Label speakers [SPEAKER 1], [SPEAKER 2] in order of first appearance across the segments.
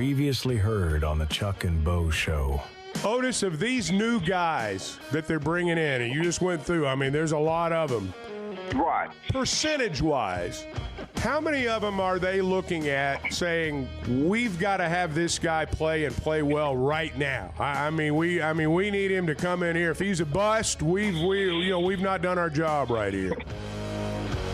[SPEAKER 1] Previously heard on the Chuck and Bo Show.
[SPEAKER 2] Otis, of these new guys that they're bringing in, and you just went through, I mean, there's a lot of them.
[SPEAKER 3] Right.
[SPEAKER 2] Percentage-wise, how many of them are they looking at saying, we've got to have this guy play and play well right now? I mean, we need him to come in here. If he's a bust, we've not done our job right here.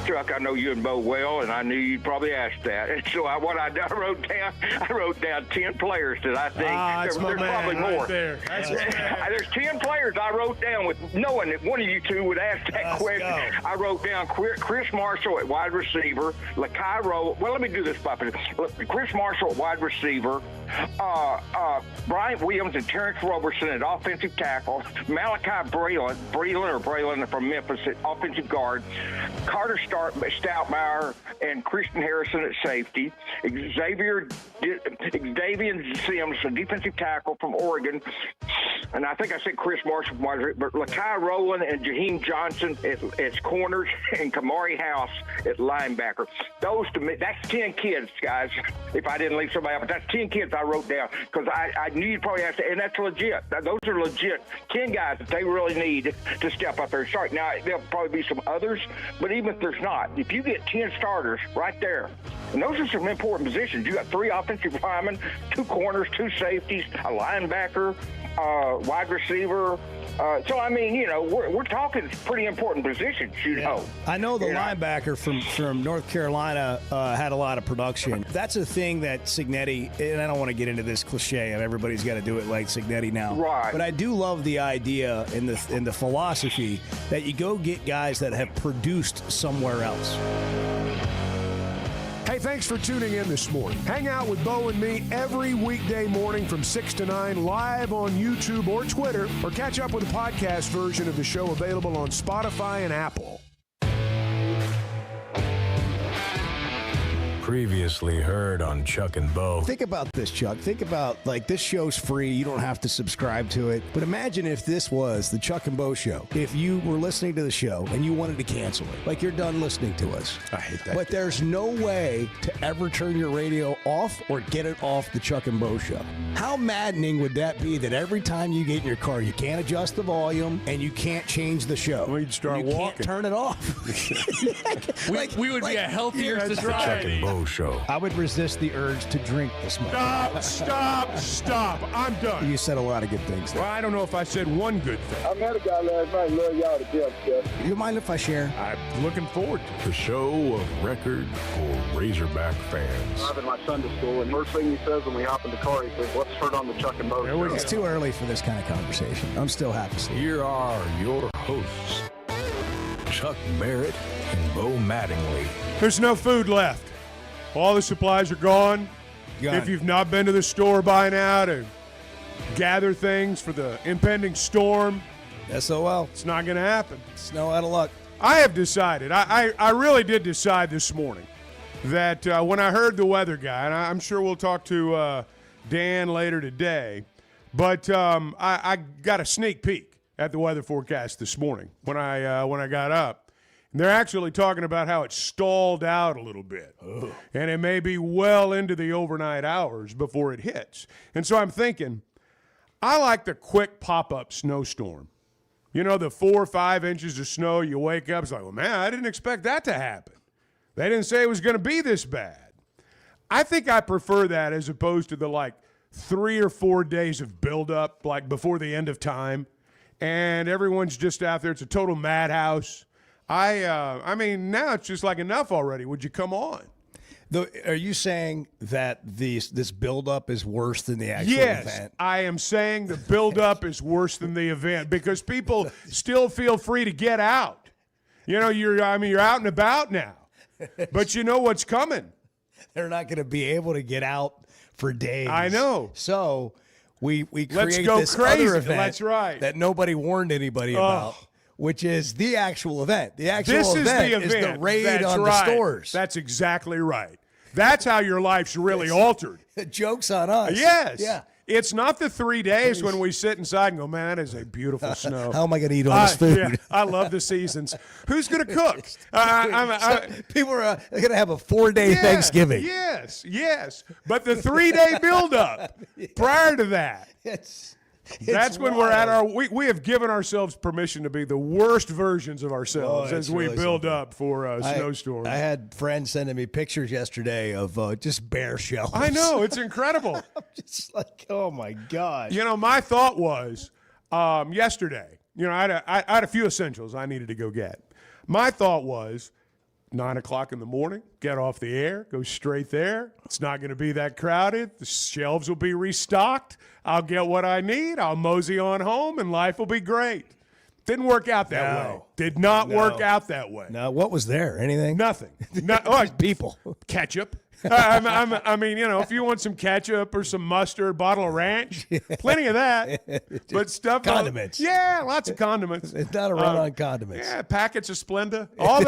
[SPEAKER 3] Chuck, I know you and Bo well, and I knew you'd probably ask that. And so I wrote down 10 players that I think
[SPEAKER 2] that's
[SPEAKER 3] there's probably
[SPEAKER 2] right
[SPEAKER 3] more.
[SPEAKER 2] There. That's
[SPEAKER 3] There's 10 players I wrote down with knowing that one of you two would ask that question. I wrote down Chris Marshall at wide receiver, Lakai Rowe. Well, let me do this, Puppet. Chris Marshall at wide receiver, Bryant Williams and Terrence Roberson at offensive tackle, Malachi Braylon from Memphis at offensive guard, Carter Stoutmire and Christian Harrison at safety, Xavier Sims, a defensive tackle from Oregon, and I think I said Chris Marshall, but Lakai Rowland and Jaheim Johnson at corners, and Kamari House at linebacker. Those to me, that's 10 kids, guys. If I didn't leave somebody out, but that's 10 kids I wrote down because I knew you'd probably have to, and that's legit. Those are legit 10 guys that they really need to step up there. Sorry, now there'll probably be some others, but even if there's not, if you get 10 starters right there, and those are some important positions. You got 3 offensive linemen, 2 corners, 2 safeties, a linebacker, wide receiver. So, I mean, we're talking pretty important positions,
[SPEAKER 4] I know the linebacker from North Carolina had a lot of production. That's a thing that Cignetti, and I don't want to get into this cliche of everybody's got to do it like Cignetti now.
[SPEAKER 3] Right.
[SPEAKER 4] But I do love the idea and the philosophy that you go get guys that have produced somewhere else.
[SPEAKER 2] Hey, thanks for tuning in this morning. Hang out with Bo and me every weekday morning from 6 to 9 live on YouTube or Twitter, or catch up with the podcast version of the show available on Spotify and Apple.
[SPEAKER 1] Previously heard on Chuck and Bo.
[SPEAKER 4] Think about this, Chuck. Think about, this show's free. You don't have to subscribe to it. But imagine if this was the Chuck and Bo Show. If you were listening to the show and you wanted to cancel it, like you're done listening to us.
[SPEAKER 2] I hate that.
[SPEAKER 4] But there's no way to ever turn your radio off or get it off the Chuck and Bo Show. How maddening would that be that every time you get in your car, you can't adjust the volume and you can't change the show?
[SPEAKER 2] Well, you'd start
[SPEAKER 4] you
[SPEAKER 2] walking.
[SPEAKER 4] Can't turn it off.
[SPEAKER 5] we would be a healthier society.
[SPEAKER 1] Chuck and Bo Show.
[SPEAKER 4] I would resist the urge to drink this morning.
[SPEAKER 2] Stop. I'm done.
[SPEAKER 4] You said a lot of good things there.
[SPEAKER 2] Well, I don't know if I said one good thing.
[SPEAKER 6] I met a guy last night. Love y'all to death, Jeff.
[SPEAKER 4] You mind if I share?
[SPEAKER 2] I'm looking forward to it.
[SPEAKER 1] The show of record for Razorback fans.
[SPEAKER 6] I'm in my Sunday school, and first thing he says when we hop in the car, he says, "What's heard on the Chuck and Bo
[SPEAKER 2] There we
[SPEAKER 6] Show?"
[SPEAKER 2] go.
[SPEAKER 4] It's too early for this kind of conversation. I'm still half asleep.
[SPEAKER 1] Here are your hosts, Chuck Barrett and Bo Mattingly.
[SPEAKER 2] There's no food left. All the supplies are gone. If you've not been to the store by now to gather things for the impending storm,
[SPEAKER 4] SOL.
[SPEAKER 2] it's not going to happen.
[SPEAKER 4] Snow out of luck.
[SPEAKER 2] I have decided, I really did decide this morning that when I heard the weather guy, and I'm sure we'll talk to Dan later today, but I got a sneak peek at the weather forecast this morning when I got up. And they're actually talking about how it stalled out a little bit. Oh. And it may be well into the overnight hours before it hits. And so I'm thinking, I like the quick pop-up snowstorm. You know, the 4 or 5 inches of snow, you wake up, it's like, well, man, I didn't expect that to happen. They didn't say it was going to be this bad. I think I prefer that as opposed to the, 3 or 4 days of buildup, before the end of time. And everyone's just out there. It's a total madhouse. I mean, now it's just enough already. Would you come on?
[SPEAKER 4] Are you saying that this buildup is worse than the actual
[SPEAKER 2] event?
[SPEAKER 4] Yes,
[SPEAKER 2] I am saying the buildup is worse than the event because people still feel free to get out. You're out and about now, but you know what's coming.
[SPEAKER 4] They're not going to be able to get out for days.
[SPEAKER 2] I know.
[SPEAKER 4] So we create
[SPEAKER 2] this
[SPEAKER 4] crazy. Other event
[SPEAKER 2] That's right.
[SPEAKER 4] that nobody warned anybody about. Which is the actual event. The actual
[SPEAKER 2] event
[SPEAKER 4] is the raid
[SPEAKER 2] That's
[SPEAKER 4] on
[SPEAKER 2] right.
[SPEAKER 4] the stores.
[SPEAKER 2] That's exactly right. That's how your life's really altered.
[SPEAKER 4] The joke's on us.
[SPEAKER 2] Yes.
[SPEAKER 4] Yeah.
[SPEAKER 2] it's not the 3 days when we sit inside and go, man, that is a beautiful snow.
[SPEAKER 4] How am I going to eat all this food?
[SPEAKER 2] Yeah, I love the seasons. Who's going to cook?
[SPEAKER 4] People are going to have a 4-day Thanksgiving.
[SPEAKER 2] Yes. But the 3-day buildup prior to that. That's when we're at our. We have given ourselves permission to be the worst versions of ourselves as we build up for snowstorms.
[SPEAKER 4] I had friends sending me pictures yesterday of just bare shelves.
[SPEAKER 2] I know, it's incredible.
[SPEAKER 4] I'm just like, oh my God.
[SPEAKER 2] My thought was yesterday. I had a few essentials I needed to go get. My thought was 9 o'clock in the morning, get off the air, go straight there. It's not going to be that crowded. The shelves will be restocked. I'll get what I need. I'll mosey on home, and life will be great. Didn't work out that way. Did not work out that way.
[SPEAKER 4] No, what was there? Anything?
[SPEAKER 2] Nothing.
[SPEAKER 4] People.
[SPEAKER 2] Ketchup. I mean, if you want some ketchup or some mustard, bottle of ranch, plenty of that. But stuff.
[SPEAKER 4] Condiments.
[SPEAKER 2] Lots of condiments.
[SPEAKER 4] It's not a run on condiments.
[SPEAKER 2] Yeah, packets of Splenda. All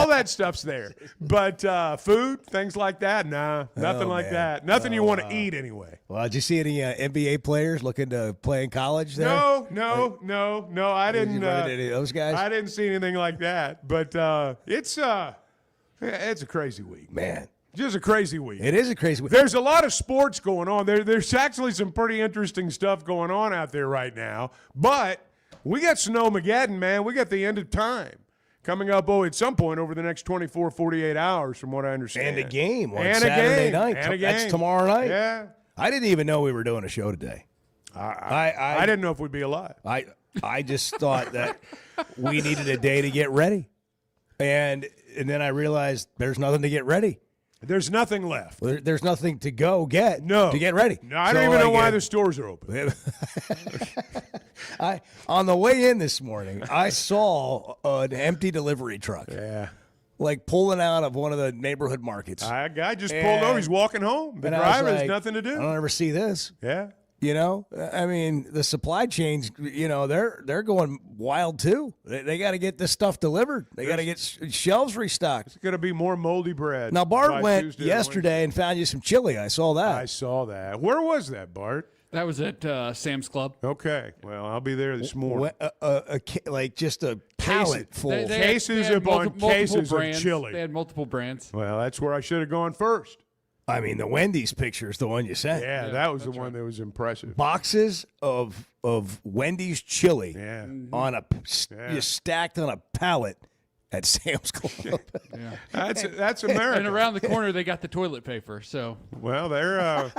[SPEAKER 2] that stuff's there. But food, things like that, nah, nothing like that. Nothing you want to eat anyway.
[SPEAKER 4] Well, did you see any NBA players looking to play in college there?
[SPEAKER 2] No. I didn't.
[SPEAKER 4] Did you run into any of those guys?
[SPEAKER 2] I didn't see anything like that. But it's a crazy week,
[SPEAKER 4] man.
[SPEAKER 2] Just a crazy week.
[SPEAKER 4] It is a crazy week.
[SPEAKER 2] There's a lot of sports going on. There's actually some pretty interesting stuff going on out there right now. But we got Snowmageddon, man. We got the end of time coming up at some point over the next 24, 48 hours from what I understand.
[SPEAKER 4] And a game on Saturday night. That's tomorrow night.
[SPEAKER 2] Yeah.
[SPEAKER 4] I didn't even know we were doing a show today.
[SPEAKER 2] I didn't know if we'd be alive.
[SPEAKER 4] I just thought that we needed a day to get ready. And then I realized there's nothing to get ready.
[SPEAKER 2] There's nothing left.
[SPEAKER 4] There's nothing to go get to get ready.
[SPEAKER 2] No, I don't even know why the stores are open.
[SPEAKER 4] On the way in this morning, I saw an empty delivery truck.
[SPEAKER 2] Yeah.
[SPEAKER 4] Like pulling out of one of the neighborhood markets.
[SPEAKER 2] A guy just pulled over. He's walking home. The driver has nothing to do.
[SPEAKER 4] I don't ever see this.
[SPEAKER 2] Yeah.
[SPEAKER 4] I mean, the supply chains, they're going wild too. They got to get this stuff delivered. They got to get shelves restocked.
[SPEAKER 2] It's going to be more moldy bread.
[SPEAKER 4] Now, Bart went yesterday and found you some chili. I saw that.
[SPEAKER 2] Where was that, Bart?
[SPEAKER 5] That was at Sam's Club.
[SPEAKER 2] Okay. Well, I'll be there this morning.
[SPEAKER 4] Like just a pallet full.
[SPEAKER 2] Cases upon cases of chili.
[SPEAKER 5] They had multiple brands.
[SPEAKER 2] Well, that's where I should have gone first.
[SPEAKER 4] I mean, the Wendy's picture is the one you sent.
[SPEAKER 2] Yeah, that was the one that was impressive.
[SPEAKER 4] Boxes of Wendy's chili on just stacked on a pallet at Sam's Club.
[SPEAKER 2] That's America.
[SPEAKER 5] And around the corner, they got the toilet paper. So
[SPEAKER 2] they're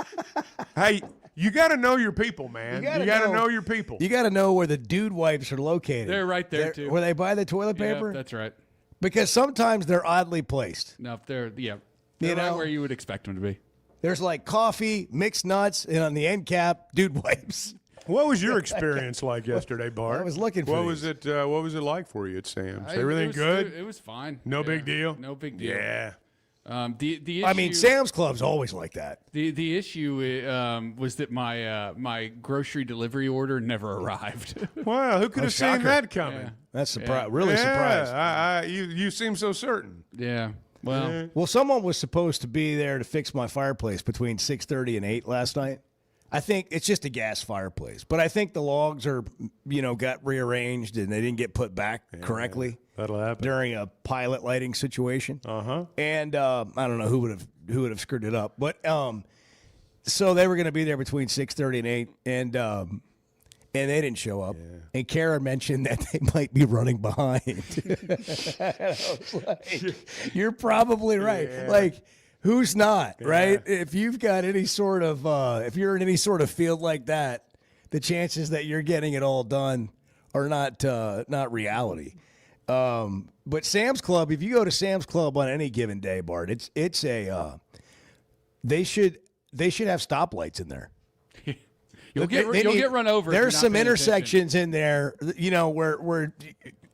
[SPEAKER 2] hey, you got to know your people, man. You got to know your people.
[SPEAKER 4] You got to know where the dude wipes are located.
[SPEAKER 5] They're right there too.
[SPEAKER 4] Where they buy the toilet paper.
[SPEAKER 5] Yeah, that's right.
[SPEAKER 4] Because sometimes they're oddly placed.
[SPEAKER 5] No, they're right where you would expect them to be.
[SPEAKER 4] There's like coffee, mixed nuts, and on the end cap, dude wipes.
[SPEAKER 2] What was your experience like yesterday, Bart?
[SPEAKER 4] I was looking for
[SPEAKER 2] What was it like for you at Sam's? Everything good?
[SPEAKER 5] It was fine.
[SPEAKER 2] No big deal?
[SPEAKER 5] No big deal.
[SPEAKER 2] Yeah.
[SPEAKER 5] The issue,
[SPEAKER 4] I mean, Sam's Club's always like that.
[SPEAKER 5] The issue was that my grocery delivery order never arrived.
[SPEAKER 2] Wow, who could have seen that coming?
[SPEAKER 5] Yeah.
[SPEAKER 4] That's really surprised.
[SPEAKER 2] You seem so certain.
[SPEAKER 5] Yeah.
[SPEAKER 4] Well, someone was supposed to be there to fix my fireplace between 6:30 and 8 last night. I think it's just a gas fireplace, but I think the logs are, got rearranged and they didn't get put back correctly.
[SPEAKER 2] That'll happen
[SPEAKER 4] during a pilot lighting situation. And I don't know who would have screwed it up, but so they were going to be there between 6:30 and 8, and they didn't show up. Yeah. And Kara mentioned that they might be running behind. I was like, you're probably right. Yeah. Like, who's not, right? If you've got any sort of, if you're in any sort of field like that, the chances that you're getting it all done are not reality. But Sam's Club, if you go to Sam's Club on any given day, Bart, it's a they should have stoplights in there.
[SPEAKER 5] You'll get run over.
[SPEAKER 4] There's some intersections in there, where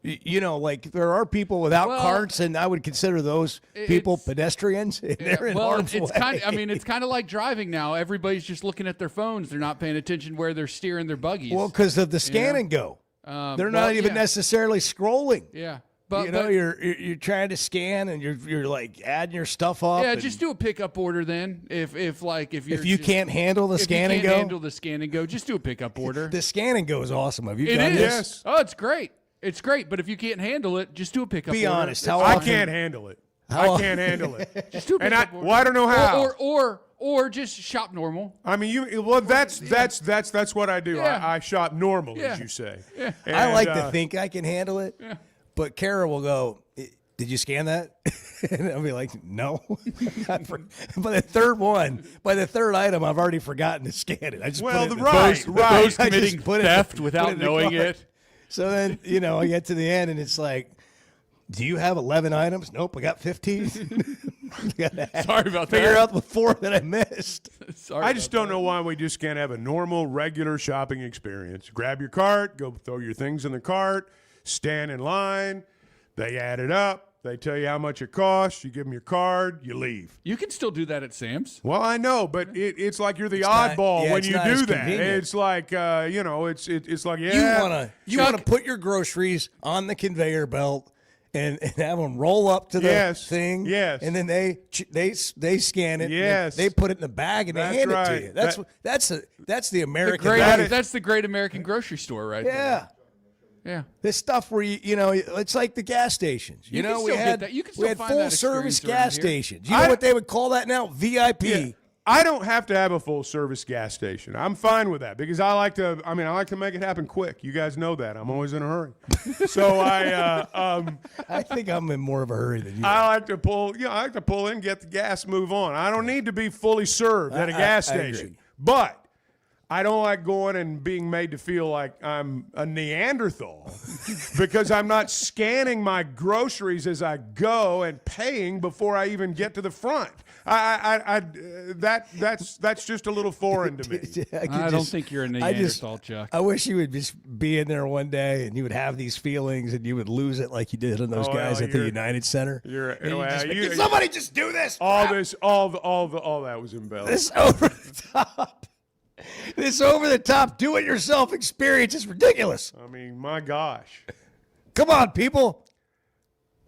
[SPEAKER 4] like there are people without carts, and I would consider those people pedestrians. They're in harm's way.
[SPEAKER 5] It's kind of like driving now. Everybody's just looking at their phones. They're not paying attention where they're steering their buggies.
[SPEAKER 4] Well, because of the scan and go. They're not even necessarily scrolling.
[SPEAKER 5] Yeah. But
[SPEAKER 4] you're trying to scan and you're like adding your stuff up.
[SPEAKER 5] yeah,
[SPEAKER 4] and
[SPEAKER 5] just do a pickup order then. If
[SPEAKER 4] you can't handle the scan and go,
[SPEAKER 5] handle the scan and go, just do a pickup order.
[SPEAKER 4] the scan and go is awesome. Have you
[SPEAKER 5] It
[SPEAKER 4] done
[SPEAKER 5] is.
[SPEAKER 4] this?
[SPEAKER 2] Yes.
[SPEAKER 5] Oh, it's great. It's great. But if you can't handle it, just do a pickup
[SPEAKER 4] Be
[SPEAKER 5] order.
[SPEAKER 4] honest. How
[SPEAKER 2] I
[SPEAKER 4] often?
[SPEAKER 2] can't handle it.
[SPEAKER 4] How-
[SPEAKER 2] I can't handle it.
[SPEAKER 5] Just do a
[SPEAKER 2] And
[SPEAKER 5] pickup order.
[SPEAKER 2] well, I don't know how.
[SPEAKER 5] Or just shop normal.
[SPEAKER 2] I mean, that's what I do.
[SPEAKER 5] Yeah.
[SPEAKER 2] I shop normal,
[SPEAKER 5] Yeah.
[SPEAKER 2] as you say.
[SPEAKER 5] Yeah.
[SPEAKER 4] I like to
[SPEAKER 2] And,
[SPEAKER 4] think I can handle it. Yeah. But Kara will go, did you scan that? And I'll be like, no. By the third item, I've already forgotten to scan it. I just
[SPEAKER 2] Well,
[SPEAKER 4] put it in
[SPEAKER 2] right.
[SPEAKER 5] Those
[SPEAKER 4] I just
[SPEAKER 5] committing
[SPEAKER 4] put it-
[SPEAKER 5] theft
[SPEAKER 4] put it
[SPEAKER 5] without
[SPEAKER 4] in the
[SPEAKER 5] knowing
[SPEAKER 4] cart.
[SPEAKER 5] it.
[SPEAKER 4] So then, I get to the end and it's like, do you have 11 items? Nope, I got 15.
[SPEAKER 5] Sorry about
[SPEAKER 4] Figure
[SPEAKER 5] that.
[SPEAKER 4] out the 4 that I missed.
[SPEAKER 5] Sorry
[SPEAKER 2] I just don't know why we just can't have a normal, regular shopping experience. Grab your cart, go throw your things in the cart, stand in line. They add it up. They tell you how much it costs. You give them your card. You leave.
[SPEAKER 5] You can still do that at Sam's.
[SPEAKER 2] Well, I know, but it's like you're the
[SPEAKER 4] not-
[SPEAKER 2] oddball
[SPEAKER 4] yeah,
[SPEAKER 2] when
[SPEAKER 4] it's
[SPEAKER 2] you
[SPEAKER 4] not
[SPEAKER 2] do
[SPEAKER 4] as
[SPEAKER 2] that.
[SPEAKER 4] convenient.
[SPEAKER 2] It's like it's like
[SPEAKER 4] You want to put your groceries on the conveyor belt and have them roll up to the
[SPEAKER 2] Yes,
[SPEAKER 4] thing.
[SPEAKER 2] yes.
[SPEAKER 4] And then they scan it. and
[SPEAKER 2] Yes.
[SPEAKER 4] They put it in the bag and
[SPEAKER 2] That's
[SPEAKER 4] they hand it
[SPEAKER 2] right.
[SPEAKER 4] to you. That's the American.
[SPEAKER 5] That's the great American grocery store right there.
[SPEAKER 4] Yeah.
[SPEAKER 5] Yeah.
[SPEAKER 4] This stuff where it's like the gas stations.
[SPEAKER 5] You can
[SPEAKER 4] we
[SPEAKER 5] still
[SPEAKER 4] had
[SPEAKER 5] get that. You can
[SPEAKER 4] we
[SPEAKER 5] still
[SPEAKER 4] had
[SPEAKER 5] find
[SPEAKER 4] full
[SPEAKER 5] that
[SPEAKER 4] service
[SPEAKER 5] experience around
[SPEAKER 4] gas
[SPEAKER 5] here.
[SPEAKER 4] stations. You know what they would call that now? VIP.
[SPEAKER 2] Yeah. I don't have to have a full service gas station. I'm fine with that because I like to make it happen quick. You guys know that. I'm always in a hurry. So
[SPEAKER 4] I think I'm in more of a hurry than you.
[SPEAKER 2] I like to pull in, get the gas, move on. I don't need to be fully served at a gas
[SPEAKER 4] I agree.
[SPEAKER 2] station. But I don't like going and being made to feel like I'm a Neanderthal because I'm not scanning my groceries as I go and paying before I even get to the front. That's just a little foreign to me.
[SPEAKER 5] I don't think you're a Neanderthal, Chuck.
[SPEAKER 4] I wish you would just be in there one day and you would have these feelings and you would lose it like you did on those guys at the United Center.
[SPEAKER 2] Can
[SPEAKER 4] somebody just do this?
[SPEAKER 2] all that was embellished.
[SPEAKER 4] This over the top. This over the top do-it-yourself experience is ridiculous.
[SPEAKER 2] I mean, my gosh.
[SPEAKER 4] Come on, people.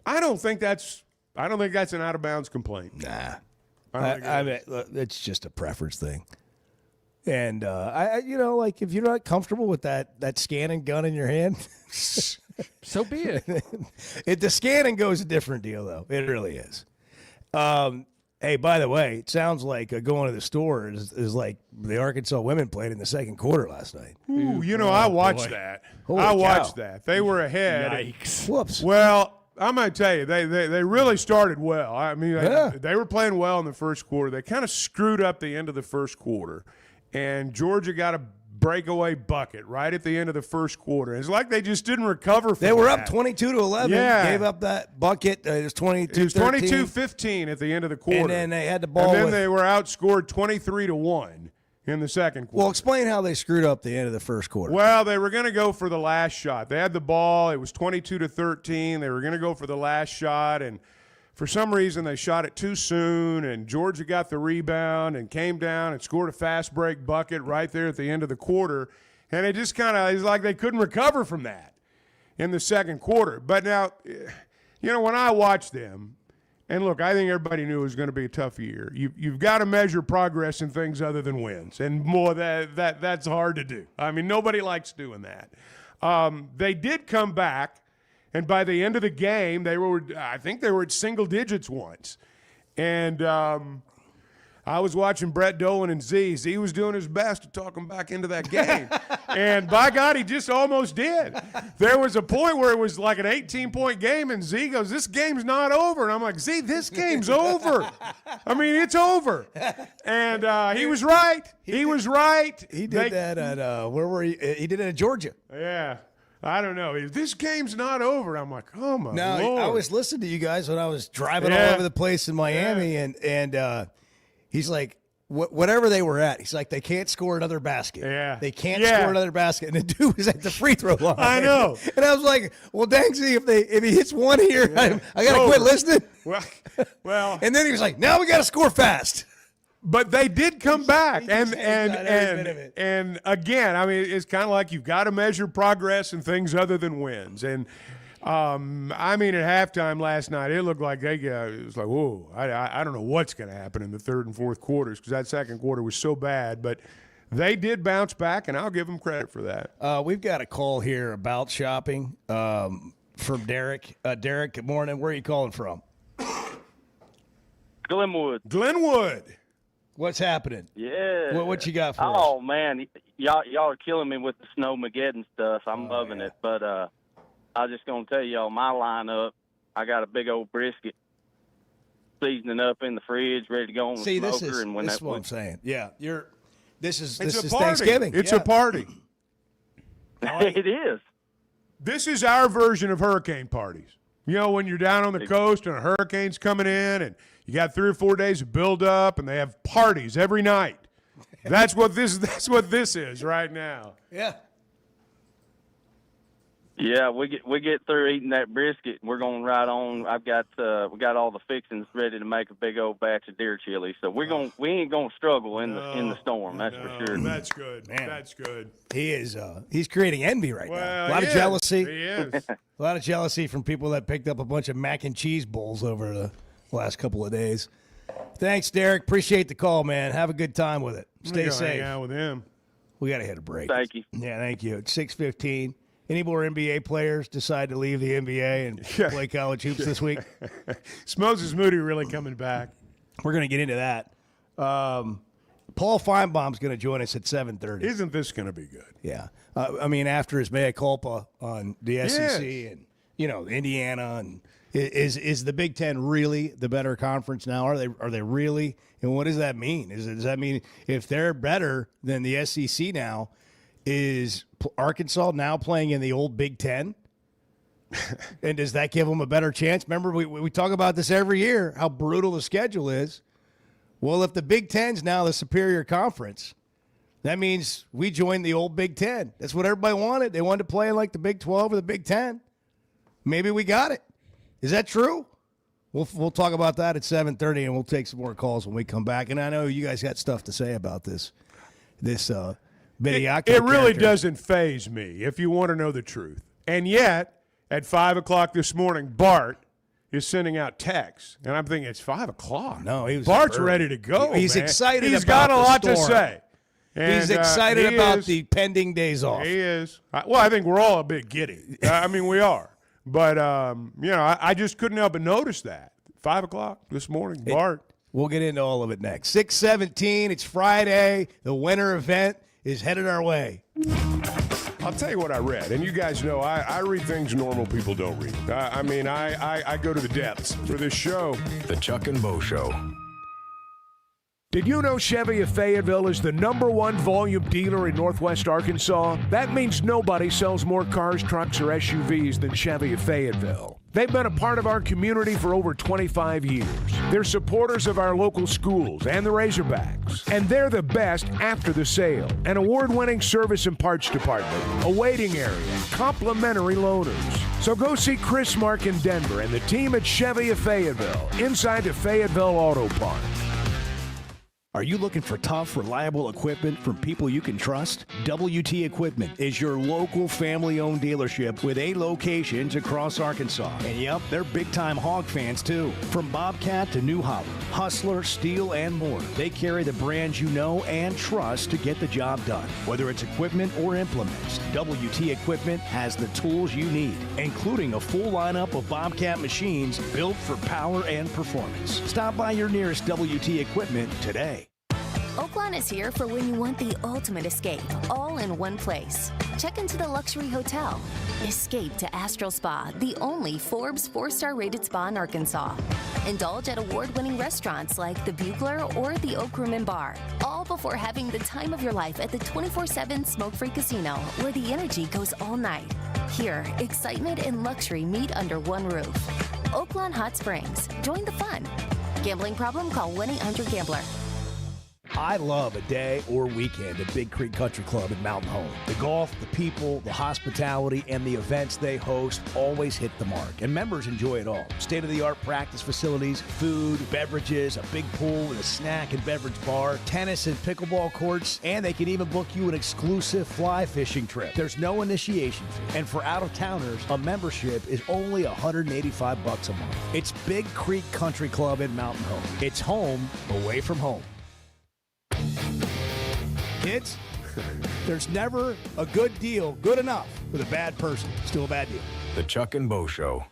[SPEAKER 2] I don't think that's an out of bounds complaint.
[SPEAKER 4] Nah.
[SPEAKER 2] I
[SPEAKER 4] mean, look, it's just a preference thing. And like if you're not comfortable with that scan and gun in your hand,
[SPEAKER 5] So be it.
[SPEAKER 4] the scan and go is a different deal, though. It really is. Hey, by the way, it sounds like going to the store is like the Arkansas women played in the second quarter last night.
[SPEAKER 2] Ooh, I watched that.
[SPEAKER 4] Holy
[SPEAKER 2] I
[SPEAKER 4] cow.
[SPEAKER 2] watched that. They were ahead.
[SPEAKER 5] Yikes.
[SPEAKER 4] Whoops.
[SPEAKER 2] Well, I'm going to tell you, they really started well. I mean,
[SPEAKER 4] Yeah.
[SPEAKER 2] they were playing well in the first quarter. They kind of screwed up the end of the first quarter, and Georgia got a breakaway bucket right at the end of the first quarter. It's like they just didn't recover from
[SPEAKER 4] They were
[SPEAKER 2] that.
[SPEAKER 4] up 22-11.
[SPEAKER 2] Yeah.
[SPEAKER 4] Gave up that bucket. It was 22-13.
[SPEAKER 2] It was 22-15 at the end of the quarter.
[SPEAKER 4] And then they had the ball.
[SPEAKER 2] And then they were outscored 23-1 in the second quarter.
[SPEAKER 4] Well, explain how they screwed up the end of the first quarter.
[SPEAKER 2] Well, they were going to go for the last shot. They had the ball. It was 22-13. They were going to go for the last shot, and for some reason they shot it too soon, and Georgia got the rebound and came down and scored a fast break bucket right there at the end of the quarter. And it just kind of is like they couldn't recover from that in the second quarter. But now, when I watched them, and look, I think everybody knew it was going to be a tough year. You've got to measure progress in things other than wins, and more that's hard to do. I mean, nobody likes doing that. They did come back, and by the end of the game, I think they were at single digits once. And I was watching Brett Dolan and Z. Z was doing his best to talk them back into that game. And by God, he just almost did. There was a point where it was like an 18-point game, and Z goes, "This game's not over." And I'm like, "Z, this game's over. I mean, it's over." And he was right. He was right.
[SPEAKER 4] He did that at where were he? He did it at Georgia.
[SPEAKER 2] Yeah. I don't know. This game's not over. I'm like, oh, my
[SPEAKER 4] Now,
[SPEAKER 2] Lord.
[SPEAKER 4] I was listening to you guys when I was driving
[SPEAKER 2] Yeah.
[SPEAKER 4] all over the place in Miami, and he's like, whatever they were at, he's like, they can't score another basket.
[SPEAKER 2] Yeah.
[SPEAKER 4] They can't
[SPEAKER 2] Yeah.
[SPEAKER 4] score another basket. And the dude was at the free throw line.
[SPEAKER 2] I know.
[SPEAKER 4] And I was like, well, dang, see, if he hits one here, I got to
[SPEAKER 2] Over.
[SPEAKER 4] quit listening.
[SPEAKER 2] Well,
[SPEAKER 4] And then he was like, now we got to score fast.
[SPEAKER 2] but they did come back, and
[SPEAKER 4] changed on every bit of it.
[SPEAKER 2] and again, I mean, it's kind of like you've got to measure progress in things other than wins. And I mean, at halftime last night, it looked like it was like, whoa, I don't know what's going to happen in the third and fourth quarters because that second quarter was so bad. But they did bounce back, and I'll give them credit for that.
[SPEAKER 4] We've got a call here about shopping from Derek. Derek, good morning. Where are you calling from?
[SPEAKER 6] Glenwood.
[SPEAKER 4] What's happening?
[SPEAKER 6] Yeah.
[SPEAKER 4] What you got for us?
[SPEAKER 6] Oh, man. Y'all are killing me with the Snowmageddon stuff. I'm loving it. But I was just going to tell y'all my lineup. I got a big old brisket seasoning up in the fridge, ready to go on the smoker.
[SPEAKER 4] This is what I'm saying. Yeah, this is Thanksgiving.
[SPEAKER 2] It's a party.
[SPEAKER 6] It is.
[SPEAKER 2] This is our version of hurricane parties. You know, when you're down on the coast and a hurricane's coming in and you got 3 or 4 days of build up and they have parties every night. That's what this is right now.
[SPEAKER 4] Yeah.
[SPEAKER 6] Yeah, we get through eating that brisket, and we're going right on. We got all the fixings ready to make a big old batch of deer chili. So we ain't gonna struggle in the storm. That's for sure.
[SPEAKER 2] That's good. Man. That's good.
[SPEAKER 4] He is. He's creating envy right now. A lot of jealousy. He is. A lot of jealousy from people that picked up a bunch of mac and cheese bowls over the last couple of days. Thanks, Derek. Appreciate the call, man. Have a good time with it. Stay safe.
[SPEAKER 2] Hang out with him.
[SPEAKER 4] We got to hit a break.
[SPEAKER 6] Thank you.
[SPEAKER 4] Yeah, thank you. It's 6:15. Any more NBA players decide to leave the NBA and play college hoops this week?
[SPEAKER 2] Moses Moody really coming back.
[SPEAKER 4] We're going to get into that. Paul Feinbaum's going to join us at 7:30.
[SPEAKER 2] Isn't this going to be good?
[SPEAKER 4] Yeah. I mean, after his mea culpa on the SEC and, Indiana. And is the Big Ten really the better conference now? Are they really? And what does that mean? Does that mean if they're better than the SEC now, is Arkansas now playing in the old Big Ten? And does that give them a better chance? Remember, we talk about this every year, how brutal the schedule is. Well, if the Big Ten's now the superior conference, that means we joined the old Big Ten. That's what everybody wanted. They wanted to play like the Big 12 or the Big 10. Maybe we got it. Is that true? We'll talk about that at 7:30, and we'll take some more calls when we come back. And I know you guys got stuff to say about this Bediako
[SPEAKER 2] It really
[SPEAKER 4] character.
[SPEAKER 2] doesn't faze me, if you want to know the truth. And yet, at 5 o'clock this morning, Bart is sending out texts. And I'm thinking, it's 5 o'clock.
[SPEAKER 4] No,
[SPEAKER 2] Bart's ready to go.
[SPEAKER 4] He's
[SPEAKER 2] man.
[SPEAKER 4] excited
[SPEAKER 2] He's
[SPEAKER 4] about
[SPEAKER 2] got a
[SPEAKER 4] the
[SPEAKER 2] lot to
[SPEAKER 4] storm.
[SPEAKER 2] say. And,
[SPEAKER 4] He's excited
[SPEAKER 2] he
[SPEAKER 4] about
[SPEAKER 2] is.
[SPEAKER 4] the pending days off.
[SPEAKER 2] He is. Well, I think we're all a bit giddy. I mean, we are. But, I just couldn't help but notice that. 5 o'clock this morning, Bart.
[SPEAKER 4] We'll get into all of it next. 6:17, it's Friday. The winter event is headed our way.
[SPEAKER 2] I'll tell you what I read, and you guys know I read things normal people don't read. I go to the depths for this show.
[SPEAKER 1] The Chuck and Bo Show.
[SPEAKER 7] Did you know Chevy of Fayetteville is the #1 volume dealer in Northwest Arkansas? That means nobody sells more cars, trucks, or SUVs than Chevy of Fayetteville. They've been a part of our community for over 25 years. They're supporters of our local schools and the Razorbacks. And they're the best after the sale. An award-winning service and parts department, a waiting area, complimentary loaners. So go see Chris Mark in Denver and the team at Chevy of Fayetteville, inside the Fayetteville Auto Park.
[SPEAKER 4] Are you looking for tough, reliable equipment from people you can trust? WT Equipment is your local family-owned dealership with 8 locations across Arkansas. And yep, they're big-time hog fans too. From Bobcat to New Holland, Hustler, Steel, and more. They carry the brands you know and trust to get the job done. Whether it's equipment or implements, WT Equipment has the tools you need, including a full lineup of Bobcat machines built for power and performance. Stop by your nearest WT Equipment today.
[SPEAKER 8] Oaklawn is here for when you want the ultimate escape, all in one place. Check into the luxury hotel. Escape to Astral Spa, the only Forbes 4-star rated spa in Arkansas. Indulge at award-winning restaurants like the Bugler or the Oak Room and Bar, all before having the time of your life at the 24/7 smoke-free casino, where the energy goes all night. Here, excitement and luxury meet under one roof. Oaklawn Hot Springs. Join the fun. Gambling problem? Call 1-800-GAMBLER.
[SPEAKER 4] I love a day or weekend at Big Creek Country Club in Mountain Home. The golf, the people, the hospitality, and the events they host always hit the mark, and members enjoy it all. State-of-the-art practice facilities, food, beverages, a big pool with a snack and beverage bar, tennis and pickleball courts, and they can even book you an exclusive fly fishing trip. There's no initiation fee, and for out-of-towners, a membership is only $185 a month. It's Big Creek Country Club in Mountain Home. It's home away from home. Kids, there's never a good deal good enough with a bad person. Still a bad deal.
[SPEAKER 1] The Chuck and Bo Show.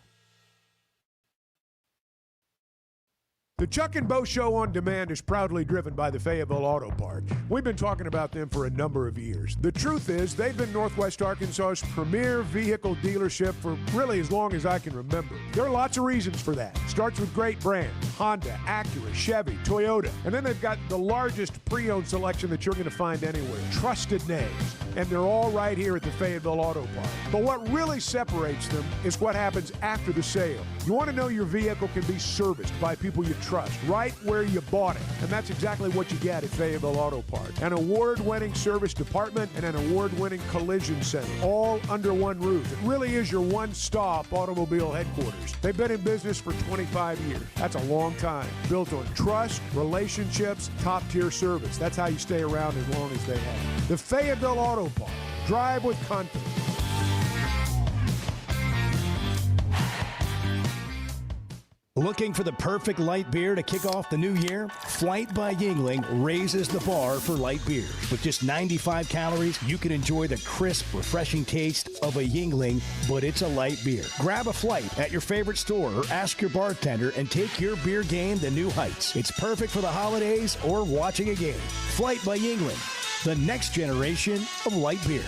[SPEAKER 2] The Chuck and Bo Show on Demand is proudly driven by the Fayetteville Auto Parts. We've been talking about them for a number of years. The truth is, they've been Northwest Arkansas's premier vehicle dealership for really as long as I can remember. There are lots of reasons for that. Starts with great brands: Honda, Acura, Chevy, Toyota. And then they've got the largest pre-owned selection that you're going to find anywhere. Trusted names. And they're all right here at the Fayetteville Auto Parts. But what really separates them is what happens after the sale. You want to know your vehicle can be serviced by people you trust, right where you bought it. And that's exactly what you get at Fayetteville Auto Parts. An award-winning service department and an award-winning collision center, all under one roof. It really is your one-stop automobile headquarters. They've been in business for 25 years. That's a long time. Built on trust, relationships, top-tier service. That's how you stay around as long as they have. The Fayetteville Auto Parts. Drive with confidence.
[SPEAKER 4] Looking for the perfect light beer to kick off the new year? Flight by Yuengling raises the bar for light beers. With just 95 calories, you can enjoy the crisp, refreshing taste of a Yuengling, but it's a light beer. Grab a Flight at your favorite store or ask your bartender and take your beer game to new heights. It's perfect for the holidays or watching a game. Flight by Yuengling, the next generation of light beer.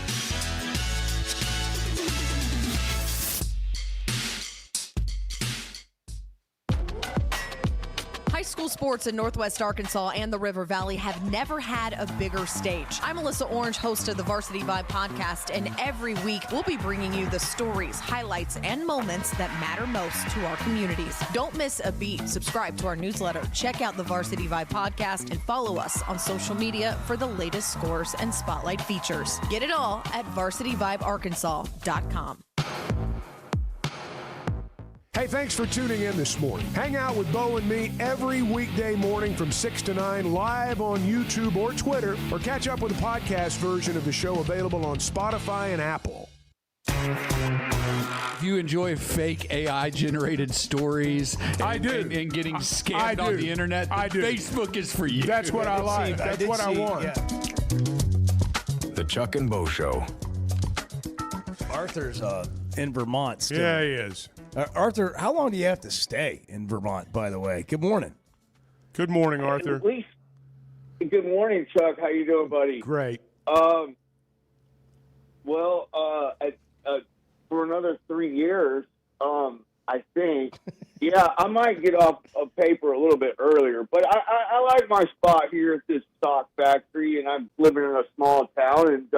[SPEAKER 9] School sports in Northwest Arkansas and the River Valley have never had a bigger stage. I'm Alyssa Orange, host of the Varsity Vibe podcast, and every week we'll be bringing you the stories, highlights, and moments that matter most to our communities. Don't miss a beat. Subscribe to our newsletter, check out the Varsity Vibe podcast, and follow us on social media for the latest scores and spotlight features. Get it all at varsityvibearkansas.com.
[SPEAKER 2] Hey, thanks for tuning in this morning. Hang out with Bo and me every weekday morning from 6 to 9 live on YouTube or Twitter, or catch up with the podcast version of the show available on Spotify and Apple.
[SPEAKER 5] If you enjoy fake AI-generated stories and getting scammed on the internet, Facebook is for you.
[SPEAKER 2] That's what I like. That's what I want.
[SPEAKER 4] Yeah.
[SPEAKER 1] The Chuck and Bo Show.
[SPEAKER 4] Arthur's in Vermont still.
[SPEAKER 2] Yeah, he is.
[SPEAKER 4] Arthur, how long do you have to stay in Vermont, by the way? Good morning.
[SPEAKER 2] Good morning, Arthur.
[SPEAKER 10] At least, good morning, Chuck. How you doing, buddy?
[SPEAKER 2] Great.
[SPEAKER 10] For another 3 years, I think, yeah, I might get off of paper a little bit earlier, but I like my spot here at this stock factory, and I'm living in a small town, and,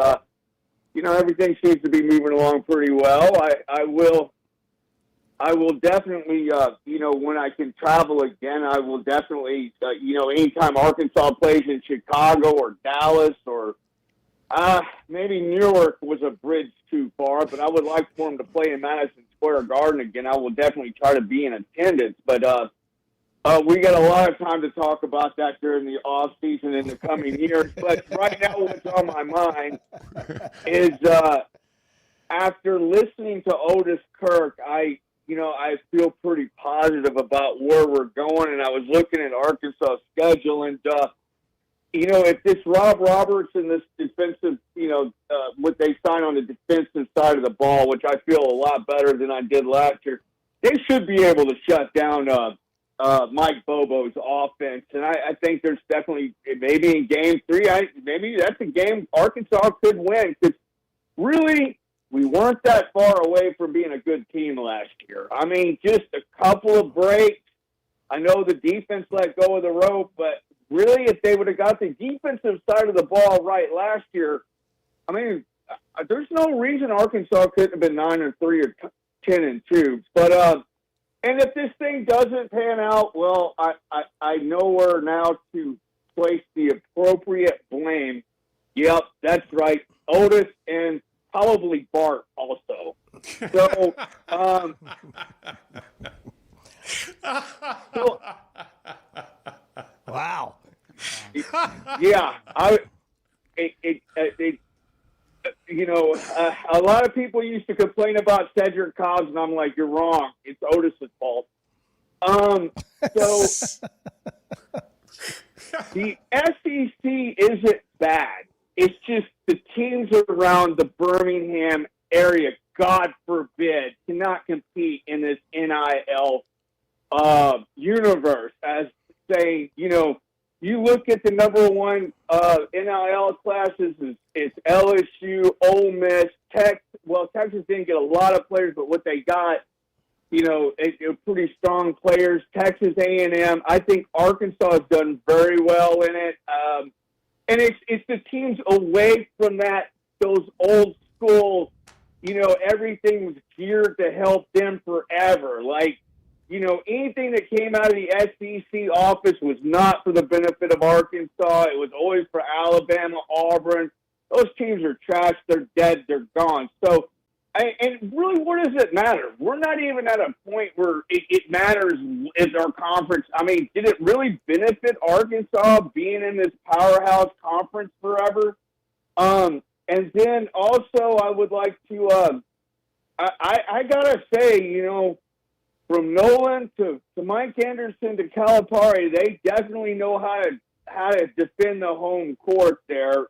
[SPEAKER 10] everything seems to be moving along pretty well. I will definitely, when I can travel again, I will definitely, anytime Arkansas plays in Chicago or Dallas or maybe Newark was a bridge too far, but I would like for them to play in Madison Square Garden again. I will definitely try to be in attendance, but we got a lot of time to talk about that during the off season in the coming years. But right now, what's on my mind is after listening to Otis Kirk, I feel pretty positive about where we're going, and I was looking at Arkansas' schedule, and, if this Rob Roberts and this defensive, what they sign on the defensive side of the ball, which I feel a lot better than I did last year, they should be able to shut down Mike Bobo's offense. And I think there's definitely, maybe in Game 3, maybe that's a game Arkansas could win, because really, we weren't that far away from being a good team last year. I mean, just a couple of breaks. I know the defense let go of the rope, but really, if they would have got the defensive side of the ball right last year, I mean, there's no reason Arkansas couldn't have been 9-3 or 10-2. But and if this thing doesn't pan out, well, I know where now to place the appropriate blame. Yep, that's right. Otis and probably Bart also. So,
[SPEAKER 4] wow.
[SPEAKER 10] Yeah, a lot of people used to complain about Cedric Cobbs, and I'm like, you're wrong. It's Otis's fault. So the SEC isn't bad. It's just the teams around the Birmingham area, God forbid, cannot compete in this NIL universe. As saying, you look at the number one NIL classes, it's LSU, Ole Miss, Texas. Well, Texas didn't get a lot of players, but what they got, pretty strong players. Texas A&M. I think Arkansas has done very well in it. And it's the teams away from those old school, everything was geared to help them forever. Like, anything that came out of the SEC office was not for the benefit of Arkansas. It was always for Alabama, Auburn. Those teams are trash. They're dead. They're gone. So, and really, what does it matter? We're not even at a point where it matters is our conference. I mean, did it really benefit Arkansas being in this powerhouse conference forever? And then also, I would like to, I gotta say, from Nolan to Mike Anderson to Calipari, they definitely know how to defend the home court there.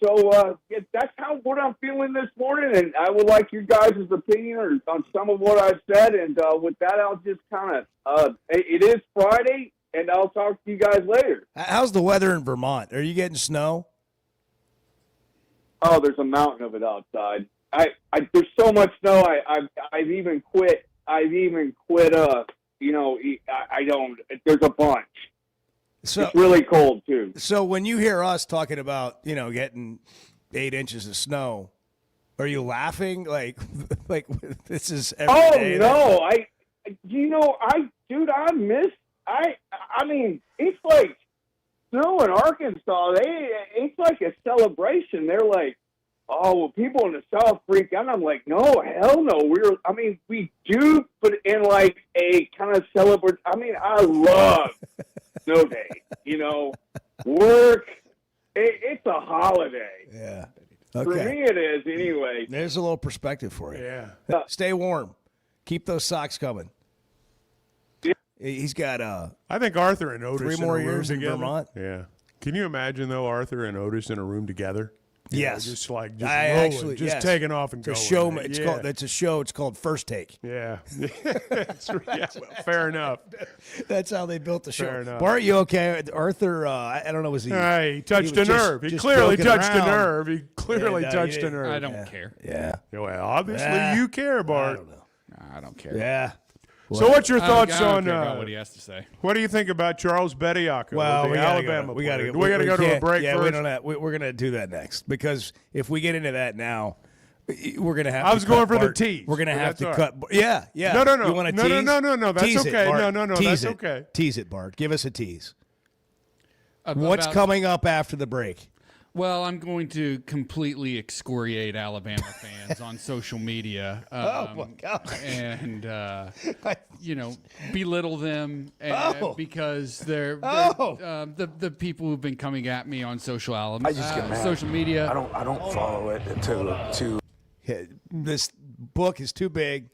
[SPEAKER 10] So that's what I'm feeling this morning, and I would like your guys' opinion on some of what I've said. And with that, I'll just kind of it is Friday, and I'll talk to you guys later.
[SPEAKER 4] How's the weather in Vermont? Are you getting snow?
[SPEAKER 10] Oh, there's a mountain of it outside. There's so much snow. I've even quit. I don't. There's a bunch. So, it's really cold too.
[SPEAKER 4] So when you hear us talking about getting 8 inches of snow, are you laughing like this is? Every day
[SPEAKER 10] no! I miss. I mean, it's like snow in Arkansas. It's like a celebration. They're like, oh, well, people in the South freak out. I'm like, no, hell no. We do put in like a kind of celebration. I mean, I love snow day. Work. It's a holiday.
[SPEAKER 4] Yeah.
[SPEAKER 10] Okay. For me, it is anyway.
[SPEAKER 4] There's a little perspective for you.
[SPEAKER 2] Yeah.
[SPEAKER 4] Stay warm. Keep those socks coming. He's got
[SPEAKER 2] I think Arthur and Otis
[SPEAKER 4] 3 more years in
[SPEAKER 2] together.
[SPEAKER 4] Vermont.
[SPEAKER 2] Yeah. Can you imagine though, Arthur and Otis in a room together?
[SPEAKER 4] Yes.
[SPEAKER 2] Just rolling, taking off and going.
[SPEAKER 4] It's a show. It's a show. It's called First Take.
[SPEAKER 2] Yeah. Fair enough.
[SPEAKER 4] That's how they built the show.
[SPEAKER 2] Fair enough.
[SPEAKER 4] Bart, you okay? Arthur, I don't know.
[SPEAKER 2] He touched a nerve. He clearly touched a nerve. He clearly touched a nerve.
[SPEAKER 5] I don't care.
[SPEAKER 4] Yeah.
[SPEAKER 2] Well, obviously you care, Bart.
[SPEAKER 4] I don't know.
[SPEAKER 5] I don't care.
[SPEAKER 4] Yeah.
[SPEAKER 2] So what's your thoughts
[SPEAKER 5] I don't
[SPEAKER 2] on
[SPEAKER 5] care about what he has to say?
[SPEAKER 2] What do you think about Charles Bediako?
[SPEAKER 4] Well,
[SPEAKER 2] the Alabama
[SPEAKER 4] we got to
[SPEAKER 2] go to a break
[SPEAKER 4] yeah,
[SPEAKER 2] first.
[SPEAKER 4] we're going to do that next because if we get into that now, we're going to have.
[SPEAKER 2] I was going for
[SPEAKER 4] Bart.
[SPEAKER 2] the tease.
[SPEAKER 4] We're going to have to
[SPEAKER 2] right.
[SPEAKER 4] cut. Yeah.
[SPEAKER 2] No.
[SPEAKER 4] You want to tease?
[SPEAKER 2] No. That's
[SPEAKER 4] tease
[SPEAKER 2] okay.
[SPEAKER 4] It, Bart.
[SPEAKER 2] No.
[SPEAKER 4] Tease
[SPEAKER 2] That's
[SPEAKER 4] it.
[SPEAKER 2] okay.
[SPEAKER 4] Tease it, Bart. Give us a tease. What's coming up after the break?
[SPEAKER 5] Well, I'm going to completely excoriate Alabama fans on social media.
[SPEAKER 4] Oh, my God.
[SPEAKER 5] And, belittle them because they're the people who've been coming at me on social media.
[SPEAKER 4] I don't follow it to. This book is too big.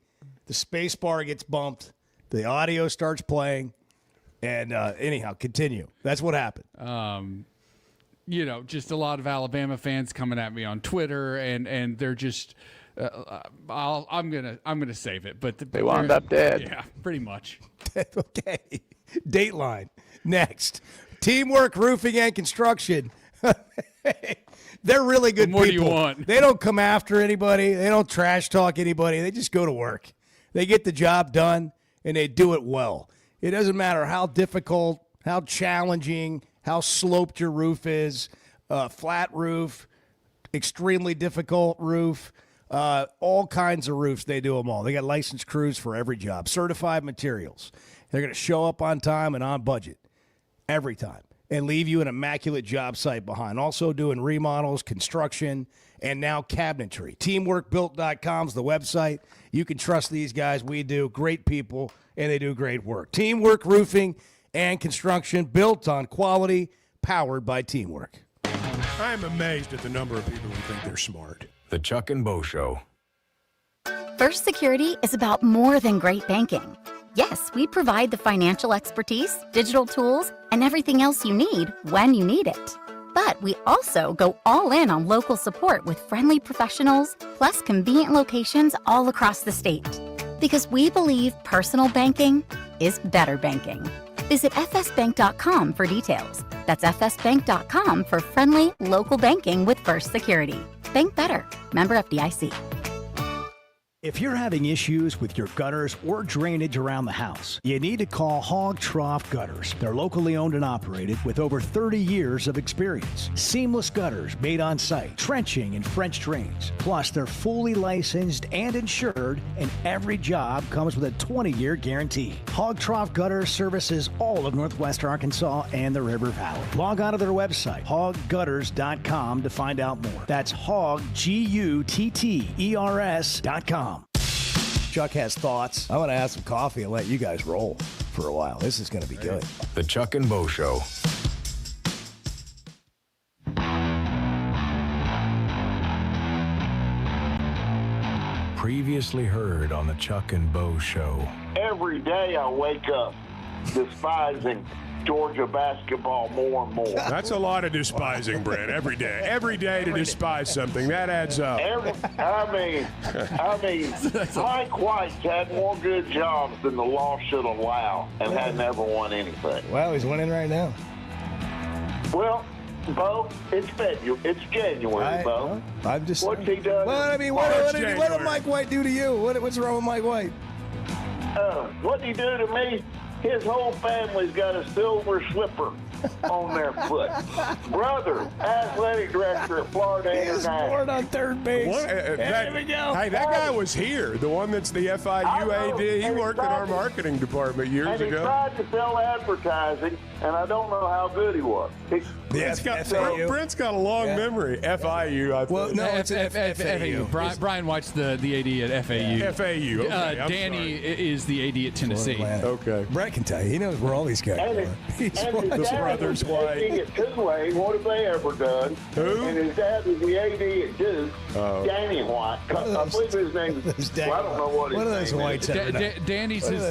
[SPEAKER 4] The space bar gets bumped. The audio starts playing. And anyhow, continue. That's what happened.
[SPEAKER 5] Just a lot of Alabama fans coming at me on Twitter, and they're just. I'm gonna save it, but
[SPEAKER 6] they wound up dead.
[SPEAKER 5] Yeah, pretty much.
[SPEAKER 4] Okay. Dateline next. Teamwork Roofing and Construction. They're really good people.
[SPEAKER 5] What do you want?
[SPEAKER 4] They don't come after anybody. They don't trash talk anybody. They just go to work. They get the job done, and they do it well. It doesn't matter how difficult, how challenging, how sloped your roof is, flat roof, extremely difficult roof, all kinds of roofs. They do them all. They got licensed crews for every job, certified materials. They're going to show up on time and on budget every time and leave you an immaculate job site behind. Also doing remodels, construction, and now cabinetry. Teamworkbuilt.com is the website. You can trust these guys. We do. Great people, and they do great work. Teamwork Roofing and Construction, built on quality, powered by teamwork.
[SPEAKER 2] I am amazed at the number of people who think they're smart.
[SPEAKER 1] The Chuck and Bo Show.
[SPEAKER 11] First Security is about more than great banking. Yes, we provide the financial expertise, digital tools, and everything else you need when you need it. But we also go all in on local support with friendly professionals, plus convenient locations all across the state. Because we believe personal banking is better banking. Visit fsbank.com for details. That's fsbank.com for friendly local banking with First Security. Bank better. Member FDIC.
[SPEAKER 4] If you're having issues with your gutters or drainage around the house, you need to call Hog Trough Gutters. They're locally owned and operated with over 30 years of experience. Seamless gutters made on site, trenching and French drains. Plus, they're fully licensed and insured, and every job comes with a 20-year guarantee. Hog Trough Gutters services all of Northwest Arkansas and the River Valley. Log on to their website, hoggutters.com, to find out more. That's hog, Gutters.com. Chuck has thoughts. I want to have some coffee and let you guys roll for a while. This is going to be good.
[SPEAKER 1] The Chuck and Bo Show. Previously heard on the Chuck and Bo Show.
[SPEAKER 12] Every day I wake up despising Georgia basketball more and more.
[SPEAKER 2] That's a lot of despising, Brent, every day. Every day to despise something. That adds up.
[SPEAKER 12] I mean, Mike White's had more good jobs than the law should allow and had never won anything.
[SPEAKER 4] Well, he's winning right now.
[SPEAKER 12] Well, Bo, it's January, Bo.
[SPEAKER 4] I'm just.
[SPEAKER 12] What's he done?
[SPEAKER 4] Well, I mean, what did Mike White do to you? What's wrong with Mike White?
[SPEAKER 12] What did he do to me? His whole family's got a silver slipper on their foot. Brother, athletic director at Florida International.
[SPEAKER 4] Born on third base.
[SPEAKER 2] There we go. Hey, that guy was here. The one that's the FIU AD. He worked in our marketing department years ago.
[SPEAKER 12] And he tried to sell advertising, and I don't know how good he was.
[SPEAKER 2] Brent's got a long memory. FIU, I think.
[SPEAKER 5] Well, no, it's FAU. Brian White's the AD at FAU.
[SPEAKER 2] FAU. Okay,
[SPEAKER 5] Danny is the AD at Tennessee.
[SPEAKER 2] Okay.
[SPEAKER 4] Brett can tell you. He knows where all these guys are.
[SPEAKER 2] The brothers White.
[SPEAKER 12] At Tulane, what have they ever done?
[SPEAKER 2] Who?
[SPEAKER 12] And his dad was the AD at Duke, Danny White. I believe his name is. Well, I don't know what his name is.
[SPEAKER 4] What are those Whites ever done?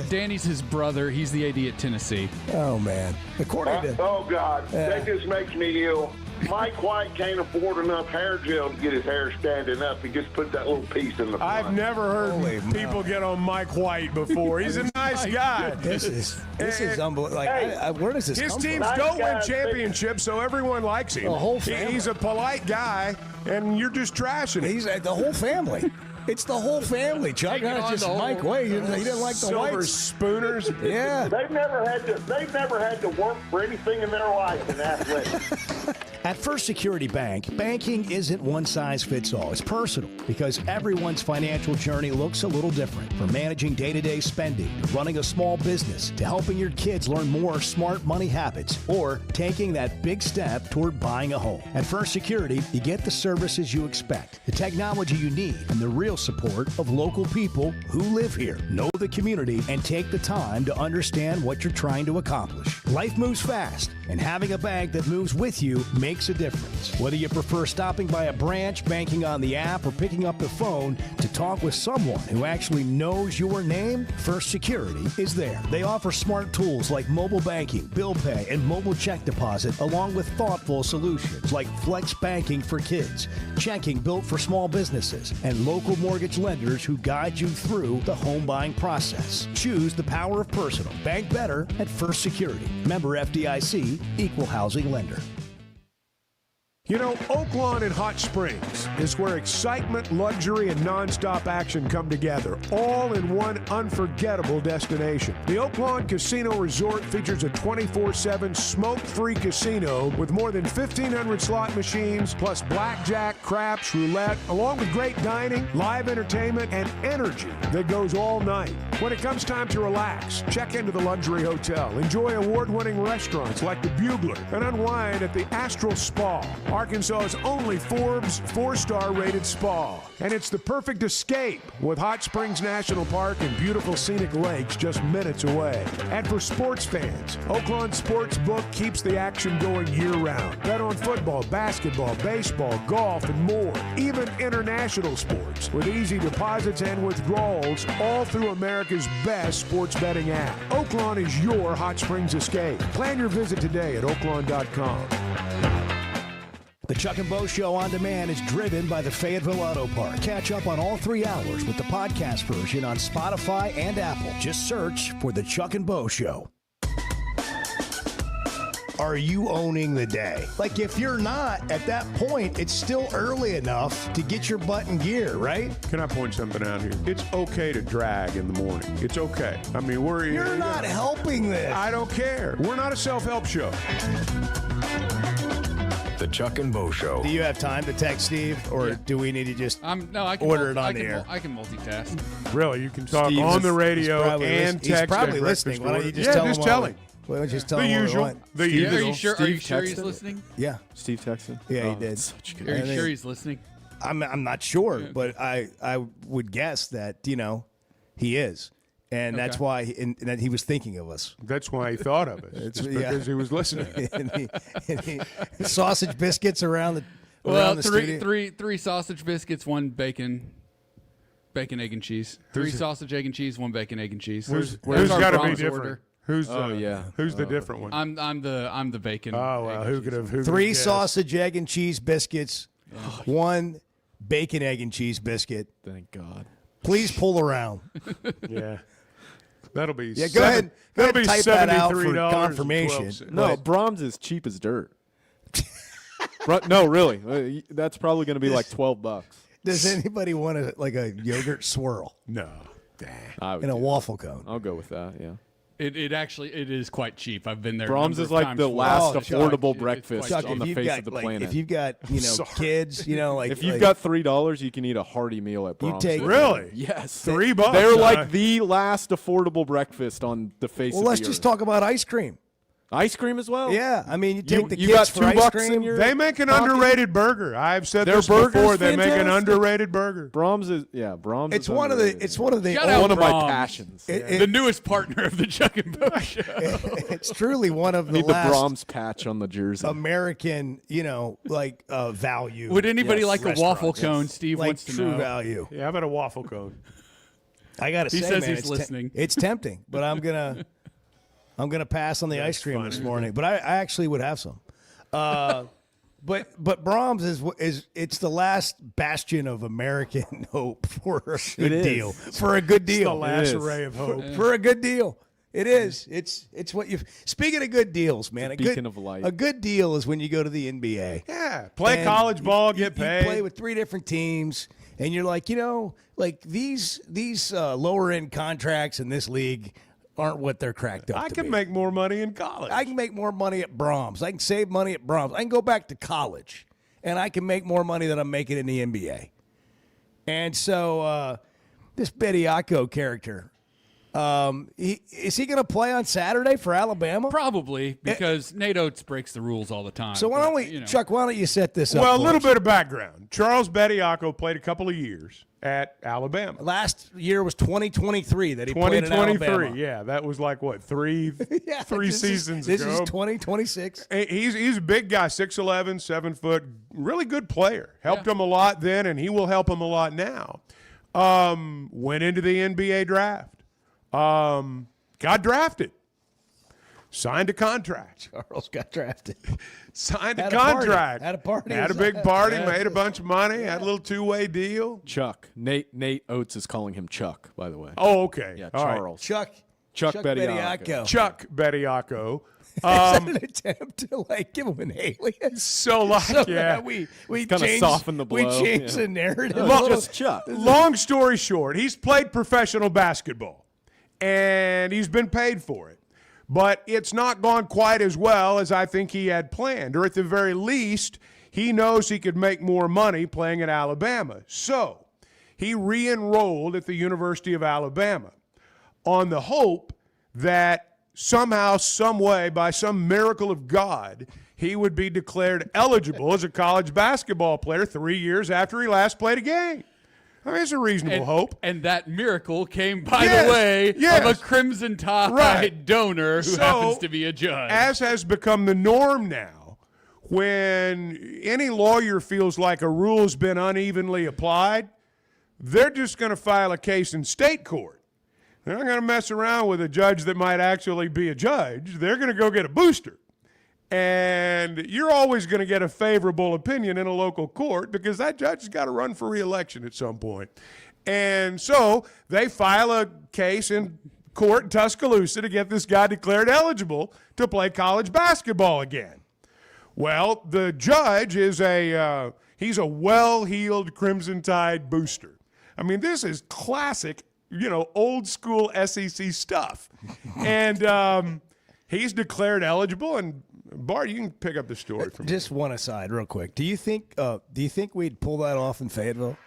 [SPEAKER 5] Danny's his brother. He's the AD at Tennessee.
[SPEAKER 4] Oh man! According to
[SPEAKER 12] oh God, that just makes me ill. Mike White can't afford enough hair gel to get his hair standing up. He just put that little piece in the front.
[SPEAKER 2] I've never heard people get on Mike White before. He's a nice guy.
[SPEAKER 4] This is unbelievable. Like, where does this come from?
[SPEAKER 2] His teams don't win championships, so everyone likes him.
[SPEAKER 4] The whole family.
[SPEAKER 2] He's a polite guy, and you're just trashing him.
[SPEAKER 4] He's the whole family. It's the whole family, Chuck. Not just Mike White. He didn't like the
[SPEAKER 2] Silver
[SPEAKER 4] Whites.
[SPEAKER 2] Spooners.
[SPEAKER 4] Yeah.
[SPEAKER 12] They've never had to work for anything in their life in athletics.
[SPEAKER 4] At First Security Bank, banking isn't one size fits all. It's personal because everyone's financial journey looks a little different. From managing day-to-day spending to running a small business to helping your kids learn more smart money habits or taking that big step toward buying a home. At First Security, you get the services you expect, the technology you need, and the real support of local people who live here, know the community, and take the time to understand what you're trying to accomplish. Life moves fast, and having a bank that moves with you makes a difference. Whether you prefer stopping by a branch, banking on the app, or picking up the phone to talk with someone who actually knows your name, First Security is there. They offer smart tools like mobile banking, bill pay, and mobile check deposit, along with thoughtful solutions like flex banking for kids, checking built for small businesses, and local mortgage lenders who guide you through the home buying process. Choose the power of personal. Bank better at First Security. Member FDIC, Equal Housing Lender.
[SPEAKER 7] You know, Oaklawn and Hot Springs is where excitement, luxury, and nonstop action come together, all in one unforgettable destination. The Oaklawn Casino Resort features a 24/7 smoke-free casino with more than 1,500 slot machines, plus blackjack, craps, roulette, along with great dining, live entertainment, and energy that goes all night. When it comes time to relax, check into the luxury hotel, enjoy award-winning restaurants like the Bugler, and unwind at the Astral Spa, Arkansas's only Forbes 4-star rated spa. And it's the perfect escape with Hot Springs National Park and beautiful scenic lakes just minutes away. And for sports fans, Oaklawn Sportsbook keeps the action going year-round. Bet on football, basketball, baseball, golf, and more. Even international sports with easy deposits and withdrawals, all through America's best sports betting app. Oaklawn is your Hot Springs escape. Plan your visit today at oaklawn.com.
[SPEAKER 4] The Chuck and Bo Show on demand is driven by the Fayetteville Auto Park. Catch up on all 3 hours with the podcast version on Spotify and Apple. Just search for the Chuck and Bo Show. Are you owning the day? Like, if you're not, at that point, it's still early enough to get your butt in gear, right?
[SPEAKER 2] Can I point something out here? It's okay to drag in the morning. It's okay. I mean,
[SPEAKER 4] You're not helping this.
[SPEAKER 2] I don't care. We're not a self-help show.
[SPEAKER 1] The Chuck and Bo Show.
[SPEAKER 4] Do you have time to text Steve, or do we need to just
[SPEAKER 5] No, I can
[SPEAKER 4] order it on the air?
[SPEAKER 5] I can multitask.
[SPEAKER 2] Really, you can talk
[SPEAKER 4] Steve
[SPEAKER 2] on
[SPEAKER 4] is-
[SPEAKER 2] the radio
[SPEAKER 4] he's probably
[SPEAKER 2] and
[SPEAKER 4] lis-
[SPEAKER 2] text.
[SPEAKER 4] He's probably
[SPEAKER 2] at breakfast
[SPEAKER 4] listening. Why don't you
[SPEAKER 2] order.
[SPEAKER 4] just tell him?
[SPEAKER 2] just tell him.
[SPEAKER 4] Why don't you just tell
[SPEAKER 2] The
[SPEAKER 4] him what we
[SPEAKER 2] usual.
[SPEAKER 4] want?
[SPEAKER 2] The usual.
[SPEAKER 5] Are you sure? Are you
[SPEAKER 13] Steve
[SPEAKER 5] sure he's
[SPEAKER 13] texted?
[SPEAKER 5] listening?
[SPEAKER 4] Yeah.
[SPEAKER 13] Steve texted?
[SPEAKER 4] Yeah, he
[SPEAKER 13] Oh,
[SPEAKER 4] did.
[SPEAKER 13] such a good
[SPEAKER 5] Are you
[SPEAKER 4] I think-
[SPEAKER 5] sure he's listening?
[SPEAKER 4] I'm not sure, but I would guess that he is, and that's
[SPEAKER 5] Okay.
[SPEAKER 4] why and that he was thinking of us.
[SPEAKER 2] That's why he thought of it. It's because he was listening.
[SPEAKER 4] and sausage biscuits around the studio.
[SPEAKER 5] three sausage biscuits, 1 bacon, egg, and cheese. 3 sausage, egg, and cheese, 1 bacon, egg, and cheese.
[SPEAKER 2] Who's
[SPEAKER 5] Where's our
[SPEAKER 2] got to be
[SPEAKER 5] Brahms
[SPEAKER 2] different?
[SPEAKER 5] order?
[SPEAKER 2] Who's
[SPEAKER 13] yeah.
[SPEAKER 2] Who's the different one?
[SPEAKER 5] I'm the bacon.
[SPEAKER 2] Oh well, who could have?
[SPEAKER 4] 3 sausage, egg, and cheese biscuits, 1 bacon, egg, and cheese biscuit.
[SPEAKER 13] Thank God.
[SPEAKER 4] Please pull around.
[SPEAKER 2] Yeah, that'll be.
[SPEAKER 4] Yeah, go ahead. Go ahead and type that out for
[SPEAKER 2] $73.12.
[SPEAKER 4] confirmation.
[SPEAKER 13] No, Brahms is cheap as dirt. No, really. That's probably going to be like $12.
[SPEAKER 4] Does anybody want a yogurt swirl
[SPEAKER 2] No.
[SPEAKER 13] I would
[SPEAKER 4] in a
[SPEAKER 13] do
[SPEAKER 4] waffle cone?
[SPEAKER 13] that. I'll go with that, yeah.
[SPEAKER 5] It is quite cheap. I've been there.
[SPEAKER 13] Brahms
[SPEAKER 5] a
[SPEAKER 13] is
[SPEAKER 5] number
[SPEAKER 13] like
[SPEAKER 5] of
[SPEAKER 13] the
[SPEAKER 5] times.
[SPEAKER 13] last
[SPEAKER 5] Chuck,
[SPEAKER 13] affordable
[SPEAKER 5] it's
[SPEAKER 13] breakfast
[SPEAKER 5] quite
[SPEAKER 13] on the
[SPEAKER 5] cheap.
[SPEAKER 13] face of the planet.
[SPEAKER 4] If you've got kids,
[SPEAKER 13] if you've got $3, you can eat a hearty meal at Brahms.
[SPEAKER 2] Really?
[SPEAKER 13] Yes.
[SPEAKER 2] $3.
[SPEAKER 13] They're like the last affordable breakfast on the face of
[SPEAKER 4] Well,
[SPEAKER 13] the
[SPEAKER 4] let's
[SPEAKER 13] earth.
[SPEAKER 4] just talk about ice cream.
[SPEAKER 13] Ice cream as well?
[SPEAKER 4] Yeah, I mean, you take the
[SPEAKER 13] you
[SPEAKER 4] kids
[SPEAKER 13] got
[SPEAKER 4] for ice
[SPEAKER 13] $2
[SPEAKER 4] cream.
[SPEAKER 13] in your
[SPEAKER 2] They make an
[SPEAKER 13] pocket?
[SPEAKER 2] underrated burger. I've said
[SPEAKER 13] Their
[SPEAKER 2] this before.
[SPEAKER 13] burger's
[SPEAKER 2] They make an
[SPEAKER 13] fantastic.
[SPEAKER 2] underrated burger.
[SPEAKER 13] Brahms is Brahms.
[SPEAKER 4] It's
[SPEAKER 13] is
[SPEAKER 4] one of the.
[SPEAKER 13] underrated.
[SPEAKER 4] It's one of the.
[SPEAKER 5] Shout out
[SPEAKER 13] one of my
[SPEAKER 5] Brahms.
[SPEAKER 13] passions.
[SPEAKER 5] The newest partner of the Chuck and Bo Show.
[SPEAKER 4] It's truly one of the
[SPEAKER 13] Need the
[SPEAKER 4] last
[SPEAKER 13] Brahms patch on the jersey.
[SPEAKER 4] American, value.
[SPEAKER 5] Would anybody
[SPEAKER 4] Yes.
[SPEAKER 5] like a waffle
[SPEAKER 4] Restaurants.
[SPEAKER 5] cone? Steve
[SPEAKER 4] like
[SPEAKER 5] wants to
[SPEAKER 4] true
[SPEAKER 5] know.
[SPEAKER 4] value.
[SPEAKER 2] Yeah, how about a waffle cone?
[SPEAKER 4] I gotta
[SPEAKER 5] He
[SPEAKER 4] say,
[SPEAKER 5] says
[SPEAKER 4] man,
[SPEAKER 5] he's
[SPEAKER 4] it's
[SPEAKER 5] listening.
[SPEAKER 4] it's tempting, but I'm gonna pass on the ice cream this morning. But I actually would have some. But Brahms is it's the last bastion of American hope for a good
[SPEAKER 13] is.
[SPEAKER 4] deal. For a good deal.
[SPEAKER 2] The last
[SPEAKER 13] is.
[SPEAKER 2] array of hope.
[SPEAKER 4] For a good deal. It is. It's what you. Speaking of good deals, man,
[SPEAKER 13] beacon of light.
[SPEAKER 4] A good deal is when you go to the NBA.
[SPEAKER 2] Yeah, play
[SPEAKER 4] And
[SPEAKER 2] college ball, get
[SPEAKER 4] you
[SPEAKER 2] paid.
[SPEAKER 4] play with 3 different teams, and you're like, these lower end contracts in this league aren't what they're cracked up.
[SPEAKER 2] I
[SPEAKER 4] to
[SPEAKER 2] can
[SPEAKER 4] be.
[SPEAKER 2] make more money in college.
[SPEAKER 4] I can make more money at Brahms. I can save money at Brahms. I can go back to college, and I can make more money than I'm making in the NBA. And so this Bediako character, is he going to play on Saturday for Alabama?
[SPEAKER 5] Probably because Nate Oates breaks the rules all the time.
[SPEAKER 4] So why don't we, Chuck? Why don't you set this up?
[SPEAKER 2] Well, a
[SPEAKER 4] for
[SPEAKER 2] little
[SPEAKER 4] us?
[SPEAKER 2] bit of background. Charles Bediako played a couple of years at Alabama.
[SPEAKER 4] Last year was 2023 that he played at Alabama.
[SPEAKER 2] 2023, yeah, that was like what three seasons
[SPEAKER 4] This
[SPEAKER 2] ago.
[SPEAKER 4] is 2026.
[SPEAKER 2] He's a big guy, 6'11", 7 foot, really good player. Helped him a lot then, and he will help him a lot now. Went into the NBA draft. Got drafted. Signed a contract.
[SPEAKER 4] Charles got drafted.
[SPEAKER 2] Signed a
[SPEAKER 4] Had a party.
[SPEAKER 2] contract.
[SPEAKER 4] Had a party.
[SPEAKER 2] Had a big party. Made a bunch of money. Had a little 2-way deal.
[SPEAKER 13] Chuck. Nate Oates is calling him Chuck, by the way.
[SPEAKER 2] Oh, okay.
[SPEAKER 13] Yeah,
[SPEAKER 2] All right.
[SPEAKER 13] Charles.
[SPEAKER 4] Chuck,
[SPEAKER 13] Chuck Bediako.
[SPEAKER 2] Chuck Bediako.
[SPEAKER 4] Is that an attempt to give him an alias?
[SPEAKER 2] So
[SPEAKER 4] we
[SPEAKER 13] kind of soften the blow.
[SPEAKER 4] We changed the narrative.
[SPEAKER 13] Just Chuck.
[SPEAKER 2] Long story short, he's played professional basketball, and he's been paid for it. But it's not gone quite as well as I think he had planned, or at the very least, he knows he could make more money playing at Alabama. So he re-enrolled at the University of Alabama on the hope that somehow, some way, by some miracle of God, he would be declared eligible as a college basketball player 3 years after he last played a game. I mean, it's a reasonable hope.
[SPEAKER 5] And that miracle came, by the way, of a Crimson Tide donor who happens to be a judge.
[SPEAKER 2] As has become the norm now, when any lawyer feels like a rule's been unevenly applied, they're just going to file a case in state court. They're not going to mess around with a judge that might actually be a judge. They're going to go get a booster. And you're always going to get a favorable opinion in a local court because that judge has got to run for re-election at some point. And so they file a case in court in Tuscaloosa to get this guy declared eligible to play college basketball again. Well, the judge is he's a well-heeled Crimson Tide booster. I mean, this is classic, old school SEC stuff. And he's declared eligible. And Bart, you can pick up the story from
[SPEAKER 4] just
[SPEAKER 2] here.
[SPEAKER 4] one aside, real quick. Do you think we'd pull that off in Fayetteville?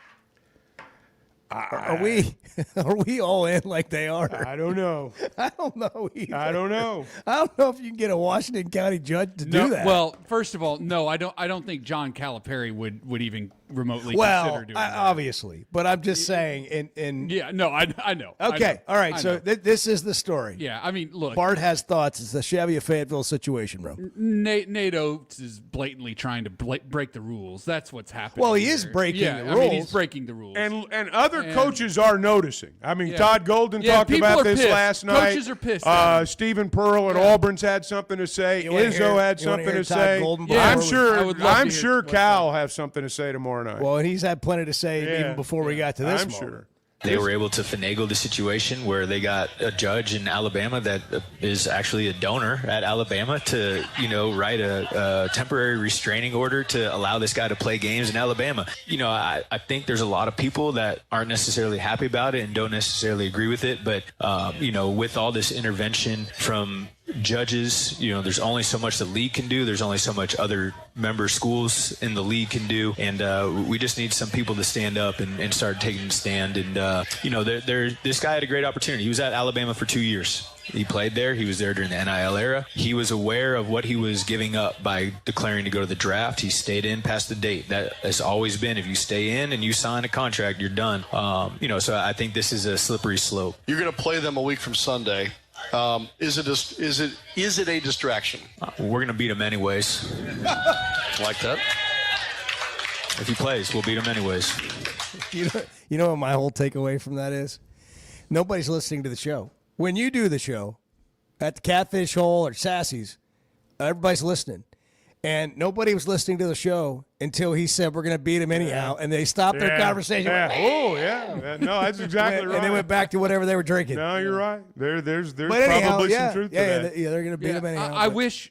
[SPEAKER 4] Are we all in like they are?
[SPEAKER 2] I don't know.
[SPEAKER 4] I don't know either.
[SPEAKER 2] I don't know.
[SPEAKER 4] I don't know if you can get a Washington County judge to do that.
[SPEAKER 5] Well, first of all, no, I don't think John Calipari would even remotely consider doing that.
[SPEAKER 4] Obviously, but I'm just saying.
[SPEAKER 5] Yeah, no, I know.
[SPEAKER 4] Okay, all right. So this is the story.
[SPEAKER 5] Yeah, I mean, look.
[SPEAKER 4] Bart has thoughts. It's the Chevy of Fayetteville situation, bro.
[SPEAKER 5] Nate Oates is blatantly trying to break the rules. That's what's happening.
[SPEAKER 4] Well, he is breaking the rules.
[SPEAKER 5] I mean, he's breaking the rules.
[SPEAKER 2] And other coaches are noticing. I mean, Todd Golden talked about this
[SPEAKER 5] pissed.
[SPEAKER 2] last night.
[SPEAKER 5] Coaches are pissed.
[SPEAKER 2] Stephen Pearl at Auburn's had something to say. Izzo had something to say. I'm sure Cal will have something to say tomorrow night.
[SPEAKER 4] Well, and he's had plenty to say even before we got to this moment.
[SPEAKER 2] Sure.
[SPEAKER 14] They were able to finagle the situation where they got a judge in Alabama that is actually a donor at Alabama to, write a temporary restraining order to allow this guy to play games in Alabama. I think there's a lot of people that aren't necessarily happy about it and don't necessarily agree with it. But, with all this intervention from judges, there's only so much the league can do. There's only so much other member schools in the league can do. And we just need some people to stand up and start taking a stand. And, this guy had a great opportunity. He was at Alabama for 2 years. He played there. He was there during the NIL era. He was aware of what he was giving up by declaring to go to the draft. He stayed in past the date. That has always been, if you stay in and you sign a contract, you're done. So I think this is a slippery slope.
[SPEAKER 15] You're going to play them a week from Sunday. Is it a distraction?
[SPEAKER 14] We're going to beat him anyways.
[SPEAKER 15] Like that?
[SPEAKER 14] If he plays, we'll beat him anyways.
[SPEAKER 4] You know what my whole takeaway from that is? Nobody's listening to the show. When you do the show at the Catfish Hole or Sassy's, everybody's listening. And nobody was listening to the show until he said, we're going to beat him anyhow. And they stopped their conversation.
[SPEAKER 2] Yeah. No, that's exactly right.
[SPEAKER 4] And they went back to whatever they were drinking.
[SPEAKER 2] No, you're right. There's
[SPEAKER 4] anyhow,
[SPEAKER 2] probably some truth to that.
[SPEAKER 4] Yeah, they're going to beat him anyhow.
[SPEAKER 5] I wish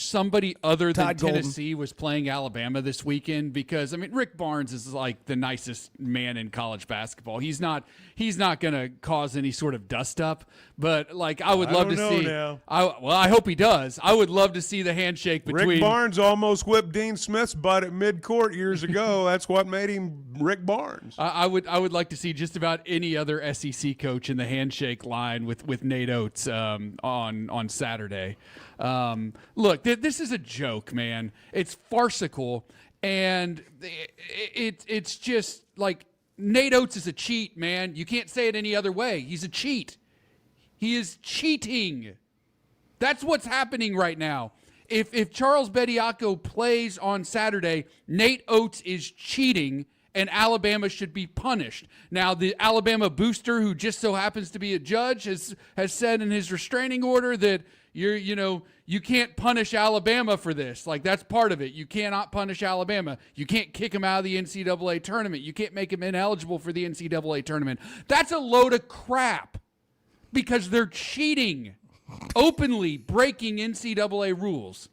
[SPEAKER 5] somebody other than
[SPEAKER 4] Todd Golden.
[SPEAKER 5] Tennessee was playing Alabama this weekend because, I mean, Rick Barnes is like the nicest man in college basketball. He's not going to cause any sort of dust up, but I would love to see.
[SPEAKER 2] Now.
[SPEAKER 5] I hope he does. I would love to see the handshake between
[SPEAKER 2] Rick Barnes almost whipped Dean Smith's butt at midcourt years ago. That's what made him Rick Barnes.
[SPEAKER 5] I would like to see just about any other SEC coach in the handshake line with Nate Oates on Saturday. Look, this is a joke, man. It's farcical, and it's just like Nate Oates is a cheat, man. You can't say it any other way. He's a cheat. He is cheating. That's what's happening right now. If Charles Bediako plays on Saturday, Nate Oates is cheating, and Alabama should be punished. Now, the Alabama booster, who just so happens to be a judge, has said in his restraining order that you can't punish Alabama for this. That's part of it. You cannot punish Alabama. You can't kick him out of the NCAA tournament. You can't make him ineligible for the NCAA tournament. That's a load of crap. because they're cheating, openly breaking NCAA rules.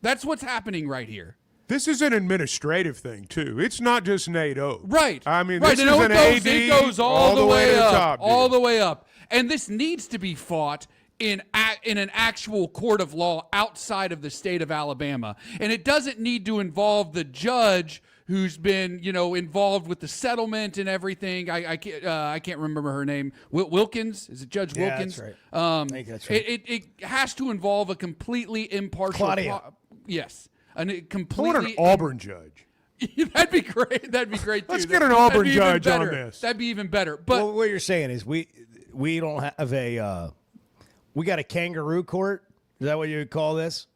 [SPEAKER 5] That's what's happening right here.
[SPEAKER 2] This is an administrative thing, too. It's not just Nate Oates.
[SPEAKER 5] Right.
[SPEAKER 2] I mean,
[SPEAKER 5] right.
[SPEAKER 2] this is an AD
[SPEAKER 5] it goes all the way
[SPEAKER 2] to the
[SPEAKER 5] up.
[SPEAKER 2] top,
[SPEAKER 5] all
[SPEAKER 2] dude.
[SPEAKER 5] the way up. And this needs to be fought in an actual court of law outside of the state of Alabama. And it doesn't need to involve the judge who's been, involved with the settlement and everything. I can't remember her name. Wilkins? Is it Judge Wilkins?
[SPEAKER 4] That's right. I think that's right.
[SPEAKER 5] It has to involve a completely impartial.
[SPEAKER 4] Claudia.
[SPEAKER 5] Yes. I
[SPEAKER 2] want an Auburn judge.
[SPEAKER 5] That'd be great. That'd be great too.
[SPEAKER 2] Let's get an Auburn judge on this.
[SPEAKER 5] That'd be even better. But
[SPEAKER 4] well, what you're saying is we don't have we got a kangaroo court. Is that what you would call this?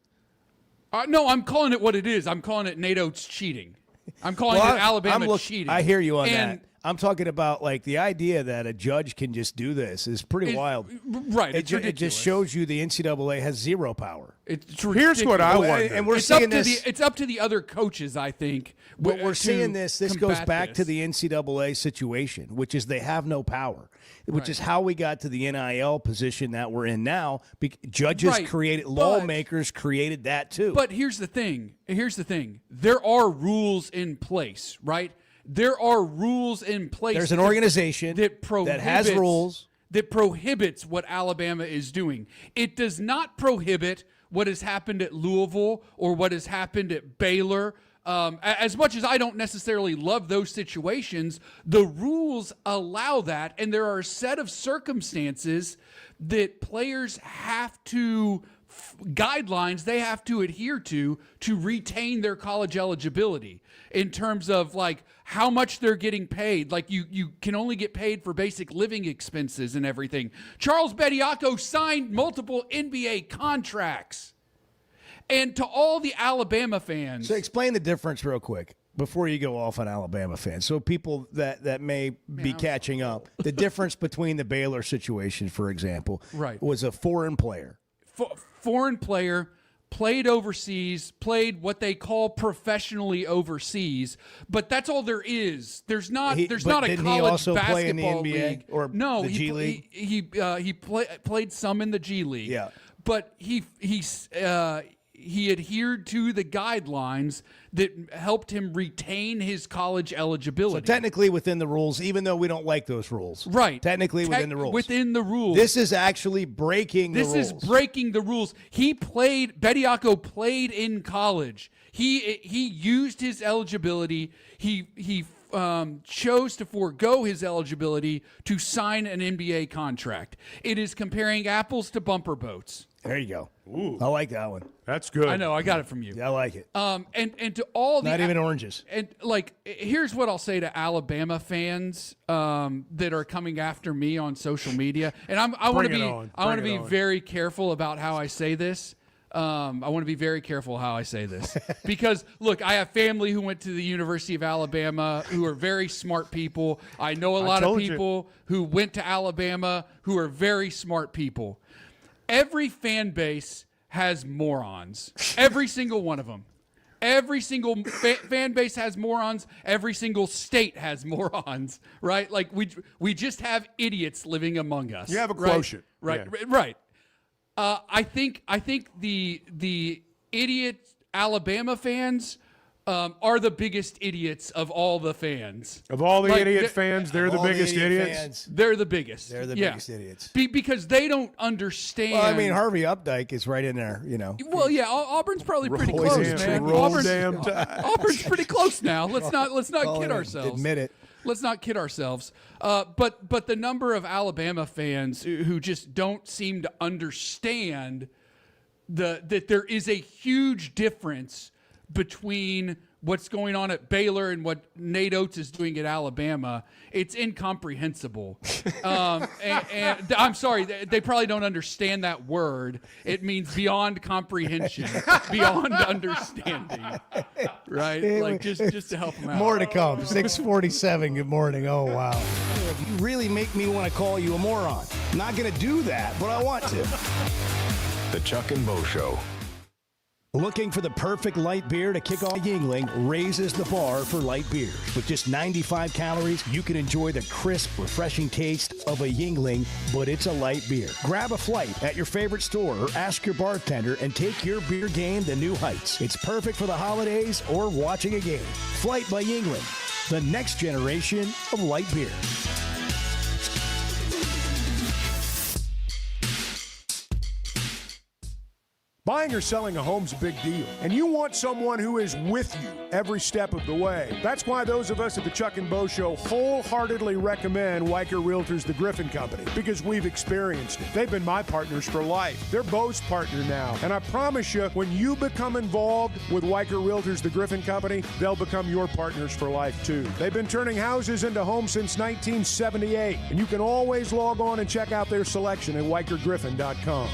[SPEAKER 5] No, I'm calling it what it is. I'm calling it Nate Oates cheating. I'm calling it Alabama cheating.
[SPEAKER 4] I hear you on that. I'm talking about like the idea that a judge can just do this is pretty wild.
[SPEAKER 5] Right.
[SPEAKER 4] It just shows you the NCAA has zero power.
[SPEAKER 5] It's
[SPEAKER 2] Here's what I wonder.
[SPEAKER 4] And we're seeing
[SPEAKER 5] this. It's up to the other coaches, I think.
[SPEAKER 4] But we're seeing this. This goes back to the NCAA situation, which is they have no power, which is how we got to the NIL position that we're in now. Judges created, lawmakers created that too.
[SPEAKER 5] But here's the thing. There are rules in place, right? There are rules in place.
[SPEAKER 4] There's an organization that has rules
[SPEAKER 5] that prohibits what Alabama is doing. It does not prohibit what has happened at Louisville or what has happened at Baylor. As much as I don't necessarily love those situations, the rules allow that, and there are a set of circumstances that players have to guidelines they have to adhere to retain their college eligibility in terms of like how much they're getting paid. Like you can only get paid for basic living expenses and everything. Charles Bediako signed multiple NBA contracts. And to all the Alabama fans.
[SPEAKER 4] So explain the difference real quick before you go off on Alabama fans. So people that may be catching up. The difference between the Baylor situation, for example, was a foreign player.
[SPEAKER 5] Foreign player, played overseas, played what they call professionally overseas, but that's all there is. There's not a college basketball league.
[SPEAKER 4] Or
[SPEAKER 5] no,
[SPEAKER 4] the G League?
[SPEAKER 5] He played some in the G League.
[SPEAKER 4] Yeah,
[SPEAKER 5] but he adhered to the guidelines that helped him retain his college eligibility.
[SPEAKER 4] So technically within the rules, even though we don't like those rules.
[SPEAKER 5] Right.
[SPEAKER 4] Technically within the rules.
[SPEAKER 5] Within the rules.
[SPEAKER 4] This is actually breaking the rules.
[SPEAKER 5] This is breaking the rules. Bediako played in college. He used his eligibility. He chose to forego his eligibility to sign an NBA contract. It is comparing apples to bumper boats.
[SPEAKER 4] There you go. Ooh. I like that one.
[SPEAKER 2] That's good.
[SPEAKER 5] I know. I got it from you.
[SPEAKER 4] Yeah, I like it.
[SPEAKER 5] And to all the
[SPEAKER 4] not even oranges.
[SPEAKER 5] And like, here's what I'll say to Alabama fans that are coming after me on social media. And I want to be very careful about how I say this. I want to be very careful how I say this because look, I have family who went to the University of Alabama who are very smart people. I know a lot of people who went to Alabama who are very smart people. Every fan base has morons. Every single one of them. Every single fan base has morons. Every single state has morons, right? Like we just have idiots living among us.
[SPEAKER 2] You have a quotient.
[SPEAKER 5] Right.
[SPEAKER 2] Yeah.
[SPEAKER 5] Right. I think the idiot Alabama fans are the biggest idiots of all the fans.
[SPEAKER 2] Of all the idiot fans, they're the biggest idiots?
[SPEAKER 5] They're the biggest.
[SPEAKER 4] They're the biggest idiots.
[SPEAKER 5] Because they don't understand.
[SPEAKER 4] Well, I mean, Harvey Updike is right in there, you know.
[SPEAKER 5] Well, yeah, Auburn's probably pretty close, man. Auburn's pretty close now. Let's not kid ourselves.
[SPEAKER 4] Admit it.
[SPEAKER 5] Let's not kid ourselves. But the number of Alabama fans who just don't seem to understand that there is a huge difference between what's going on at Baylor and what Nate Oates is doing at Alabama, it's incomprehensible. And I'm sorry, they probably don't understand that word. It means beyond comprehension, beyond understanding, right? Like just to help them out.
[SPEAKER 4] More to come. 6:47. Good morning. Oh wow, you really make me want to call you a moron. I'm not going to do that, but I want to.
[SPEAKER 1] The Chuck and Bo Show.
[SPEAKER 4] Looking for the perfect light beer to kick off? Yuengling raises the bar for light beers. With just 95 calories, you can enjoy the crisp, refreshing taste of a Yuengling, but it's a light beer. Grab a flight at your favorite store or ask your bartender and take your beer game to new heights. It's perfect for the holidays or watching a game. Flight by Yuengling, the next generation of light beer.
[SPEAKER 2] Buying or selling a home's a big deal, and you want someone who is with you every step of the way. That's why those of us at the Chuck and Bo Show wholeheartedly recommend Weicker Realtors, the Griffin Company, because we've experienced it. They've been my partners for life. They're Bo's partner now, and I promise you, when you become involved with Weicker Realtors, the Griffin Company, they'll become your partners for life too. They've been turning houses into homes since 1978, and you can always log on and check out their selection at WeicherGriffin.com.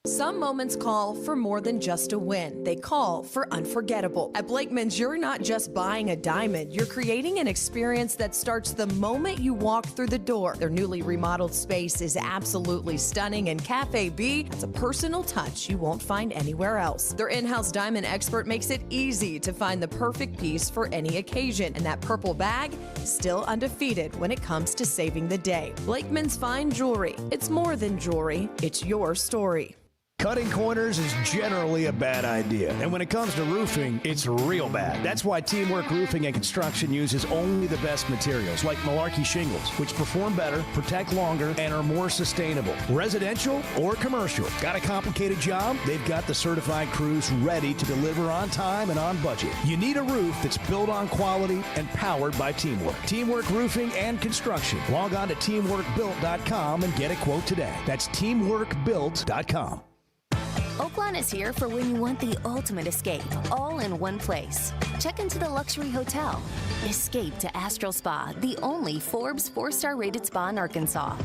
[SPEAKER 9] Some moments call for more than just a win. They call for unforgettable. At Blakeman's, you're not just buying a diamond. You're creating an experience that starts the moment you walk through the door. Their newly remodeled space is absolutely stunning, and Cafe B has a personal touch you won't find anywhere else. Their in-house diamond expert makes it easy to find the perfect piece for any occasion, and that purple bag is still undefeated when it comes to saving the day. Blakeman's Fine Jewelry. It's more than jewelry. It's your story.
[SPEAKER 4] Cutting corners is generally a bad idea. And when it comes to roofing, it's real bad. That's why Teamwork Roofing and Construction uses only the best materials, like Malarkey shingles, which perform better, protect longer, and are more sustainable. Residential or commercial. Got a complicated job? They've got the certified crews ready to deliver on time and on budget. You need a roof that's built on quality and powered by teamwork. Teamwork Roofing and Construction. Log on to teamworkbuilt.com and get a quote today. That's teamworkbuilt.com.
[SPEAKER 8] Oaklawn is here for when you want the ultimate escape, all in one place. Check into the luxury hotel. Escape to Astral Spa, the only Forbes 4-star rated spa in Arkansas.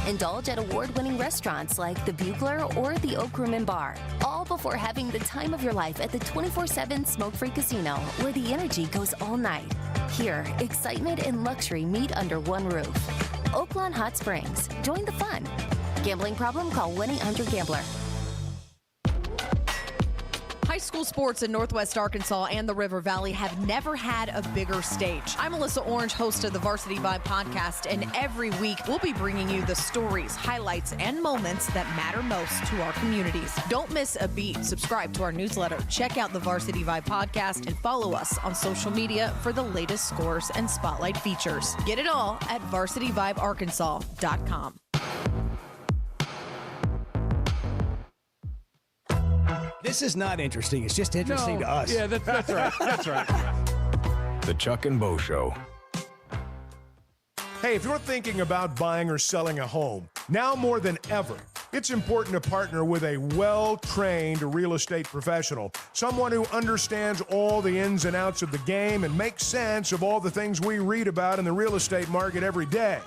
[SPEAKER 8] Indulge at award-winning restaurants like the Bugler or the Oak Room and Bar, all before having the time of your life at the 24/7 smoke-free casino, where the energy goes all night. Here, excitement and luxury meet under one roof. Oaklawn Hot Springs. Join the fun. Gambling problem? Call 1-800-GAMBLER.
[SPEAKER 9] High school sports in Northwest Arkansas and the River Valley have never had a bigger stage. I'm Melissa Orange, host of the Varsity Vibe podcast, and every week we'll be bringing you the stories, highlights, and moments that matter most to our communities. Don't miss a beat. Subscribe to our newsletter, check out the Varsity Vibe podcast, and follow us on social media for the latest scores and spotlight features. Get it all at varsityvibearkansas.com.
[SPEAKER 4] This is not interesting. It's just interesting to us.
[SPEAKER 5] Yeah, that's right. That's right.
[SPEAKER 1] The Chuck and Bo Show.
[SPEAKER 2] Hey, if you're thinking about buying or selling a home, now more than ever, it's important to partner with a well-trained real estate professional, someone who understands all the ins and outs of the game and makes sense of all the things we read about in the real estate market every day.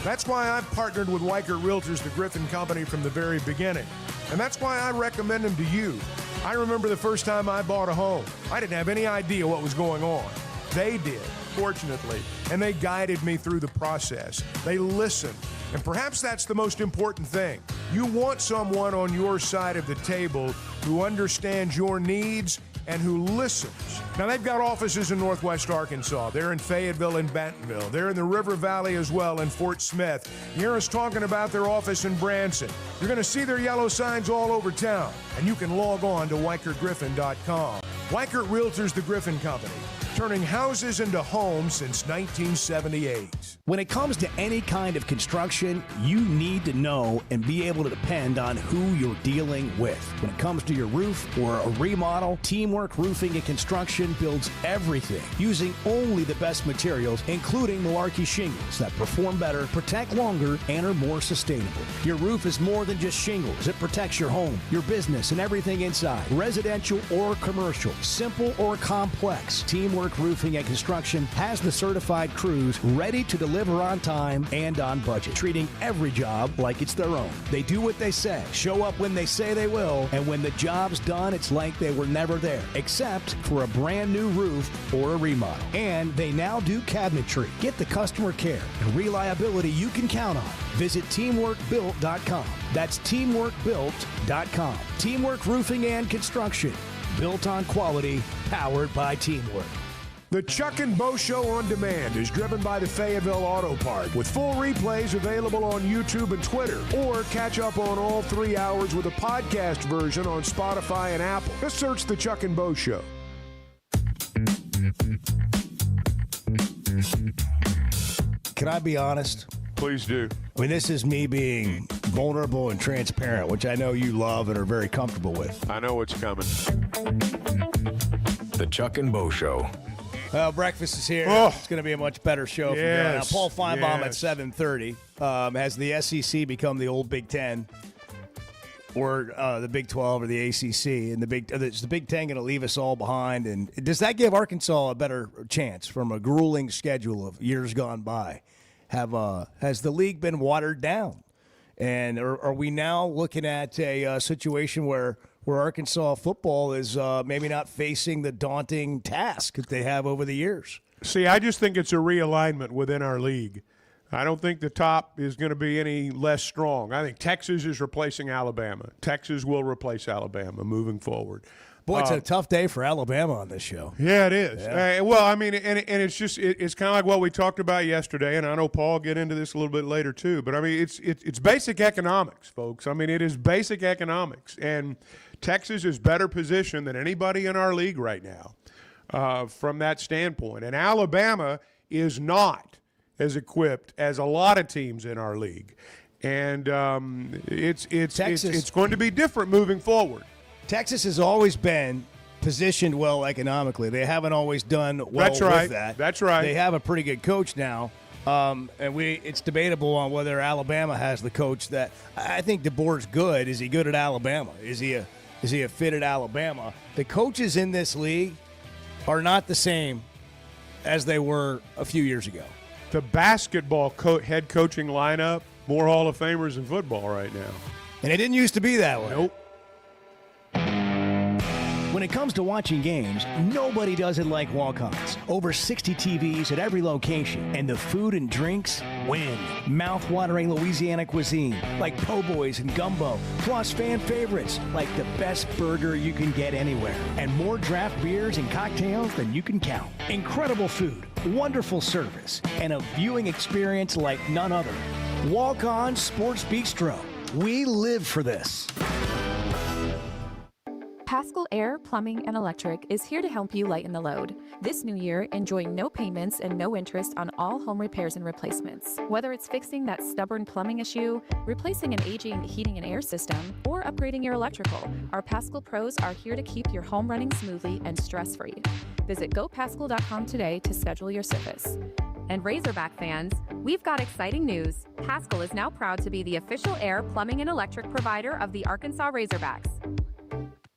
[SPEAKER 2] That's why I've partnered with Weicker Realtors, the Griffin Company, from the very beginning. And that's why I recommend them to you. I remember the first time I bought a home. I didn't have any idea what was going on. They did, fortunately, and they guided me through the process. They listened, and perhaps that's the most important thing. You want someone on your side of the table who understands your needs and who listens. Now, they've got offices in Northwest Arkansas. They're in Fayetteville and Bentonville. They're in the River Valley as well, in Fort Smith. You hear us talking about their office in Branson. You're going to see their yellow signs all over town, and you can log on to WeicherGriffin.com. Weicker Realtors, the Griffin Company, turning houses into homes since 1978.
[SPEAKER 4] When it comes to any kind of construction, you need to know and be able to depend on who you're dealing with. When it comes to your roof or a remodel, Teamwork Roofing and Construction builds everything using only the best materials, including Malarkey shingles that perform better, protect longer, and are more sustainable. Your roof is more than just shingles. It protects your home, your business, and everything inside, residential or commercial, simple or complex. Teamwork Teamwork Roofing and Construction has the certified crews ready to deliver on time and on budget, treating every job like it's their own. They do what they say, show up when they say they will, and when the job's done, it's like they were never there, except for a brand new roof or a remodel. And they now do cabinetry. Get the customer care and reliability you can count on. Visit teamworkbuilt.com. That's teamworkbuilt.com. Teamwork Roofing and Construction. Built on quality, powered by teamwork.
[SPEAKER 7] The Chuck and Bo Show on Demand is driven by the Fayetteville Auto Part, with full replays available on YouTube and Twitter, or catch up on all 3 hours with a podcast version on Spotify and Apple. Just search The Chuck and Bo Show.
[SPEAKER 4] Can I be honest?
[SPEAKER 2] Please do.
[SPEAKER 4] I mean, this is me being vulnerable and transparent, which I know you love and are very comfortable with.
[SPEAKER 2] I know what's coming.
[SPEAKER 1] The Chuck and Bo Show.
[SPEAKER 4] Well, breakfast is here.
[SPEAKER 2] Oh.
[SPEAKER 4] It's going to be a much better show from here on out. Paul Feinbaum at 7:30. Has the SEC become the old Big Ten, or the Big 12, or the ACC? And is the Big Ten going to leave us all behind? And does that give Arkansas a better chance from a grueling schedule of years gone by? Has the league been watered down? And are we now looking at a situation where Arkansas football is maybe not facing the daunting task that they have over the years?
[SPEAKER 2] See, I just think it's a realignment within our league. I don't think the top is going to be any less strong. I think Texas is replacing Alabama. Texas will replace Alabama moving forward.
[SPEAKER 4] Boy, it's a tough day for Alabama on this show.
[SPEAKER 2] Yeah, it is.
[SPEAKER 4] Yeah.
[SPEAKER 2] Well, I mean, and it's just it's kind of like what we talked about yesterday, and I know Paul will get into this a little bit later too. But I mean, it's basic economics, folks. I mean, it is basic economics, and Texas is better positioned than anybody in our league right now from that standpoint. And Alabama is not as equipped as a lot of teams in our league, and it's going to be different moving forward.
[SPEAKER 4] Texas has always been positioned well economically. They haven't always done well
[SPEAKER 2] That's right.
[SPEAKER 4] with that.
[SPEAKER 2] That's right.
[SPEAKER 4] They have a pretty good coach now, and it's debatable on whether Alabama has the coach that I think DeBoer's good. Is he good at Alabama? Is he a fit at Alabama? The coaches in this league are not the same as they were a few years ago.
[SPEAKER 2] The basketball head coaching lineup, more Hall of Famers than football right now.
[SPEAKER 4] And it didn't used to be that way.
[SPEAKER 2] Nope.
[SPEAKER 4] When it comes to watching games, nobody does it like Walk-Ons. Over 60 TVs at every location, and the food and drinks win. Mouth-watering Louisiana cuisine like po' boys and gumbo, plus fan favorites like the best burger you can get anywhere, and more draft beers and cocktails than you can count. Incredible food, wonderful service, and a viewing experience like none other. Walk-On Sports Bistro. We live for this.
[SPEAKER 16] Paschal Air, Plumbing, and Electric is here to help you lighten the load. This new year, enjoy no payments and no interest on all home repairs and replacements. Whether it's fixing that stubborn plumbing issue, replacing an aging heating and air system, or upgrading your electrical, our Paschal pros are here to keep your home running smoothly and stress-free. Visit gopaschal.com today to schedule your service.
[SPEAKER 17] And Razorback fans, we've got exciting news. Paschal is now proud to be the official air, plumbing, and electric provider of the Arkansas Razorbacks.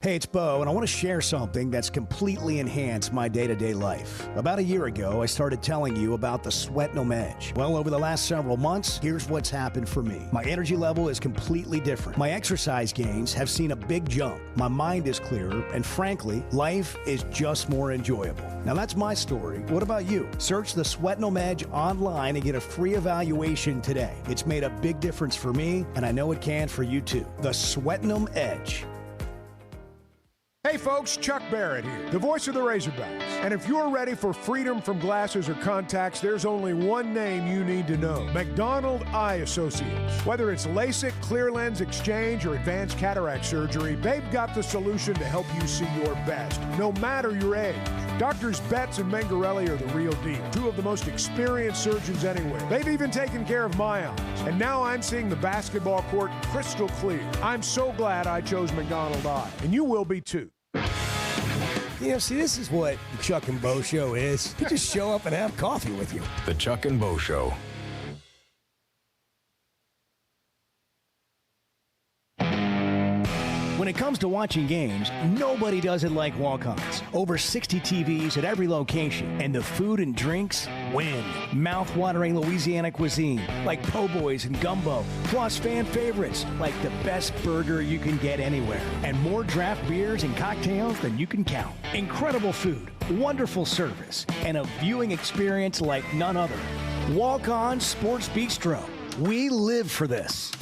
[SPEAKER 4] Hey, it's Bo, and I want to share something that's completely enhanced my day-to-day life. About a year ago, I started telling you about the Sweatnum Edge. Well, over the last several months, here's what's happened for me. My energy level is completely different. My exercise gains have seen a big jump. My mind is clearer, and frankly, life is just more enjoyable. Now, that's my story. What about you? Search the Sweatnum Edge online and get a free evaluation today. It's made a big difference for me, and I know it can for you too. The Sweatnum Edge.
[SPEAKER 7] Hey folks, Chuck Barrett here, the voice of the Razorbacks. And if you're ready for freedom from glasses or contacts, there's only one name you need to know: McDonald Eye Associates. Whether it's LASIK, clear lens exchange, or advanced cataract surgery, they've got the solution to help you see your best, no matter your age. Doctors Betts and Mengarelli are the real deal, two of the most experienced surgeons anywhere. They've even taken care of my eyes, and now I'm seeing the basketball court crystal clear. I'm so glad I chose McDonald Eye, and you will be too.
[SPEAKER 4] You know, see, this is what the Chuck and Bo Show is. You just show up and have coffee with you.
[SPEAKER 1] The Chuck and Bo Show.
[SPEAKER 4] When When it comes to watching games, nobody does it like Walk-Ons. Over 60 TVs at every location, and the food and drinks win. Mouth-watering Louisiana cuisine like po' boys and gumbo, plus fan favorites like the best burger you can get anywhere, and more draft beers and cocktails than you can count. Incredible food, wonderful service, and a viewing experience like none other. Walk-On Sports Bistro. We live for this.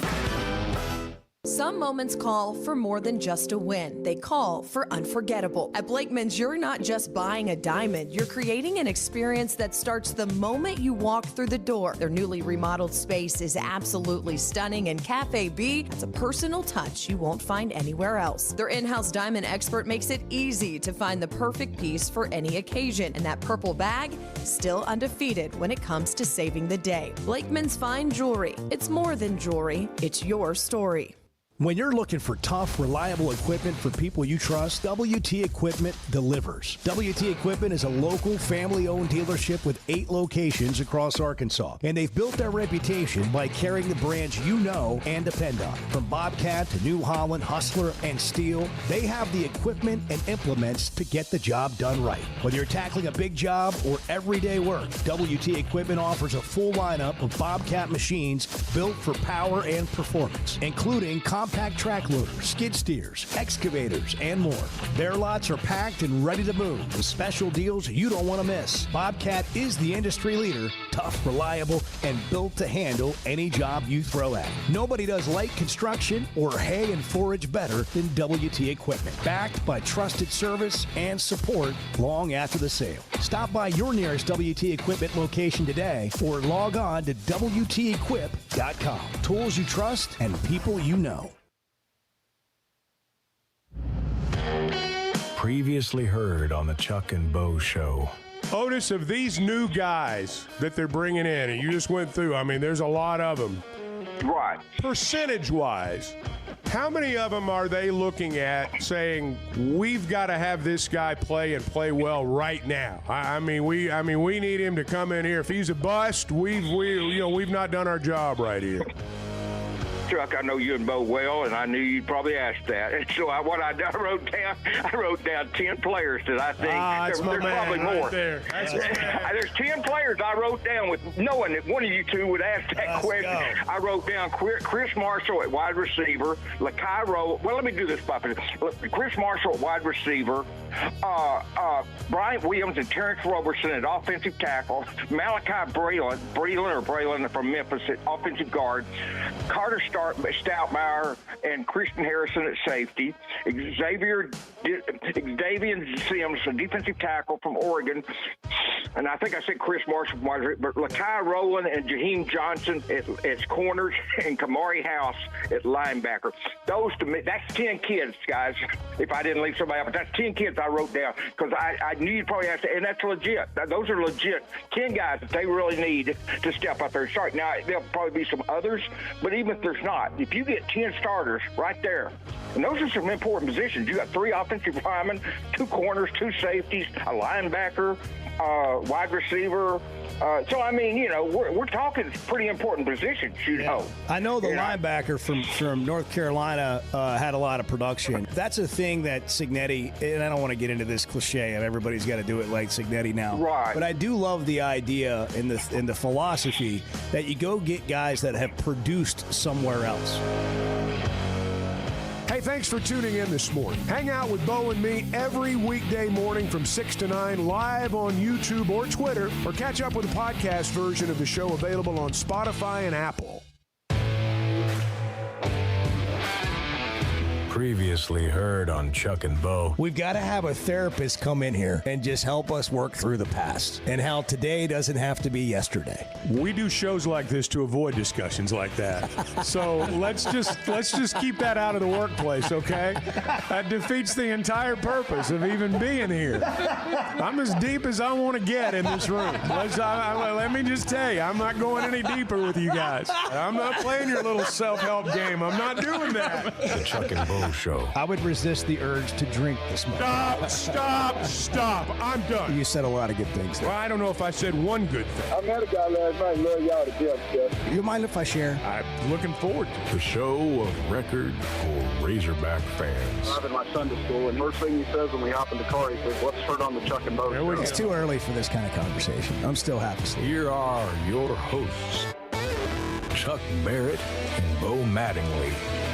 [SPEAKER 9] Some moments call for more than just a win. They call for unforgettable. At Blakeman's, you're not just buying a diamond. You're creating an experience that starts the moment you walk through the door. Their newly remodeled space is absolutely stunning, and Cafe B has a personal touch you won't find anywhere else. Their in-house diamond expert makes it easy to find the perfect piece for any occasion, and that purple bag, still undefeated when it comes to saving the day. Blakeman's Fine Jewelry. It's more than jewelry. It's your story.
[SPEAKER 4] When you're looking for tough, reliable equipment for people you trust, WT Equipment delivers. WT Equipment is a local, family-owned dealership with 8 locations across Arkansas. And they've built their reputation by carrying the brands you know and depend on. From Bobcat to New Holland, Hustler, and Steel, they have the equipment and implements to get the job done right. Whether you're tackling a big job or everyday work, WT Equipment offers a full lineup of Bobcat machines built for power and performance, including compact track loaders, skid steers, excavators, and more. Their lots are packed and ready to move with special deals you don't want to miss. Bobcat is the industry leader, tough, reliable, and built to handle any job you throw at. Nobody does light construction or hay and forage better than WT Equipment. Backed by trusted service and support long after the sale. Stop by your nearest WT Equipment location today or log on to WTEquip.com. Tools you trust and people you know.
[SPEAKER 1] Previously heard on the Chuck and Bo Show.
[SPEAKER 2] Otis, of these new guys that they're bringing in, and you just went through, I mean, there's a lot of them.
[SPEAKER 3] Right.
[SPEAKER 2] Percentage-wise, how many of them are they looking at saying, we've got to have this guy play and play well right now? I mean, we need him to come in here. If he's a bust, we've not done our job right here.
[SPEAKER 3] Chuck, I know you and Bo well, and I knew you'd probably ask that. And so I wrote down 10 players that I think there's probably more.
[SPEAKER 2] Right there.
[SPEAKER 3] There's 10 players I wrote down with knowing that one of you two would ask that question. I wrote down Chris Marshall at wide receiver, Lakai Rowe. Well, let me do this, Puppy. Chris Marshall at wide receiver, Bryant Williams and Terrence Robertson at offensive tackle, Malachi Braylon from Memphis at offensive guard, Carter Stoutmire and Christian Harrison at safety, Xavier Sims, a defensive tackle from Oregon, and I think I said Chris Marshall, but Lakai Rowland and Jaheim Johnson at corners, and Kamari House at linebacker. Those to me, that's 10 kids, guys. If I didn't leave somebody out, but that's 10 kids I wrote down because I knew you'd probably have to, and that's legit. Those are legit 10 guys that they really need to step up there and start. Now, there'll probably be some others, but even if there's not, if you get 10 starters right there, and those are some important positions. You got 3 offensive linemen, 2 corners, 2 safeties, a linebacker, wide receiver. So, I mean, we're talking pretty important positions,
[SPEAKER 4] I know the linebacker from North Carolina had a lot of production. That's a thing that Cignetti, and I don't want to get into this cliche of everybody's got to do it like Cignetti now.
[SPEAKER 3] Right.
[SPEAKER 4] But I do love the idea and the philosophy that you go get guys that have produced somewhere else.
[SPEAKER 7] Hey, thanks for tuning in this morning. Hang out with Bo and me every weekday morning from 6 to 9 live on YouTube or Twitter, or catch up with the podcast version of the show available on Spotify and Apple.
[SPEAKER 1] Previously heard on Chuck and Bo.
[SPEAKER 4] We've got to have a therapist come in here and just help us work through the past and how today doesn't have to be yesterday.
[SPEAKER 2] We do shows like this to avoid discussions like that. So let's just keep that out of the workplace, okay? That defeats the entire purpose of even being here. I'm as deep as I want to get in this room. Let me just tell you, I'm not going any deeper with you guys. I'm not playing your little self-help game. I'm not doing that.
[SPEAKER 1] The Chuck and Bo Bo Show.
[SPEAKER 4] I would resist the urge to drink this morning.
[SPEAKER 2] Stop. I'm done.
[SPEAKER 4] You said a lot of good things there.
[SPEAKER 2] Well, I don't know if I said one good thing.
[SPEAKER 12] I met a guy last night. Love y'all to death, Jeff.
[SPEAKER 4] You mind if I share?
[SPEAKER 2] I'm looking forward to
[SPEAKER 1] The show of record for Razorback fans.
[SPEAKER 12] I'm in my Sunday school, and first thing he says when we hop in the car, he says, "What's heard on the Chuck and Bo Show?"
[SPEAKER 4] It's too early for this kind of conversation. I'm still half asleep.
[SPEAKER 1] Here are your hosts, Chuck Barrett and Bo Mattingly.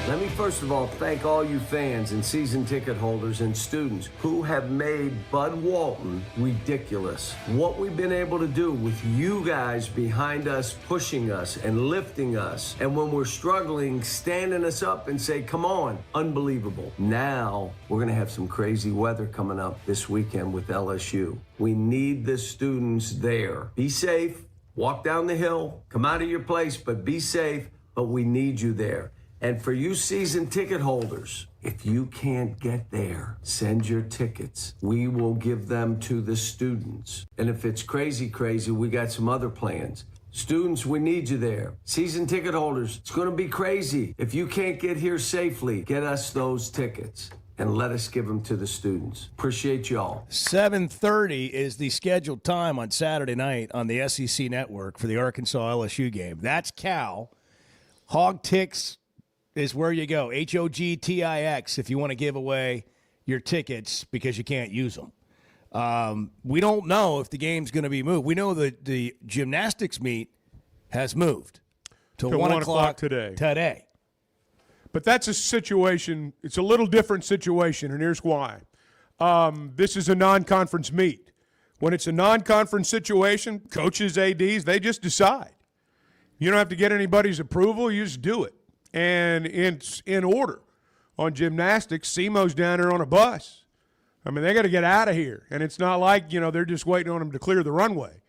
[SPEAKER 18] Let me first of all thank all you fans and season ticket holders and students who have made Bud Walton ridiculous. What we've been able to do with you guys behind us, pushing us and lifting us, and when we're struggling, standing us up and say, come on, unbelievable. Now we're going to have some crazy weather coming up this weekend with LSU. We need the students there. Be safe, walk down the hill, come out of your place, but be safe, but we need you there. And for you season ticket holders, if you can't get there, send your tickets. We will give them to the students. And if it's crazy, we got some other plans. Students, we need you there. Season ticket holders, it's going to be crazy. If you can't get here safely, get us those tickets and let us give them to the students. Appreciate y'all.
[SPEAKER 4] 7:30 is the scheduled time on Saturday night on the SEC Network for the Arkansas LSU game. That's Cal. Hog Ticks is where you go. HOGTIX if you want to give away your tickets because you can't use them. We don't know if the game's going to be moved. We know that the gymnastics meet has moved to 1 o'clock today.
[SPEAKER 2] But that's a situation, it's a little different situation, and here's why. This is a non-conference meet. When it's a non-conference situation, coaches, ADs, they just decide. You don't have to get anybody's approval, you just do it. And it's in order. On gymnastics, SEMO's down there on a bus. I mean, they got to get out of here. And it's not like, they're just waiting on them to clear the runway.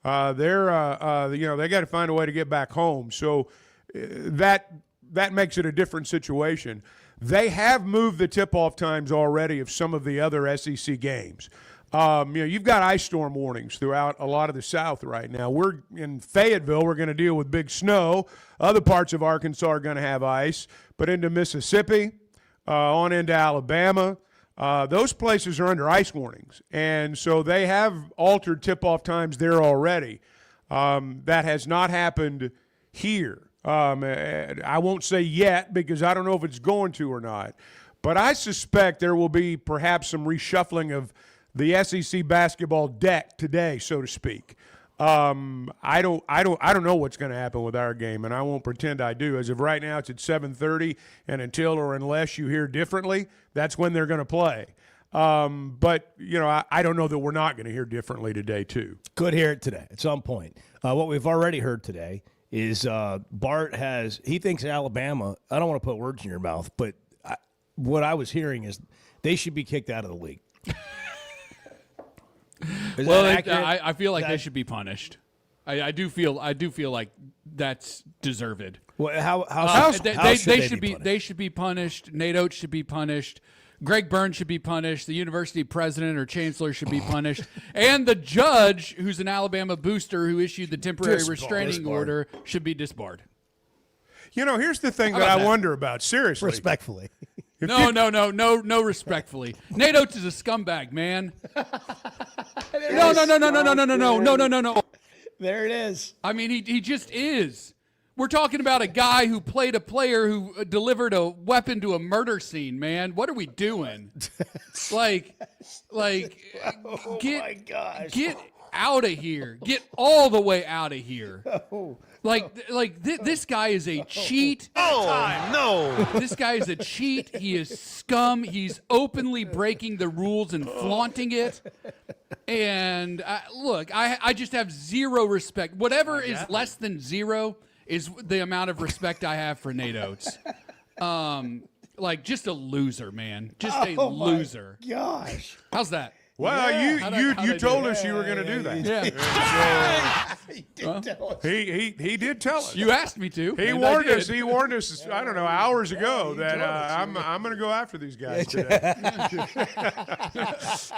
[SPEAKER 2] They got to find a way to get back home. So that makes it a different situation. They have moved the tip-off times already of some of the other SEC games. You've got ice storm warnings throughout a lot of the South right now. We're in Fayetteville. We're going to deal with big snow. Other parts of Arkansas are going to have ice. But into Mississippi, on into Alabama, those places are under ice warnings. And so they have altered tip-off times there already. That has not happened here. I won't say yet because I don't know if it's going to or not. But I suspect there will be perhaps some reshuffling of the SEC basketball deck today, so to speak. I don't know what's going to happen with our game, and I won't pretend I do. As of right now, it's at 7:30, and until or unless you hear differently, that's when they're going to play. But I don't know that we're not going to hear differently today, too.
[SPEAKER 4] Could hear it today at some point. What we've already heard today is Bart he thinks Alabama. I don't want to put words in your mouth, but what I was hearing is they should be kicked out of the league.
[SPEAKER 5] I feel like they should be punished. I do feel like that's deserved.
[SPEAKER 4] Well, how should they be punished?
[SPEAKER 5] They should be punished. Nate Oates should be punished. Greg Burns should be punished. The university president or chancellor should be punished. And the judge, who's an Alabama booster who issued the temporary restraining order, should be disbarred.
[SPEAKER 2] Here's the thing that I wonder about, seriously.
[SPEAKER 4] Respectfully.
[SPEAKER 5] No, respectfully. Nate Oates is a scumbag, man. No.
[SPEAKER 4] There it is.
[SPEAKER 5] I mean, he just is. We're talking about a guy who played a player who delivered a weapon to a murder scene, man. What are we doing? Get out of here. Get all the way out of here. This guy is a cheat.
[SPEAKER 19] Oh, no.
[SPEAKER 5] This guy is a cheat. He is scum. He's openly breaking the rules and flaunting it. And I just have zero respect. Whatever is less than zero is the amount of respect I have for Nate Oates. Just a loser, man. Just a loser.
[SPEAKER 4] Gosh.
[SPEAKER 5] How's that?
[SPEAKER 2] Well, you told us you were going to do that.
[SPEAKER 5] Yeah.
[SPEAKER 2] He did tell us. He did tell us.
[SPEAKER 5] You asked me to.
[SPEAKER 2] He warned us. He warned us. I don't know, hours ago that I'm going to go after these guys today.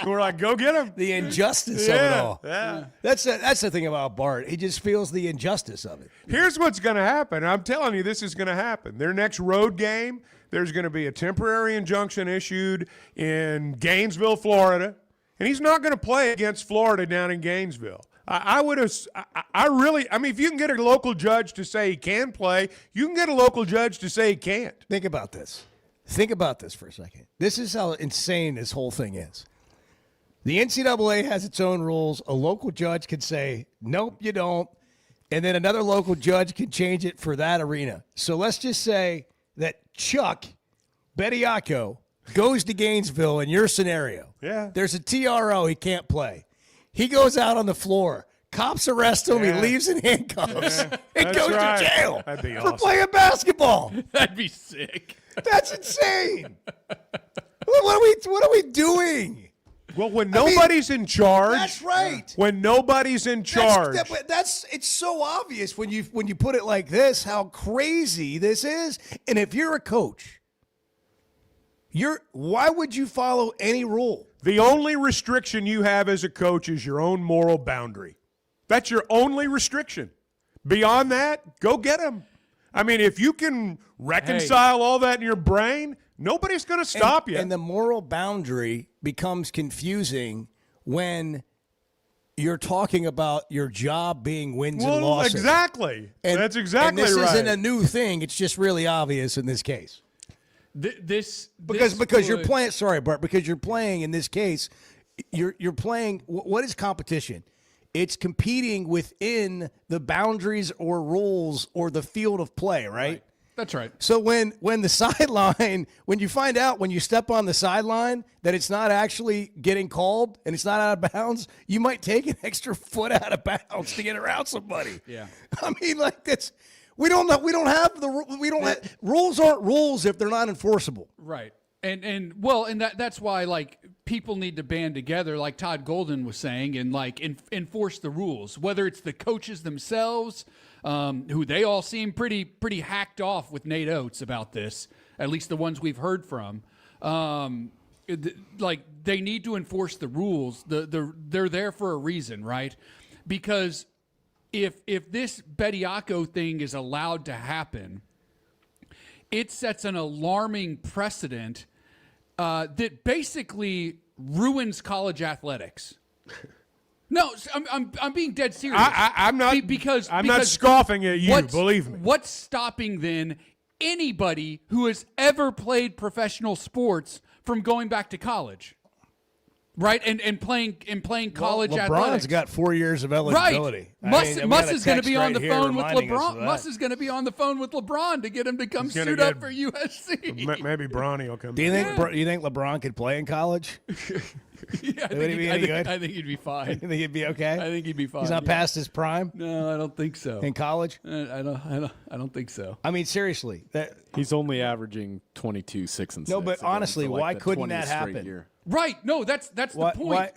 [SPEAKER 2] We're like, go get them.
[SPEAKER 4] The injustice of it all.
[SPEAKER 2] Yeah.
[SPEAKER 4] That's the thing about Bart. He just feels the injustice of it.
[SPEAKER 2] Here's what's going to happen. I'm telling you, this is going to happen. Their next road game, there's going to be a temporary injunction issued in Gainesville, Florida, and he's not going to play against Florida down in Gainesville. I mean, if you can get a local judge to say he can play, you can get a local judge to say he can't.
[SPEAKER 4] Think about this. Think about this for a second. This is how insane this whole thing is. The NCAA has its own rules. A local judge can say, nope, you don't. And then another local judge can change it for that arena. So let's just say that Chuck Bediako goes to Gainesville in your scenario.
[SPEAKER 2] Yeah.
[SPEAKER 4] There's a TRO. He can't play. He goes out on the floor. Cops arrest him.
[SPEAKER 2] Yeah.
[SPEAKER 4] He leaves in handcuffs and
[SPEAKER 2] That's
[SPEAKER 4] goes
[SPEAKER 2] right.
[SPEAKER 4] to jail
[SPEAKER 2] That'd be
[SPEAKER 4] for
[SPEAKER 2] awesome.
[SPEAKER 4] playing basketball.
[SPEAKER 5] That'd be sick.
[SPEAKER 4] That's insane. What are we doing?
[SPEAKER 2] Well, when nobody's in charge.
[SPEAKER 4] That's right.
[SPEAKER 2] When nobody's in charge.
[SPEAKER 4] It's so obvious when you put it like this how crazy this is. And if you're a coach, why would you follow any rule?
[SPEAKER 2] The only restriction you have as a coach is your own moral boundary. That's your only restriction. Beyond that, go get them. I mean, if you can reconcile all that in your brain, nobody's going to stop you.
[SPEAKER 4] And the moral boundary becomes confusing when you're talking about your job being wins and losses.
[SPEAKER 2] Exactly. That's exactly
[SPEAKER 4] right. And this
[SPEAKER 2] right.
[SPEAKER 4] isn't a new thing. It's just really obvious in this case.
[SPEAKER 5] Because
[SPEAKER 4] you're playing. Sorry, Bart. Because you're playing in this case. You're playing. What is competition? It's competing within the boundaries or rules or the field of play, right?
[SPEAKER 5] That's right.
[SPEAKER 4] So when the sideline, when you find out when you step on the sideline that it's not actually getting called and it's not out of bounds, you might take an extra foot out of bounds to get around somebody.
[SPEAKER 5] Yeah.
[SPEAKER 4] I mean, like this. We don't have rules aren't rules if they're not enforceable.
[SPEAKER 5] Right. And that's why like people need to band together, like Todd Golden was saying, and like enforce the rules. Whether it's the coaches themselves, who they all seem pretty hacked off with Nate Oates about this, at least the ones we've heard from. Like they need to enforce the rules. They're there for a reason, right? Because if this Bediako thing is allowed to happen, it sets an alarming precedent that basically ruins college athletics. No, I'm being dead serious.
[SPEAKER 2] I'm not
[SPEAKER 5] because
[SPEAKER 2] not scoffing at you. Believe me.
[SPEAKER 5] What's stopping then anybody who has ever played professional sports from going back to college? Right, and playing college
[SPEAKER 4] LeBron's
[SPEAKER 5] athletics.
[SPEAKER 4] got 4 years of eligibility.
[SPEAKER 5] Right, Muss is going to be on the phone with LeBron. Muss is going to be on the phone with LeBron to get him to come suit up for USC.
[SPEAKER 2] Maybe Bronny will come.
[SPEAKER 4] Do you think LeBron could play in college?
[SPEAKER 5] Yeah, I think he'd be fine.
[SPEAKER 4] You think he'd be okay?
[SPEAKER 5] I think he'd be fine.
[SPEAKER 4] He's not past his prime?
[SPEAKER 5] No, I don't think so.
[SPEAKER 4] In college?
[SPEAKER 5] I don't think so.
[SPEAKER 4] I mean, seriously,
[SPEAKER 13] he's only averaging 22, 6, and 6.
[SPEAKER 4] No, but honestly, why couldn't that happen?
[SPEAKER 13] Year.
[SPEAKER 5] Right. No, that's the point.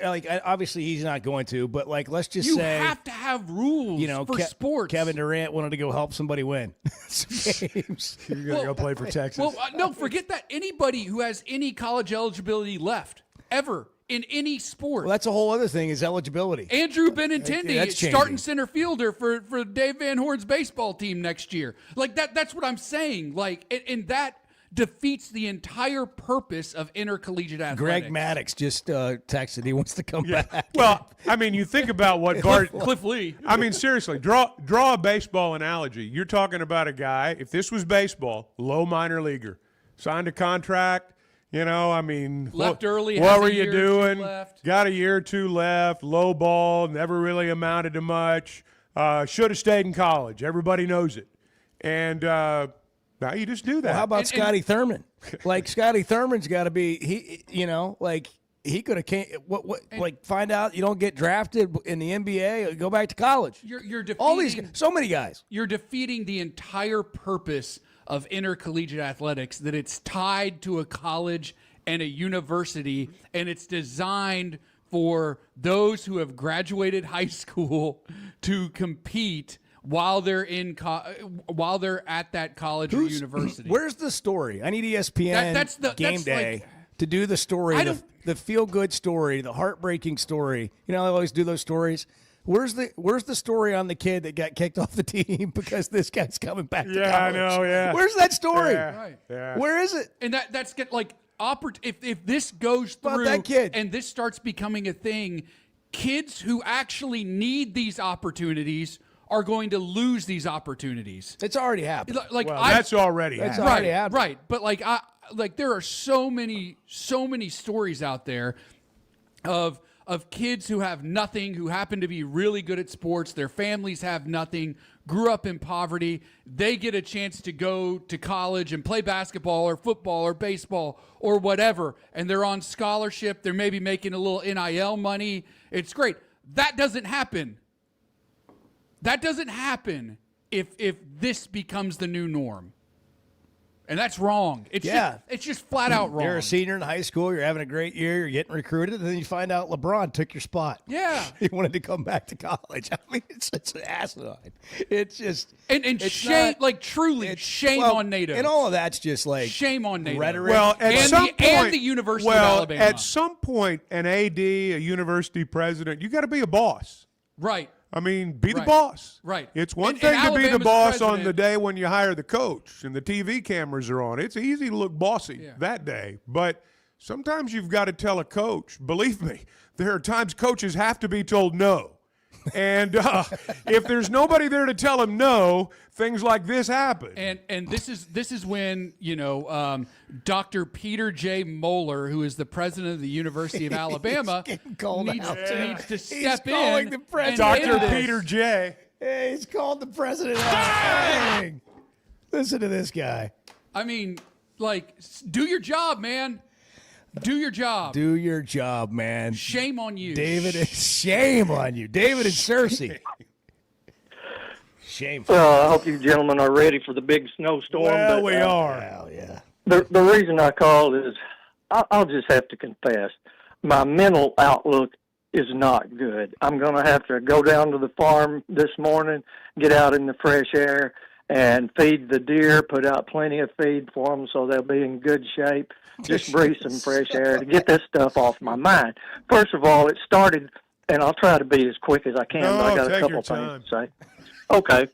[SPEAKER 4] Obviously, he's not going to, but like, let's just
[SPEAKER 5] you
[SPEAKER 4] say
[SPEAKER 5] you have to have rules. For sports.
[SPEAKER 4] Kevin Durant wanted to go help somebody win some games.
[SPEAKER 2] You're going to go play for Texas.
[SPEAKER 5] Well, no, forget that. Anybody who has any college eligibility left ever in any sport.
[SPEAKER 4] Well, that's a whole other thing is eligibility.
[SPEAKER 5] Andrew Benintendi,
[SPEAKER 4] That's
[SPEAKER 5] starting
[SPEAKER 4] changing.
[SPEAKER 5] center fielder for Dave Van Horn's baseball team next year. Like that's what I'm saying. Like, and that defeats the entire purpose of intercollegiate athletics.
[SPEAKER 4] Greg Maddox just texted he wants to come back.
[SPEAKER 2] Well, I mean, you think about what Bart
[SPEAKER 5] Cliff Lee.
[SPEAKER 2] I mean, seriously, draw a baseball analogy. You're talking about a guy, if this was baseball, low minor leaguer, signed a contract, I mean,
[SPEAKER 5] left early.
[SPEAKER 2] What
[SPEAKER 5] has
[SPEAKER 2] were
[SPEAKER 5] a
[SPEAKER 2] you
[SPEAKER 5] year
[SPEAKER 2] doing?
[SPEAKER 5] Left.
[SPEAKER 2] Got a year or two left, low ball, never really amounted to much. Should have stayed in college. Everybody knows it. And now you just do that.
[SPEAKER 4] Well, how about Scotty Thurman? Like Scotty Thurman's got to be he could have find out you don't get drafted in the NBA, go back to college.
[SPEAKER 5] You're defeating
[SPEAKER 4] all these so many guys.
[SPEAKER 5] You're defeating the entire purpose of intercollegiate athletics, that it's tied to a college and a university, and it's designed for those who have graduated high school to compete while they're while they're at that college or university.
[SPEAKER 4] Where's the story? I need ESPN Game Day to do the story, the feel-good story, the heartbreaking story. You know, I always do those stories. Where's the story on the kid that got kicked off the team because this guy's coming back to college?
[SPEAKER 2] I know, yeah.
[SPEAKER 4] Where's that story?
[SPEAKER 2] Yeah,
[SPEAKER 5] Right.
[SPEAKER 2] yeah.
[SPEAKER 4] Where is it?
[SPEAKER 5] And that's get like if this goes
[SPEAKER 4] About
[SPEAKER 5] through
[SPEAKER 4] that kid.
[SPEAKER 5] and this starts becoming a thing, kids who actually need these opportunities are going to lose these opportunities.
[SPEAKER 4] It's already happened.
[SPEAKER 5] Like
[SPEAKER 2] Well, that's already
[SPEAKER 4] That's
[SPEAKER 2] happened.
[SPEAKER 4] already happened.
[SPEAKER 5] Right. But like there are so many stories out there of kids who have nothing, who happen to be really good at sports. Their families have nothing, grew up in poverty. They get a chance to go to college and play basketball or football or baseball or whatever, and they're on scholarship. They're maybe making a little NIL money. It's great. That doesn't happen. That doesn't happen if this becomes the new norm. And that's wrong. It's just flat out wrong.
[SPEAKER 4] You're a senior in high school. You're having a great year. You're getting recruited, and then you find out LeBron took your spot.
[SPEAKER 5] Yeah,
[SPEAKER 4] he wanted to come back to college. I mean, it's an asinine. It's just
[SPEAKER 5] and
[SPEAKER 4] it's
[SPEAKER 5] shame,
[SPEAKER 4] not,
[SPEAKER 5] like truly shame on NATO.
[SPEAKER 4] And all of that's just like
[SPEAKER 5] shame on NATO.
[SPEAKER 4] rhetoric.
[SPEAKER 2] Well,
[SPEAKER 5] and the University of Alabama.
[SPEAKER 2] At some point, an AD, a university president, you got to be a boss.
[SPEAKER 5] Right.
[SPEAKER 2] I mean, be the
[SPEAKER 5] Right.
[SPEAKER 2] boss.
[SPEAKER 5] Right.
[SPEAKER 2] It's one
[SPEAKER 5] And
[SPEAKER 2] thing to be the
[SPEAKER 5] Alabama's
[SPEAKER 2] boss on
[SPEAKER 5] president-
[SPEAKER 2] the day when you hire the coach and the TV cameras are on. It's easy to look bossy that day. But sometimes you've got to tell a coach, believe me, there are times coaches have to be told no. And if there's nobody there to tell them no, things like this happen.
[SPEAKER 5] And this is when Dr. Peter J. Moeller, who is the president of the University of Alabama, needs to step in.
[SPEAKER 4] The president.
[SPEAKER 2] Dr. Peter J.
[SPEAKER 4] Hey, he's called the president. Dang. Listen to this guy.
[SPEAKER 5] I mean, like, do your job, man. Do your job.
[SPEAKER 4] Do your job, man.
[SPEAKER 5] Shame on you.
[SPEAKER 4] David, shame on you. David and Cersei. Shameful.
[SPEAKER 20] I hope you gentlemen are ready for the big snowstorm.
[SPEAKER 2] Well,
[SPEAKER 20] but,
[SPEAKER 2] we are.
[SPEAKER 4] Hell yeah.
[SPEAKER 20] The reason I called is I'll just have to confess, my mental outlook is not good. I'm going to have to go down to the farm this morning, get out in the fresh air, and feed the deer, put out plenty of feed for them so they'll be in good shape. Just breathe some fresh air to get this stuff off my mind. First of all, it started, and I'll try to be as quick as I can, but I got a couple things to say. Okay.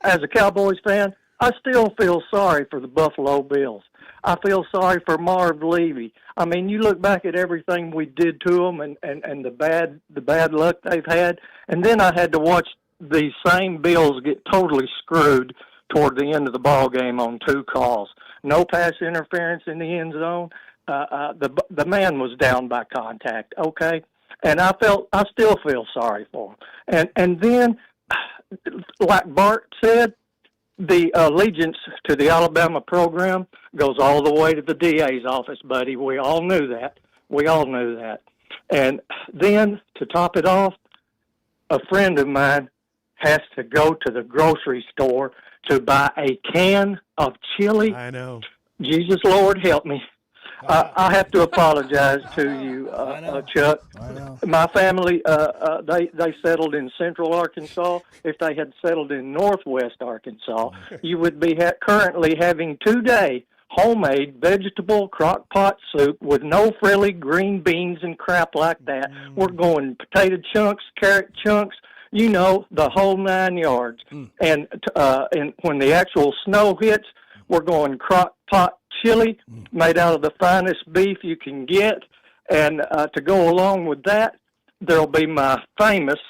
[SPEAKER 20] As a Cowboys fan, I still feel sorry for the Buffalo Bills. I feel sorry for Marv Levy. I mean, you look back at everything we did to them and the bad luck they've had, and then I had to watch these same Bills get totally screwed toward the end of the ball game on 2 calls. No pass interference in the end zone. The man was down by contact. Okay, and I still feel sorry for him. And then, like Bart said, the allegiance to the Alabama program goes all the way to the DA's office, buddy. We all knew that. And then to top it off, a friend of mine has to go to the grocery store to buy a can of chili.
[SPEAKER 2] I know.
[SPEAKER 20] Jesus, Lord, help me. I have to apologize to you, Chuck.
[SPEAKER 4] I know.
[SPEAKER 20] My family, they settled in Central Arkansas. If they had settled in Northwest Arkansas, you would be currently having today homemade vegetable crock pot soup with no frilly green beans and crap like that. We're going potato chunks, carrot chunks, the whole 9 yards. And when the actual snow hits, we're going crock pot chili made out of the finest beef you can get. And to go along with that, there'll be my famous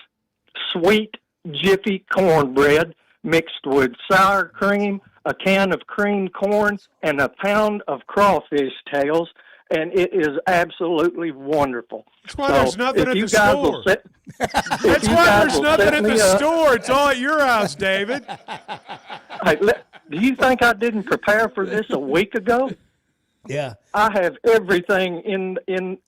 [SPEAKER 20] sweet Jiffy cornbread mixed with sour cream, a can of creamed corn, and a pound of crawfish tails. And it is absolutely wonderful.
[SPEAKER 2] That's why there's nothing at the store. That's why there's nothing at the store. It's all at your house, David.
[SPEAKER 20] Hey, do you think I didn't prepare for this a week ago?
[SPEAKER 4] Yeah.
[SPEAKER 20] I have everything in the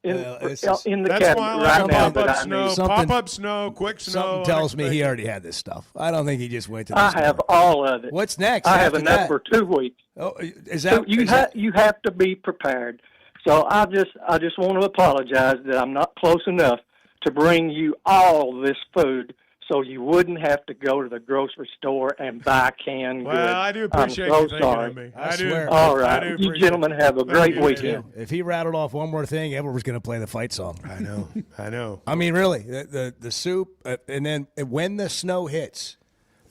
[SPEAKER 20] cabinet right now that I need.
[SPEAKER 2] Pop-up snow, quick snow.
[SPEAKER 4] Something tells me he already had this stuff. I don't think he just went to the store.
[SPEAKER 20] I have all of it.
[SPEAKER 4] What's next?
[SPEAKER 20] I have enough for 2 weeks.
[SPEAKER 4] Oh,
[SPEAKER 20] So you have to be prepared. So I just want to apologize that I'm not close enough to bring you all this food so you wouldn't have to go to the grocery store and buy canned goods.
[SPEAKER 2] Well, I do appreciate
[SPEAKER 20] I'm
[SPEAKER 2] you
[SPEAKER 20] so
[SPEAKER 2] thinking
[SPEAKER 20] sorry.
[SPEAKER 2] of me.
[SPEAKER 4] I swear.
[SPEAKER 20] All right. You gentlemen have a great weekend.
[SPEAKER 4] If he rattled off one more thing, Edward was going to play the fight song.
[SPEAKER 2] I know.
[SPEAKER 4] I mean, really, the soup, and then when the snow hits.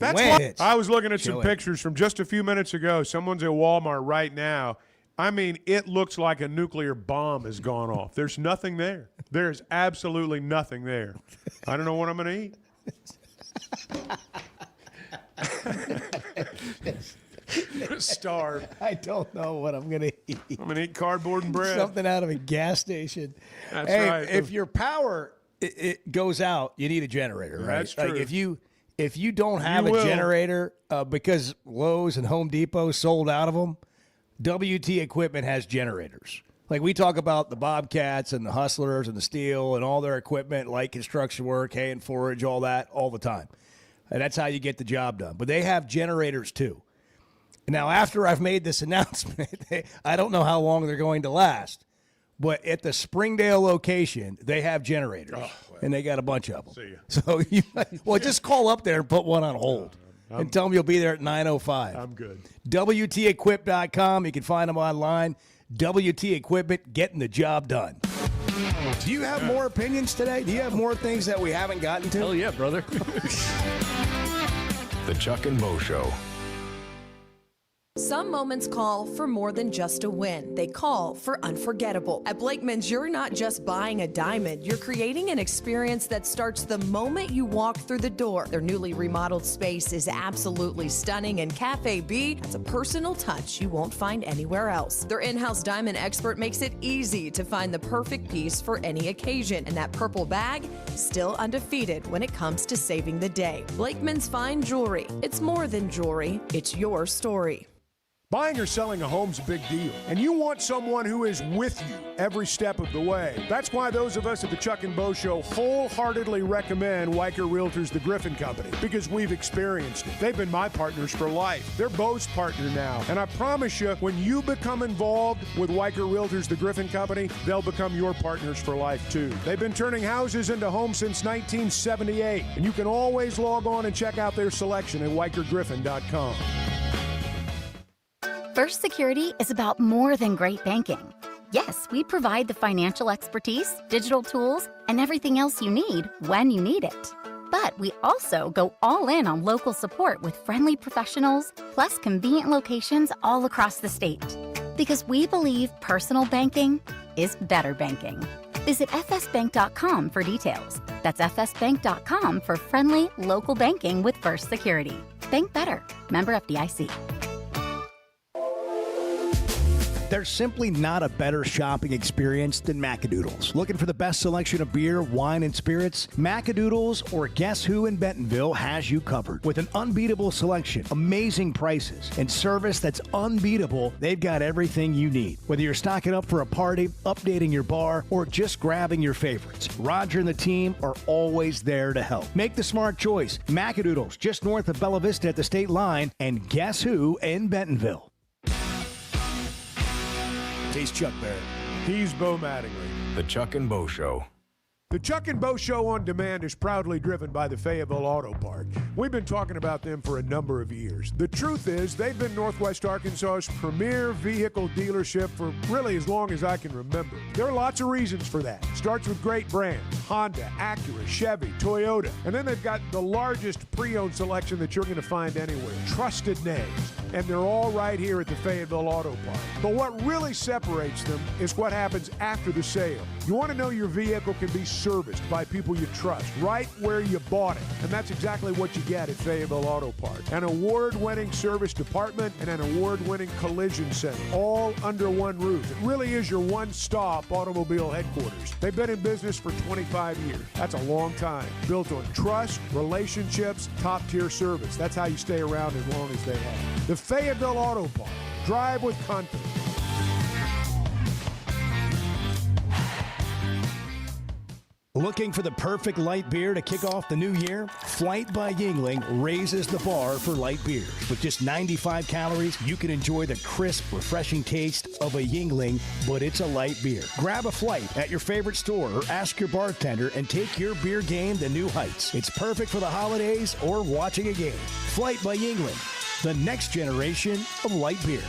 [SPEAKER 2] That's
[SPEAKER 4] when
[SPEAKER 2] why
[SPEAKER 4] it hits,
[SPEAKER 2] I was looking at some
[SPEAKER 4] chill it.
[SPEAKER 2] pictures from just a few minutes ago. Someone's at Walmart right now. I mean, it looks like a nuclear bomb has gone off. There's nothing there. There is absolutely nothing there. I don't know what I'm going to eat. Starve.
[SPEAKER 4] I don't know what I'm going to eat.
[SPEAKER 2] I'm going to eat cardboard and bread.
[SPEAKER 4] Something out of a gas station.
[SPEAKER 2] That's
[SPEAKER 4] hey,
[SPEAKER 2] right.
[SPEAKER 4] If your power it goes out, you need a generator, right?
[SPEAKER 2] That's true.
[SPEAKER 4] Like if you don't have
[SPEAKER 2] You
[SPEAKER 4] a
[SPEAKER 2] will.
[SPEAKER 4] generator because Lowe's and Home Depot sold out of them, WT Equipment has generators. Like we talk about the Bobcats and the Hustlers and the Steel and all their equipment, light construction work, hay and forage, all that, all the time. And that's how you get the job done. But they have generators too. Now, after I've made this announcement, I don't know how long they're going to last. But at the Springdale location, they have generators, and they got a bunch of them.
[SPEAKER 2] See ya.
[SPEAKER 4] So just call up there and put one on hold, and tell them you'll be there at 9:05.
[SPEAKER 2] I'm good.
[SPEAKER 4] WTEquip.com. You can find them online. WT Equipment, getting the job done. Do you have more opinions today? Do you have more things that we haven't gotten to?
[SPEAKER 5] Hell yeah, brother.
[SPEAKER 1] The Chuck and Bo Show.
[SPEAKER 9] Some moments call for more than just a win. They call for unforgettable. At Blakeman's, you're not just buying a diamond. You're creating an experience that starts the moment you walk through the door. Their newly remodeled space is absolutely stunning, and Cafe B has a personal touch you won't find anywhere else. Their in-house diamond expert makes it easy to find the perfect piece for any occasion, and that purple bag, still undefeated when it comes to saving the day. Blakeman's Fine Jewelry. It's more than jewelry. It's your story.
[SPEAKER 2] Buying or selling a home's a big deal, and you want someone who is with you every step of the way. That's why those of us at the Chuck and Bo Show wholeheartedly recommend Weicker Realtors, the Griffin Company, because we've experienced it. They've been my partners for life. They're Bo's partner now, and I promise you, when you become involved with Weicker Realtors, the Griffin Company, they'll become your partners for life too. They've been turning houses into homes since 1978, and you can always log on and check out their selection at WeicherGriffin.com.
[SPEAKER 11] First Security is about more than great banking. Yes, we provide the financial expertise, digital tools, and everything else you need when you need it. But we also go all in on local support with friendly professionals, plus convenient locations all across the state. Because we believe personal banking is better banking. Visit fsbank.com for details. That's fsbank.com for friendly, local banking with First Security. Bank better. Member FDIC.
[SPEAKER 4] There's simply not a better shopping experience than Macadoodles. Looking for the best selection of beer, wine, and spirits? Macadoodles or Guess Who in Bentonville has you covered. With an unbeatable selection, amazing prices, and service that's unbeatable, they've got everything you need. Whether you're stocking up for a party, updating your bar, or just grabbing your favorites, Roger and the team are always there to help. Make the smart choice. Macadoodles, just north of Bella Vista at the state line, and Guess Who in Bentonville. He's Chuck Barrett.
[SPEAKER 2] He's Bo Mattingly.
[SPEAKER 1] The Chuck and Bo Show.
[SPEAKER 2] The Chuck and Bo Show on Demand is proudly driven by the Fayetteville Auto Park. We've been talking about them for a number of years. The truth is, they've been Northwest Arkansas's premier vehicle dealership for really as long as I can remember. There are lots of reasons for that. Starts with great brands: Honda, Acura, Chevy, Toyota. And then they've got the largest pre-owned selection that you're going to find anywhere. Trusted names. And they're all right here at the Fayetteville Auto Park. But what really separates them is what happens after the sale. You want to know your vehicle can be serviced by people you trust, right where you bought it. And that's exactly what you get at Fayetteville Auto Park. An award-winning service department and an award-winning collision center, all under one roof. It really is your one-stop automobile headquarters. They've been in business for 25 years. That's a long time. Built on trust, relationships, top-tier service. That's how you stay around as long as they have. The Fayetteville Auto Park. Drive with confidence.
[SPEAKER 4] Looking for the perfect light beer to kick off the new year? Flight by Yuengling raises the bar for light beers. With just 95 calories, you can enjoy the crisp, refreshing taste of a Yuengling, but it's a light beer. Grab a Flight at your favorite store or ask your bartender and take your beer game to new heights. It's perfect for the holidays or watching a game. Flight by Yuengling, the next generation of light beer.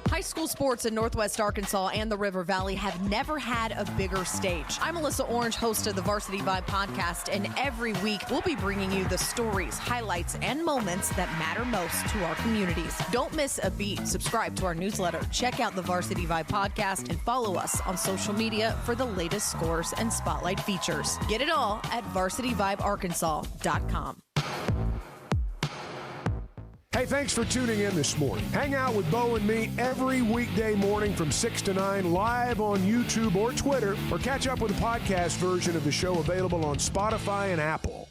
[SPEAKER 9] High school sports in Northwest Arkansas and the River Valley have never had a bigger stage. I'm Melissa Orange, host of the Varsity Vibe podcast, and every week we'll be bringing you the stories, highlights, and moments that matter most to our communities. Don't miss a beat. Subscribe to our newsletter, check out the Varsity Vibe podcast, and follow us on social media for the latest scores and spotlight features. Get it all at varsityvibearkansas.com.
[SPEAKER 7] Hey, thanks for tuning in this morning. Hang out with Bo and me every weekday morning from 6 to 9 live on YouTube or Twitter, or catch up with the podcast version of the show available on Spotify and Apple.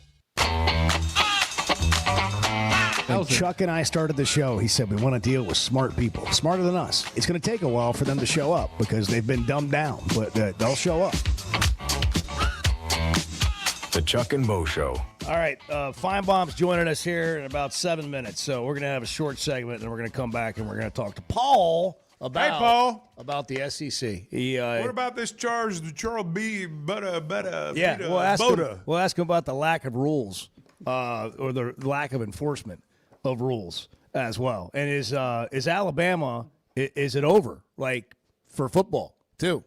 [SPEAKER 4] When Chuck and I started the show, he said we want to deal with smart people, smarter than us. It's going to take a while for them to show up because they've been dumbed down, but they'll show up.
[SPEAKER 1] The Chuck and Bo Show.
[SPEAKER 4] All right, Feinbaum's joining us here in about 7 minutes, so we're going to have a short segment, and then we're going to come back and we're going to talk to Paul about the SEC.
[SPEAKER 2] What about this Charles B. Butta?
[SPEAKER 4] Yeah, we'll ask him about the lack of rules or the lack of enforcement of rules as well. And is Alabama, is it over, like, for football, too?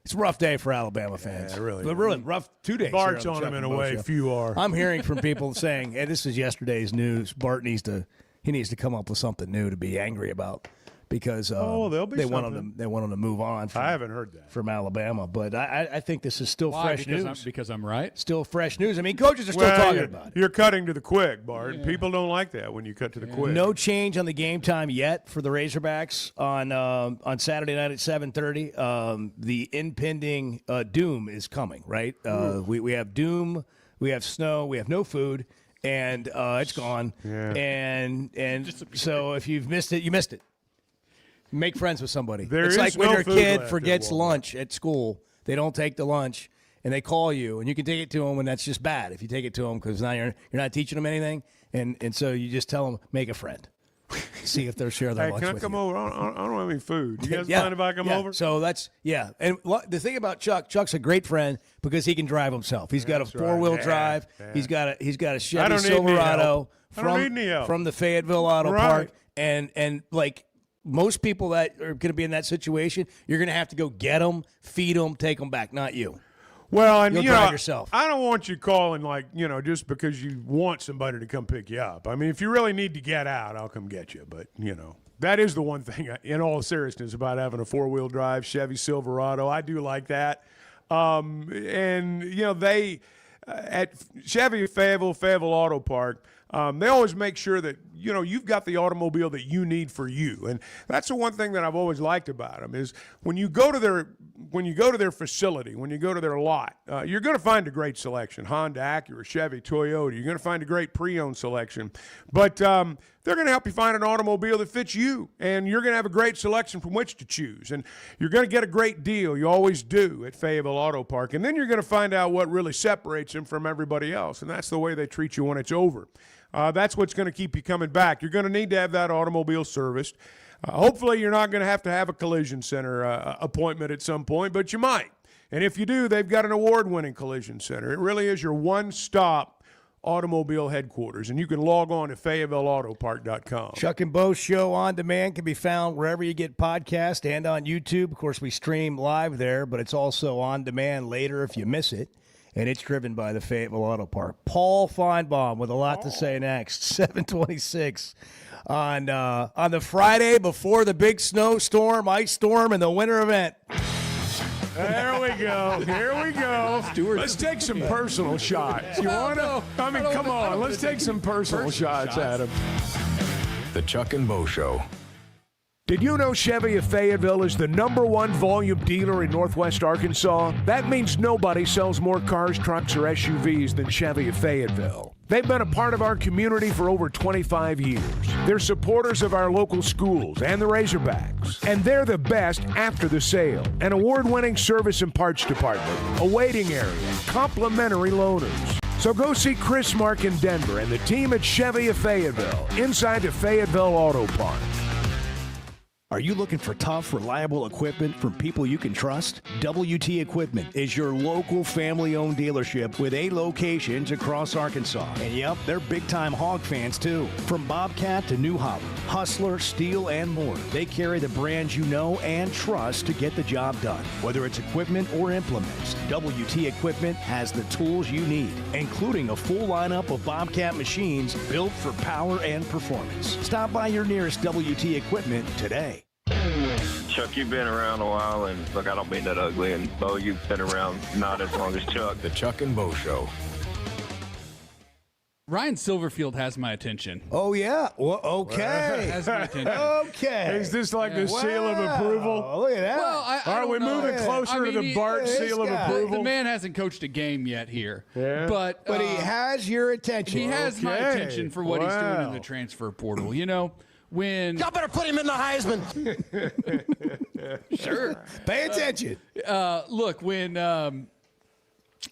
[SPEAKER 4] It's a rough day for Alabama fans.
[SPEAKER 2] Yeah, really.
[SPEAKER 4] But really rough 2 days.
[SPEAKER 2] Bart's on them in a way, few are.
[SPEAKER 4] I'm hearing from people saying, hey, this is yesterday's news. Bart needs to come up with something new to be angry about because they want him to move on.
[SPEAKER 2] I haven't heard that
[SPEAKER 4] from Alabama, but I think this is still fresh news.
[SPEAKER 5] Because I'm right.
[SPEAKER 4] Still fresh news. I mean, coaches are still talking about it.
[SPEAKER 2] You're cutting to the quick, Bart. Yeah. People don't like that when you cut to the quick.
[SPEAKER 4] No change on the game time yet for the Razorbacks on Saturday night at 7:30. The impending doom is coming. Right? We have doom. We have snow. We have no food. And it's gone.
[SPEAKER 2] Yeah.
[SPEAKER 4] And so if you've missed it, you missed it. Make friends with somebody.
[SPEAKER 2] It's
[SPEAKER 4] like when your kid forgets lunch at school. They don't take the lunch, and they call you, and you can take it to them, and that's just bad if you take it to them because now you're not teaching them anything, and so you just tell them, make a friend. See if they'll share their lunch
[SPEAKER 2] can I
[SPEAKER 4] with
[SPEAKER 2] come
[SPEAKER 4] you.
[SPEAKER 2] over? I don't have any food. You guys mind if I come over?
[SPEAKER 4] So that's, And the thing about Chuck's a great friend because he can drive himself. He's got a four-wheel drive. Yeah. He's got a Chevy Silverado from the Fayetteville Auto Park, and like, most people that are going to be in that situation, you're going to have to go get them, feed them, take them back, not you.
[SPEAKER 2] Well, and
[SPEAKER 4] you'll drive yourself.
[SPEAKER 2] I don't want you calling just because you want somebody to come pick you up. I mean, if you really need to get out, I'll come get you. But that is the one thing, in all seriousness, about having a four-wheel drive Chevy Silverado. I do like that. They at Chevy Fayetteville Auto Park. They always make sure that you've got the automobile that you need for you, and that's the one thing that I've always liked about them is when you go to their facility, when you go to their lot, you're going to find a great selection: Honda, Acura, Chevy, Toyota. You're going to find a great pre-owned selection, but they're going to help you find an automobile that fits you, and you're going to have a great selection from which to choose, and you're going to get a great deal. You always do at Fayetteville Auto Park, and then you're going to find out what really separates them from everybody else, and that's the way they treat you when it's over. That's what's going to keep you coming back. You're going to need to have that automobile serviced. Hopefully, you're not going to have a collision center appointment at some point, but you might. And if you do, they've got an award-winning collision center. It really is your one-stop automobile headquarters, and you can log on to FayettevilleAutoPark.com.
[SPEAKER 4] Chuck and Bo Show on demand can be found wherever you get podcasts and on YouTube. Of course, we stream live there, but it's also on demand later if you miss it. And it's driven by the Fayetteville Auto Park. Paul Feinbaum with a lot to say next. 7:26 on the Friday before the big snowstorm, ice storm, and the winter event.
[SPEAKER 2] There we go. Here we go. Let's take some personal shots. You want to? I mean, come on. Let's take some personal shots at him.
[SPEAKER 1] The Chuck and Bo Show.
[SPEAKER 7] Did you know Chevy of Fayetteville is the #1 volume dealer in Northwest Arkansas? That means nobody sells more cars, trucks, or SUVs than Chevy of Fayetteville. They've been a part of our community for over 25 years. They're supporters of our local schools and the Razorbacks. And they're the best after the sale. An award-winning service and parts department, a waiting area, complimentary loaners. So go see Chris Mark in Denver and the team at Chevy of Fayetteville, inside the Fayetteville Auto Park.
[SPEAKER 4] Are you looking for tough, reliable equipment from people you can trust? WT Equipment is your local family-owned dealership with 8 locations across Arkansas. And yep, they're big-time hog fans too. From Bobcat to New Holland, Hustler, Steel, and more. They carry the brands you know and trust to get the job done. Whether it's equipment or implements, WT Equipment has the tools you need, including a full lineup of Bobcat machines built for power and performance. Stop by your nearest WT Equipment today.
[SPEAKER 21] Chuck, you've been around a while, and look, I don't mean that ugly, and Bo, you've been around not as long as Chuck.
[SPEAKER 1] The Chuck and Bo Show.
[SPEAKER 5] Ryan Silverfield has my attention.
[SPEAKER 4] Oh, yeah? Well, okay.
[SPEAKER 5] Has my attention.
[SPEAKER 4] Okay.
[SPEAKER 2] Is this like the seal of approval?
[SPEAKER 4] Look at that.
[SPEAKER 5] Well,
[SPEAKER 2] Are we moving closer to the Bart seal of approval?
[SPEAKER 5] The man hasn't coached a game yet here.
[SPEAKER 2] Yeah.
[SPEAKER 4] But he has your attention.
[SPEAKER 5] He has my
[SPEAKER 2] Okay.
[SPEAKER 5] attention for what he's doing in the transfer portal. You know, when
[SPEAKER 4] Y'all better put him in the Heisman.
[SPEAKER 5] Sure.
[SPEAKER 4] Pay attention.
[SPEAKER 5] Look, when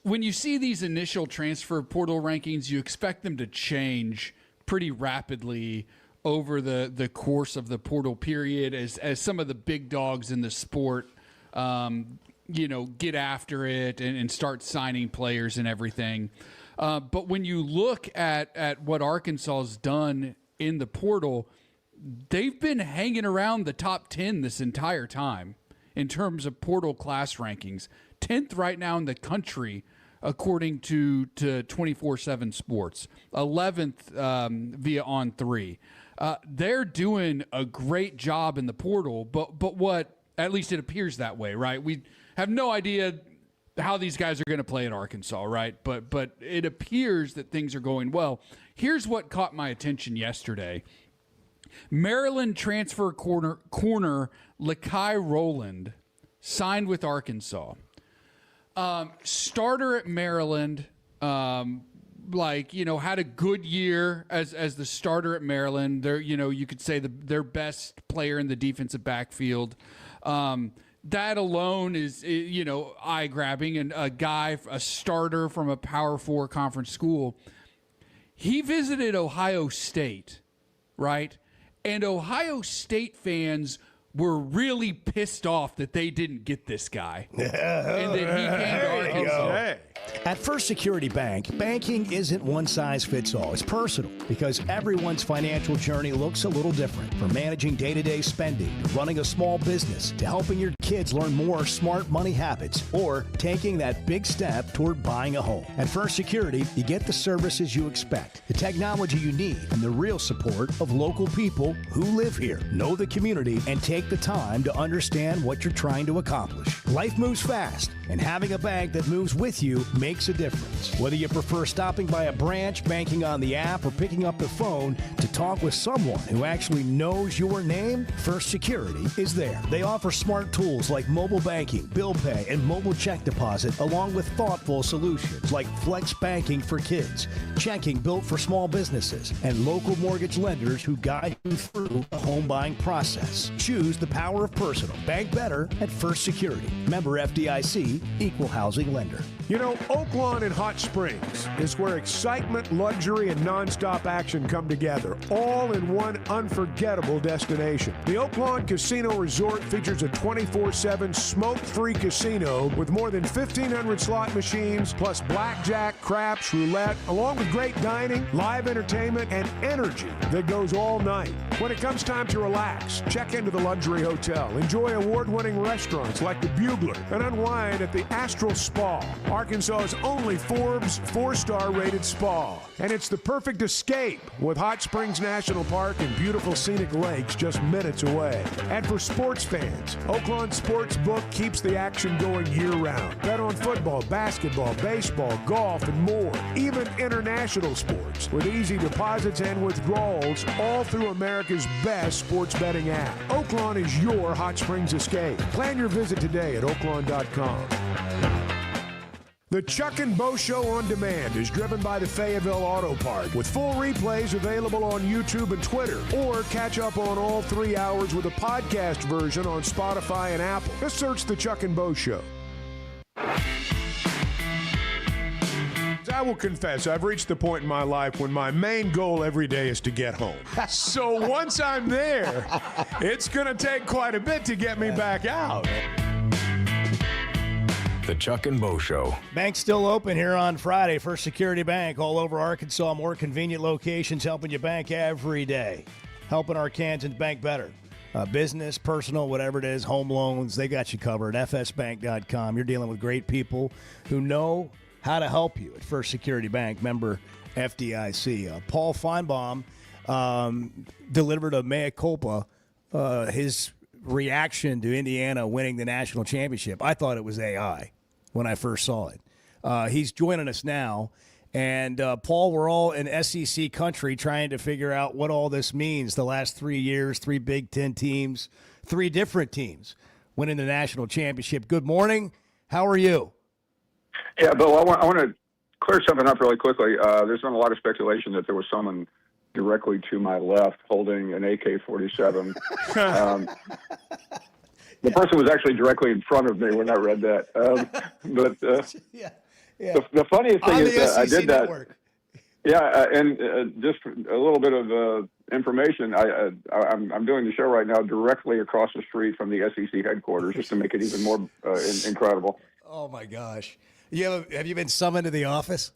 [SPEAKER 5] you see these initial transfer portal rankings, you expect them to change pretty rapidly over the course of the portal period as some of the big dogs in the sport, get after it and start signing players and everything. But when you look at what Arkansas has done in the portal, they've been hanging around the top 10 this entire time in terms of portal class rankings. 10th right now in the country, according to 24/7 Sports. 11th via On3. They're doing a great job in the portal, but what, at least it appears that way, right? We have no idea how these guys are going to play at Arkansas, right? But it appears that things are going well. Here's what caught my attention yesterday. Maryland transfer corner Lakai Rowland signed with Arkansas. Starter at Maryland, had a good year as the starter at Maryland. They're, you could say their best player in the defensive backfield. That alone is, eye-grabbing. And a starter from a Power 4 conference school. He visited Ohio State, right? And Ohio State fans were really pissed off that they didn't get this guy. And that he came to Arkansas.
[SPEAKER 4] At First Security Bank, banking isn't one size fits all. It's personal because everyone's financial journey looks a little different. From managing day-to-day spending to running a small business to helping your kids learn more smart money habits or taking that big step toward buying a home. At First Security, you get the services you expect, the technology you need, and the real support of local people who live here, know the community, and take the time to understand what you're trying to accomplish. Life moves fast, and having a bank that moves with you makes a difference. Whether you prefer stopping by a branch, banking on the app, or picking up the phone to talk with someone who actually knows your name, First Security is there. They offer smart tools like mobile banking, bill pay, and mobile check deposit, along with thoughtful solutions like flex banking for kids, checking built for small businesses, and local mortgage lenders who guide you through the home buying process. Choose the power of personal. Bank better at First Security. Member FDIC, equal housing lender.
[SPEAKER 7] You know, Oaklawn in Hot Springs is where excitement, luxury, and nonstop action come together, all in one unforgettable destination. The Oaklawn Casino Resort features a 24/7 smoke-free casino with more than 1,500 slot machines, plus blackjack, craps, roulette, along with great dining, live entertainment, and energy that goes all night. When it comes time to relax, check into the luxury hotel, enjoy award-winning restaurants like the Bugler, and unwind at the Astral Spa, Arkansas's only Forbes 4-star rated spa. And it's the perfect escape with Hot Springs National Park and beautiful scenic lakes just minutes away. And for sports fans, Oaklawn Sportsbook keeps the action going year-round. Bet on football, basketball, baseball, golf, and more. Even international sports with easy deposits and withdrawals all through America's best sports betting app. Oaklawn is your Hot Springs escape. Plan your visit today at oaklawn.com. The Chuck and Bo Show on Demand is driven by the Fayetteville Auto Park, with full replays available on YouTube and Twitter, or catch up on all 3 hours with a podcast version on Spotify and Apple. Just search The Chuck and Bo Show. I will confess, I've reached the point in my life when my main goal every day is to get home. So once I'm there, it's going to take quite a bit to get me back out.
[SPEAKER 1] The Chuck and Bo Show.
[SPEAKER 4] Bank's still open here on Friday. First Security Bank all over Arkansas. More convenient locations helping you bank every day. Helping Arkansans bank better. Business, personal, whatever it is, home loans, they got you covered. FSbank.com. You're dealing with great people who know how to help you at First Security Bank. Member FDIC. Paul Feinbaum delivered a mea culpa, his reaction to Indiana winning the national championship. I thought it was AI when I first saw it. He's joining us now. And, Paul, we're all in SEC country trying to figure out what all this means. The last 3 years, 3 Big Ten teams, 3 different teams winning the national championship. Good morning. How are you?
[SPEAKER 10] Yeah, Bill, I want to clear something up really quickly. There's been a lot of speculation that there was someone directly to my left holding an AK-47. The person was actually directly in front of me when I read that. The funniest thing is that I did that. Yeah, and just a little bit of information. I'm doing the show right now directly across the street from the SEC headquarters, just to make it even more incredible.
[SPEAKER 4] Oh my gosh! Have you been summoned to the office?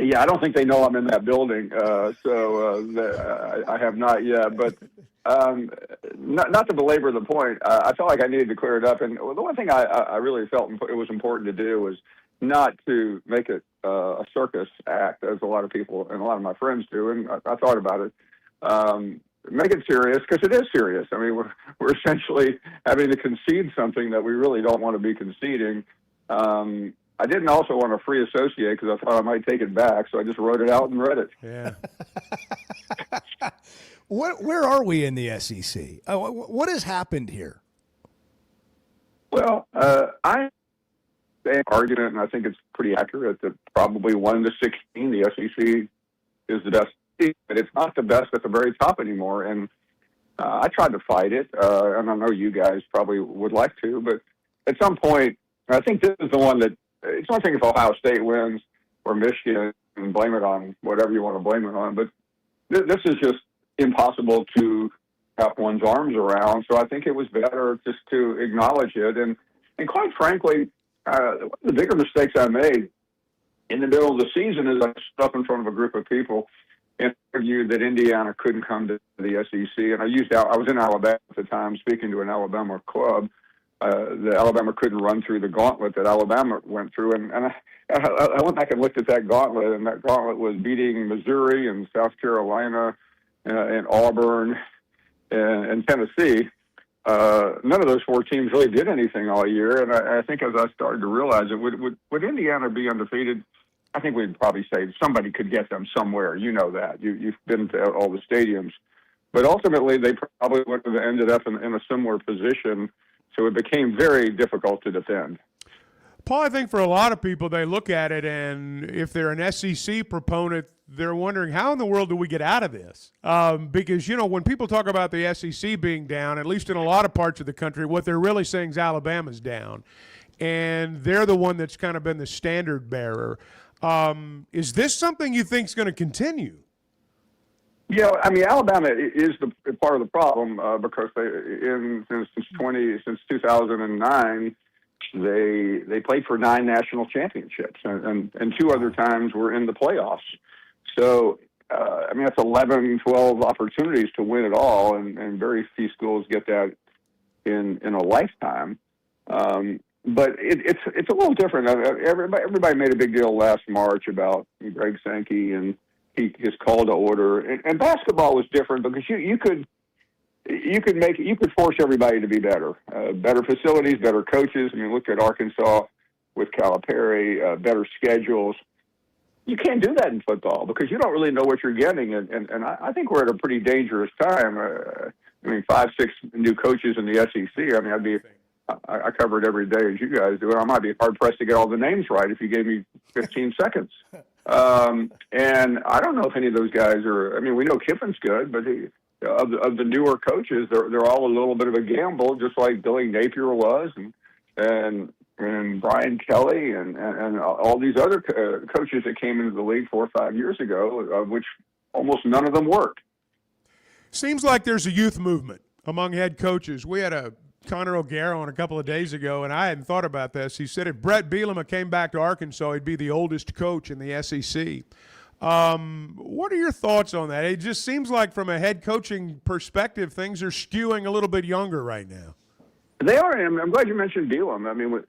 [SPEAKER 10] Yeah, I don't think they know I'm in that building, so I have not yet. But not to belabor the point, I felt like I needed to clear it up. And the one thing I really felt it was important to do was not to make it a circus act, as a lot of people and a lot of my friends do. And I thought about it. Make it serious, because it is serious. I mean, we're essentially having to concede something that we really don't want to be conceding. I didn't also want to free associate because I thought I might take it back, so I just wrote it out and read it.
[SPEAKER 2] Yeah.
[SPEAKER 4] Where are we in the SEC? What has happened here?
[SPEAKER 10] Well, I an argument, and I think it's pretty accurate, that probably 1 to 16, the SEC is the best team, but it's not the best at the very top anymore. And I tried to fight it, and I know you guys probably would like to, but at some point, I think this is the one that, it's one thing if Ohio State wins or Michigan, and blame it on whatever you want to blame it on, but this is just impossible to wrap one's arms around. So I think it was better just to acknowledge it. And quite frankly, one of the bigger mistakes I made in the middle of the season is I stood up in front of a group of people and argued that Indiana couldn't come to the SEC. And I was in Alabama at the time speaking to an Alabama club. The Alabama couldn't run through the gauntlet that Alabama went through. And I went back and looked at that gauntlet, and that gauntlet was beating Missouri and South Carolina and Auburn and Tennessee. None of those 4 teams really did anything all year. And I think as I started to realize it, would Indiana be undefeated? I think we'd probably say somebody could get them somewhere. You know that. You've been to all the stadiums. But ultimately, they probably would have ended up in a similar position. So it became very difficult to defend.
[SPEAKER 2] Paul, I think for a lot of people, they look at it, and if they're an SEC proponent, they're wondering, how in the world do we get out of this? Because, when people talk about the SEC being down, at least in a lot of parts of the country, what they're really saying is Alabama's down. And they're the one that's kind of been the standard bearer. Is this something you think is going to continue?
[SPEAKER 10] Yeah, I mean, Alabama is the part of the problem because since 2009, they played for 9 national championships, and 2 other times were in the playoffs. So, I mean, that's 11, 12 opportunities to win it all, and very few schools get that in a lifetime. But it's a little different. Everybody made a big deal last March about Greg Sankey and his call to order, and basketball was different because you could force everybody to be better, better facilities, better coaches. I mean, look at Arkansas with Calipari, better schedules. You can't do that in football because you don't really know what you're getting, and I think we're at a pretty dangerous time. I mean, 5, 6 new coaches in the SEC. I mean, I cover it every day as you guys do, and I might be hard pressed to get all the names right if you gave me 15 seconds. And I don't know if any of those guys are. I mean, we know Kiffin's good, but of the newer coaches, they're all a little bit of a gamble, just like Billy Napier was, and Brian Kelly, and all these other coaches that came into the league 4 or 5 years ago, of which almost none of them worked.
[SPEAKER 2] Seems like there's a youth movement among head coaches. We had a Connor O'Gara on a couple of days ago, and I hadn't thought about this. He said if Brett Bielema came back to Arkansas, he'd be the oldest coach in the SEC. What are your thoughts on that? It just seems like from a head coaching perspective, things are skewing a little bit younger right now.
[SPEAKER 10] They are, and I'm glad you mentioned Bielema. I mean,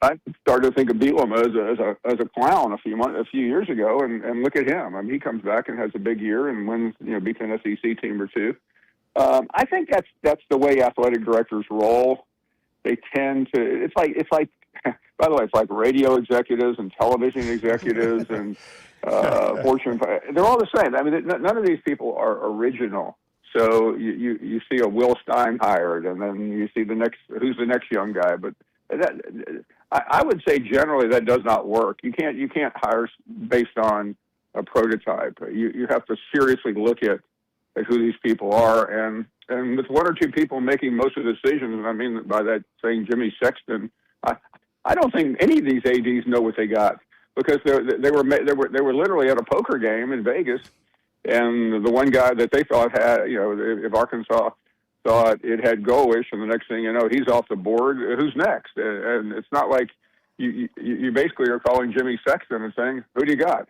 [SPEAKER 10] I started to think of Bielema as a clown a few years ago, and look at him. I mean, he comes back and has a big year and wins, beats an SEC team or two. I think that's the way athletic directors roll. They tend to. It's like. By the way, it's like radio executives and television executives and Fortune. They're all the same. I mean, none of these people are original. So you see a Will Stein hired, and then you see who's the next young guy. But I would say generally that does not work. You can't hire based on a prototype. You have to seriously look at who these people are, and with one or two people making most of the decisions. And I mean by that saying Jimmy Sexton. I don't think any of these ADs know what they got, because they were literally at a poker game in Vegas, and the one guy that they thought had, if Arkansas thought it had go-ish, and the next thing you know, he's off the board. Who's next? And it's not like you basically are calling Jimmy Sexton and saying, who do you got?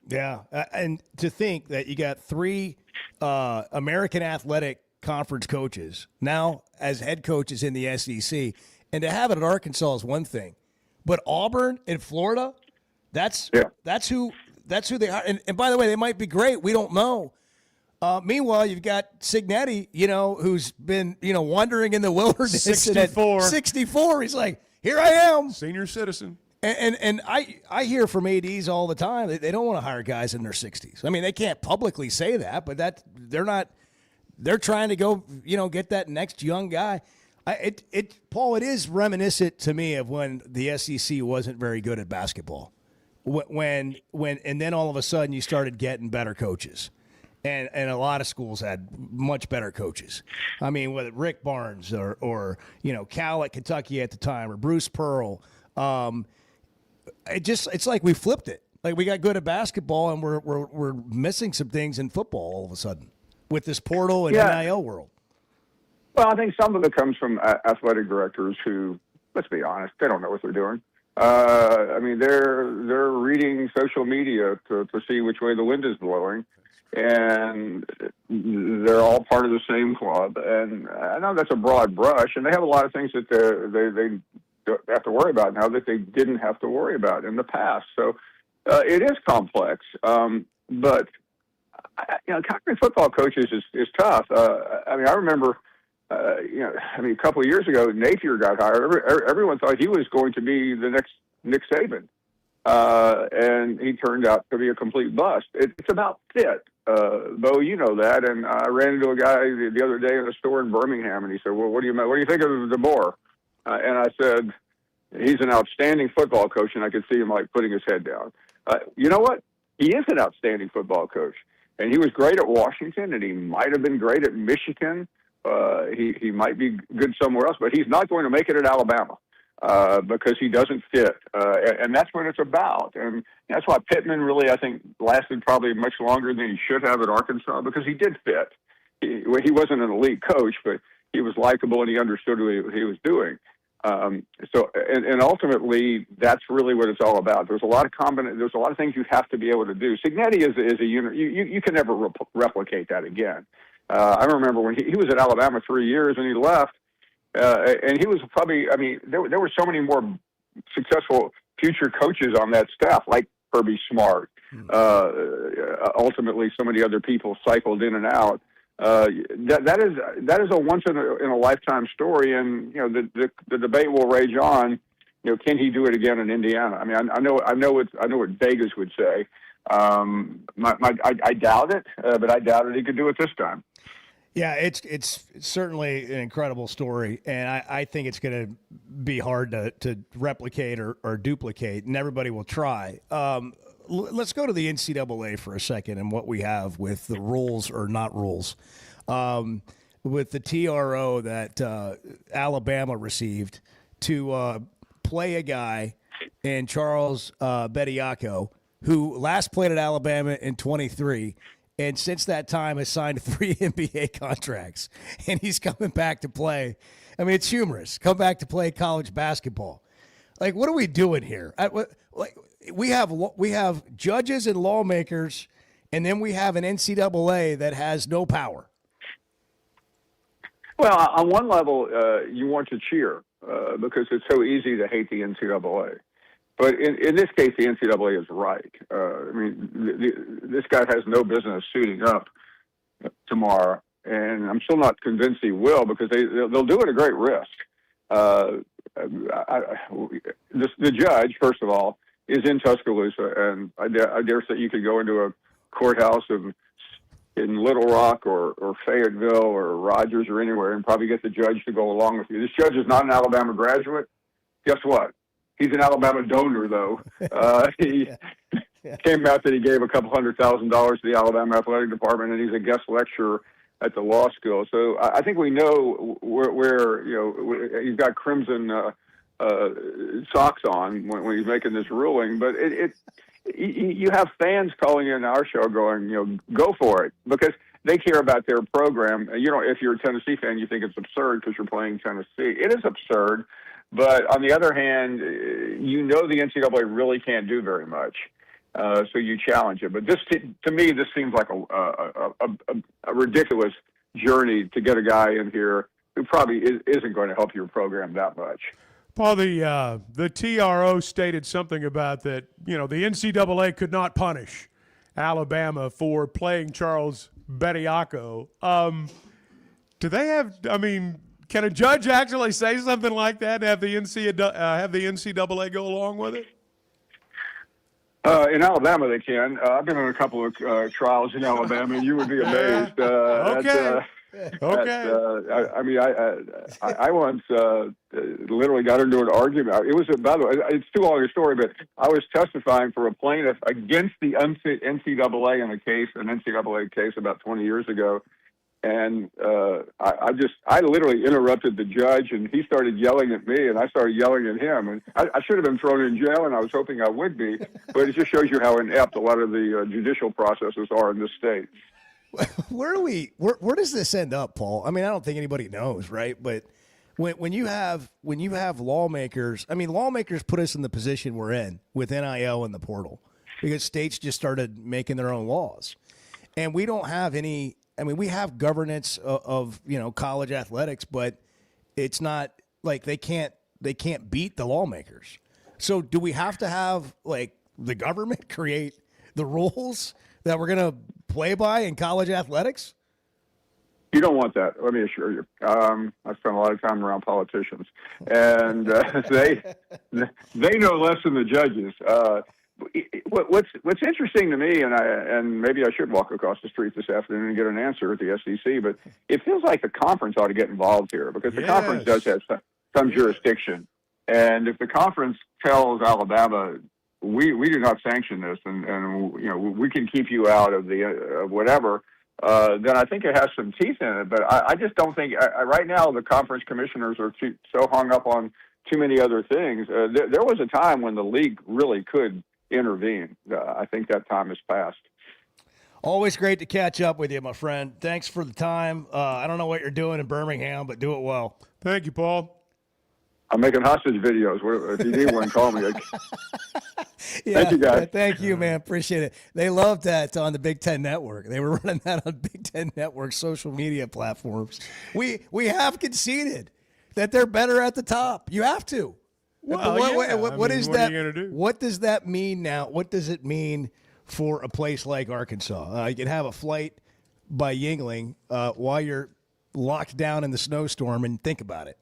[SPEAKER 4] Yeah, and to think that you got 3 American Athletic Conference coaches now as head coaches in the SEC. And to have it at Arkansas is one thing, but Auburn and Florida, that's who they are. And by the way, they might be great. We don't know. Meanwhile, you've got Cignetti, who's been wandering in the wilderness. 64. He's like, here I am,
[SPEAKER 2] senior citizen.
[SPEAKER 4] And I hear from ADs all the time they don't want to hire guys in their 60s. I mean, they can't publicly say that, but they're not. They're trying to go get that next young guy. Paul, it is reminiscent to me of when the SEC wasn't very good at basketball. When and then all of a sudden you started getting better coaches, and a lot of schools had much better coaches. I mean, whether Rick Barnes or Cal at Kentucky at the time, or Bruce Pearl, it's like we flipped it. Like we got good at basketball, and we're missing some things in football all of a sudden with this portal and NIL world.
[SPEAKER 10] Well, I think some of it comes from athletic directors who, let's be honest, they don't know what they're doing. I mean, they're reading social media to see which way the wind is blowing, and they're all part of the same club. And I know that's a broad brush, and they have a lot of things that they have to worry about now that they didn't have to worry about in the past. So it is complex, but covering football coaches is tough. I mean, I remember. A couple of years ago, Napier got hired. Everyone thought he was going to be the next Nick Saban, and he turned out to be a complete bust. It's about fit, Bo. You know that. And I ran into a guy the other day in a store in Birmingham, and he said, "Well, what do you think of DeBoer?" And I said, "He's an outstanding football coach," and I could see him like putting his head down. You know what? He is an outstanding football coach, and he was great at Washington, and he might have been great at Michigan. He might be good somewhere else, but he's not going to make it at Alabama because he doesn't fit. And that's what it's about. And that's why Pittman really, I think, lasted probably much longer than he should have at Arkansas, because he did fit. He wasn't an elite coach, but he was likable and he understood what he was doing. And ultimately, that's really what it's all about. There's a lot of things you have to be able to do. Cignetti is a unit. You can never replicate that again. I remember when he was at Alabama 3 years and he left, and he was probably, I mean, there were so many more successful future coaches on that staff, like Kirby Smart. Ultimately, so many other people cycled in and out. That is a once in a lifetime story, and the debate will rage on. Can he do it again in Indiana? I mean, I know what Vegas would say. I doubt it, but I doubt it he could do it this time.
[SPEAKER 4] Yeah, it's certainly an incredible story, and I think it's going to be hard to replicate or duplicate, and everybody will try. Let's go to the NCAA for a second and what we have with the rules or not rules. With the TRO that Alabama received to play a guy in Charles Bediako, who last played at Alabama in 23, and since that time has signed 3 NBA contracts, and he's coming back to play. I mean, it's humorous. Come back to play college basketball. Like, what are we doing here? We have judges and lawmakers, and then we have an NCAA that has no power.
[SPEAKER 10] Well, on one level, you want to cheer because it's so easy to hate the NCAA. But in this case, the NCAA is right. I mean, this guy has no business suiting up tomorrow, and I'm still not convinced he will because they'll do it at great risk. The judge, first of all, is in Tuscaloosa, and I dare say you could go into a courthouse in Little Rock or Fayetteville or Rogers or anywhere and probably get the judge to go along with you. This judge is not an Alabama graduate. Guess what? He's an Alabama donor, though. He came out that he gave a couple $100,000 to the Alabama Athletic Department, and he's a guest lecturer at the law school. So I think we know where he's got crimson socks on when he's making this ruling. But you have fans calling in our show going, go for it, because they care about their program. If you're a Tennessee fan, you think it's absurd because you're playing Tennessee. It is absurd. But on the other hand, the NCAA really can't do very much, so you challenge it. But to me, this seems like a ridiculous journey to get a guy in here who probably isn't going to help your program that much.
[SPEAKER 2] Paul, the TRO stated something about that. The NCAA could not punish Alabama for playing Charles Bediako. Do they have? I mean, can a judge actually say something like that and have the NCAA go along with it?
[SPEAKER 10] In Alabama, they can. I've been on a couple of trials in Alabama, and you would be amazed.
[SPEAKER 2] Okay.
[SPEAKER 10] I once literally got into an argument. It was, by the way, it's too long a story, but I was testifying for a plaintiff against the NCAA in an NCAA case about 20 years ago. And I literally interrupted the judge, and he started yelling at me, and I started yelling at him. And I should have been thrown in jail, and I was hoping I would be. But it just shows you how inept a lot of the judicial processes are in this state.
[SPEAKER 4] Where does this end up, Paul? I mean, I don't think anybody knows, right? But when you have lawmakers, I mean, lawmakers put us in the position we're in with NIL and the portal because states just started making their own laws, and we don't have any. I mean, we have governance of college athletics, but it's not like they can't beat the lawmakers. So do we have to have like the government create the rules that we're going to play by in college athletics?
[SPEAKER 10] You don't want that, let me assure you. I spent a lot of time around politicians, and they know less than the judges. What's interesting to me, and maybe I should walk across the street this afternoon and get an answer at the SEC, but it feels like the conference ought to get involved here because the conference does have some jurisdiction. And if the conference tells Alabama, we do not sanction this, and we can keep you out of the whatever, then I think it has some teeth in it. But I just don't think right now the conference commissioners are so hung up on too many other things. There was a time when the league really could intervene. I think that time has passed.
[SPEAKER 4] Always great to catch up with you, my friend. Thanks for the time. I don't know what you're doing in Birmingham, but do it well.
[SPEAKER 2] Thank you, Paul.
[SPEAKER 10] I'm making hostage videos. If you need one, call me. Thank you, guys.
[SPEAKER 4] Thank you, man. Appreciate it. They loved that on the Big Ten Network. They were running that on Big Ten Network social media platforms. We have conceded that they're better at the top. You have to.
[SPEAKER 2] Well,
[SPEAKER 4] what is that?
[SPEAKER 2] What are you going to do?
[SPEAKER 4] What does that mean now? What does it mean for a place like Arkansas? You can have a flight by Yuengling while you're locked down in the snowstorm, and think about it.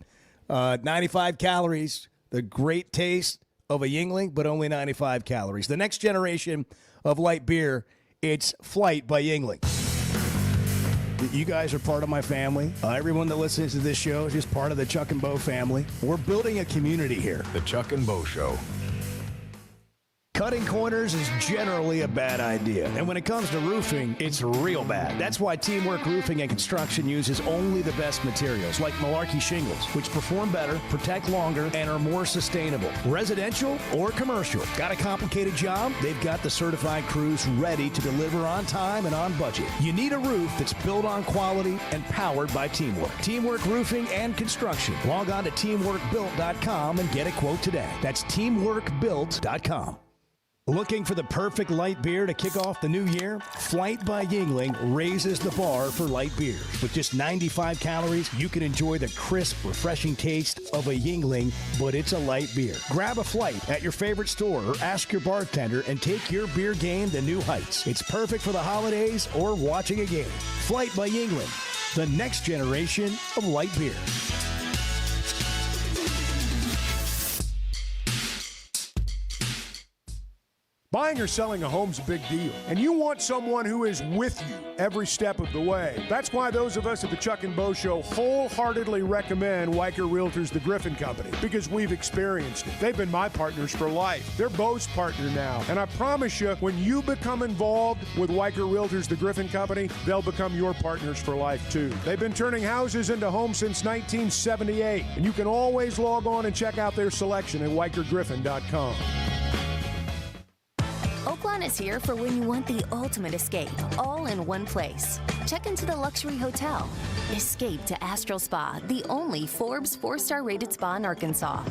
[SPEAKER 4] 95 calories, the great taste of a Yuengling, but only 95 calories. The next generation of light beer, it's Flight by Yuengling. You guys are part of my family. Everyone that listens to this show is just part of the Chuck and Bo family. We're building a community here.
[SPEAKER 1] The Chuck and Bo Show.
[SPEAKER 4] Cutting corners is generally a bad idea. And when it comes to roofing, it's real bad. That's why Teamwork Roofing and Construction uses only the best materials, like Malarkey shingles, which perform better, protect longer, and are more sustainable. Residential or commercial. Got a complicated job? They've got the certified crews ready to deliver on time and on budget. You need a roof that's built on quality and powered by teamwork. Teamwork Roofing and Construction. Log on to teamworkbuilt.com and get a quote today. That's teamworkbuilt.com. Looking for the perfect light beer to kick off the new year? Flight by Yuengling raises the bar for light beers. With just 95 calories, you can enjoy the crisp, refreshing taste of a Yuengling, but it's a light beer. Grab a Flight at your favorite store or ask your bartender and take your beer game to new heights. It's perfect for the holidays or watching a game. Flight by Yuengling, the next generation of light beer.
[SPEAKER 2] Buying or selling a home's a big deal, and you want someone who is with you every step of the way. That's why those of us at the Chuck and Bo Show wholeheartedly recommend Weicker Realtors, the Griffin Company, because we've experienced it. They've been my partners for life. They're Bo's partner now, and I promise you, when you become involved with Weicker Realtors, the Griffin Company, they'll become your partners for life too. They've been turning houses into homes since 1978, and you can always log on and check out their selection at WeicherGriffin.com.
[SPEAKER 8] Oaklawn is here for when you want the ultimate escape, all in one place. Check into the luxury hotel. Escape to Astral Spa, the only Forbes 4-star rated spa in Arkansas.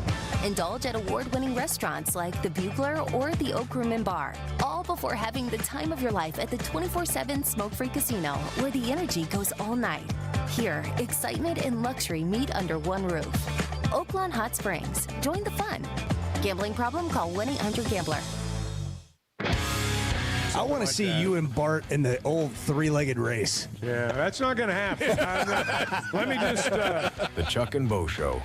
[SPEAKER 8] Indulge at award-winning restaurants like the Bugler or the Oak Room and Bar, all before having the time of your life at the 24/7 smoke-free casino, where the energy goes all night. Here, excitement and luxury meet under one roof. Oaklawn Hot Springs. Join the fun. Gambling problem? Call 1-800-GAMBLER.
[SPEAKER 4] I want to see you and Bart in the old three-legged race.
[SPEAKER 2] Yeah, that's not going to happen. Let me just...
[SPEAKER 1] The Chuck and Bo Show.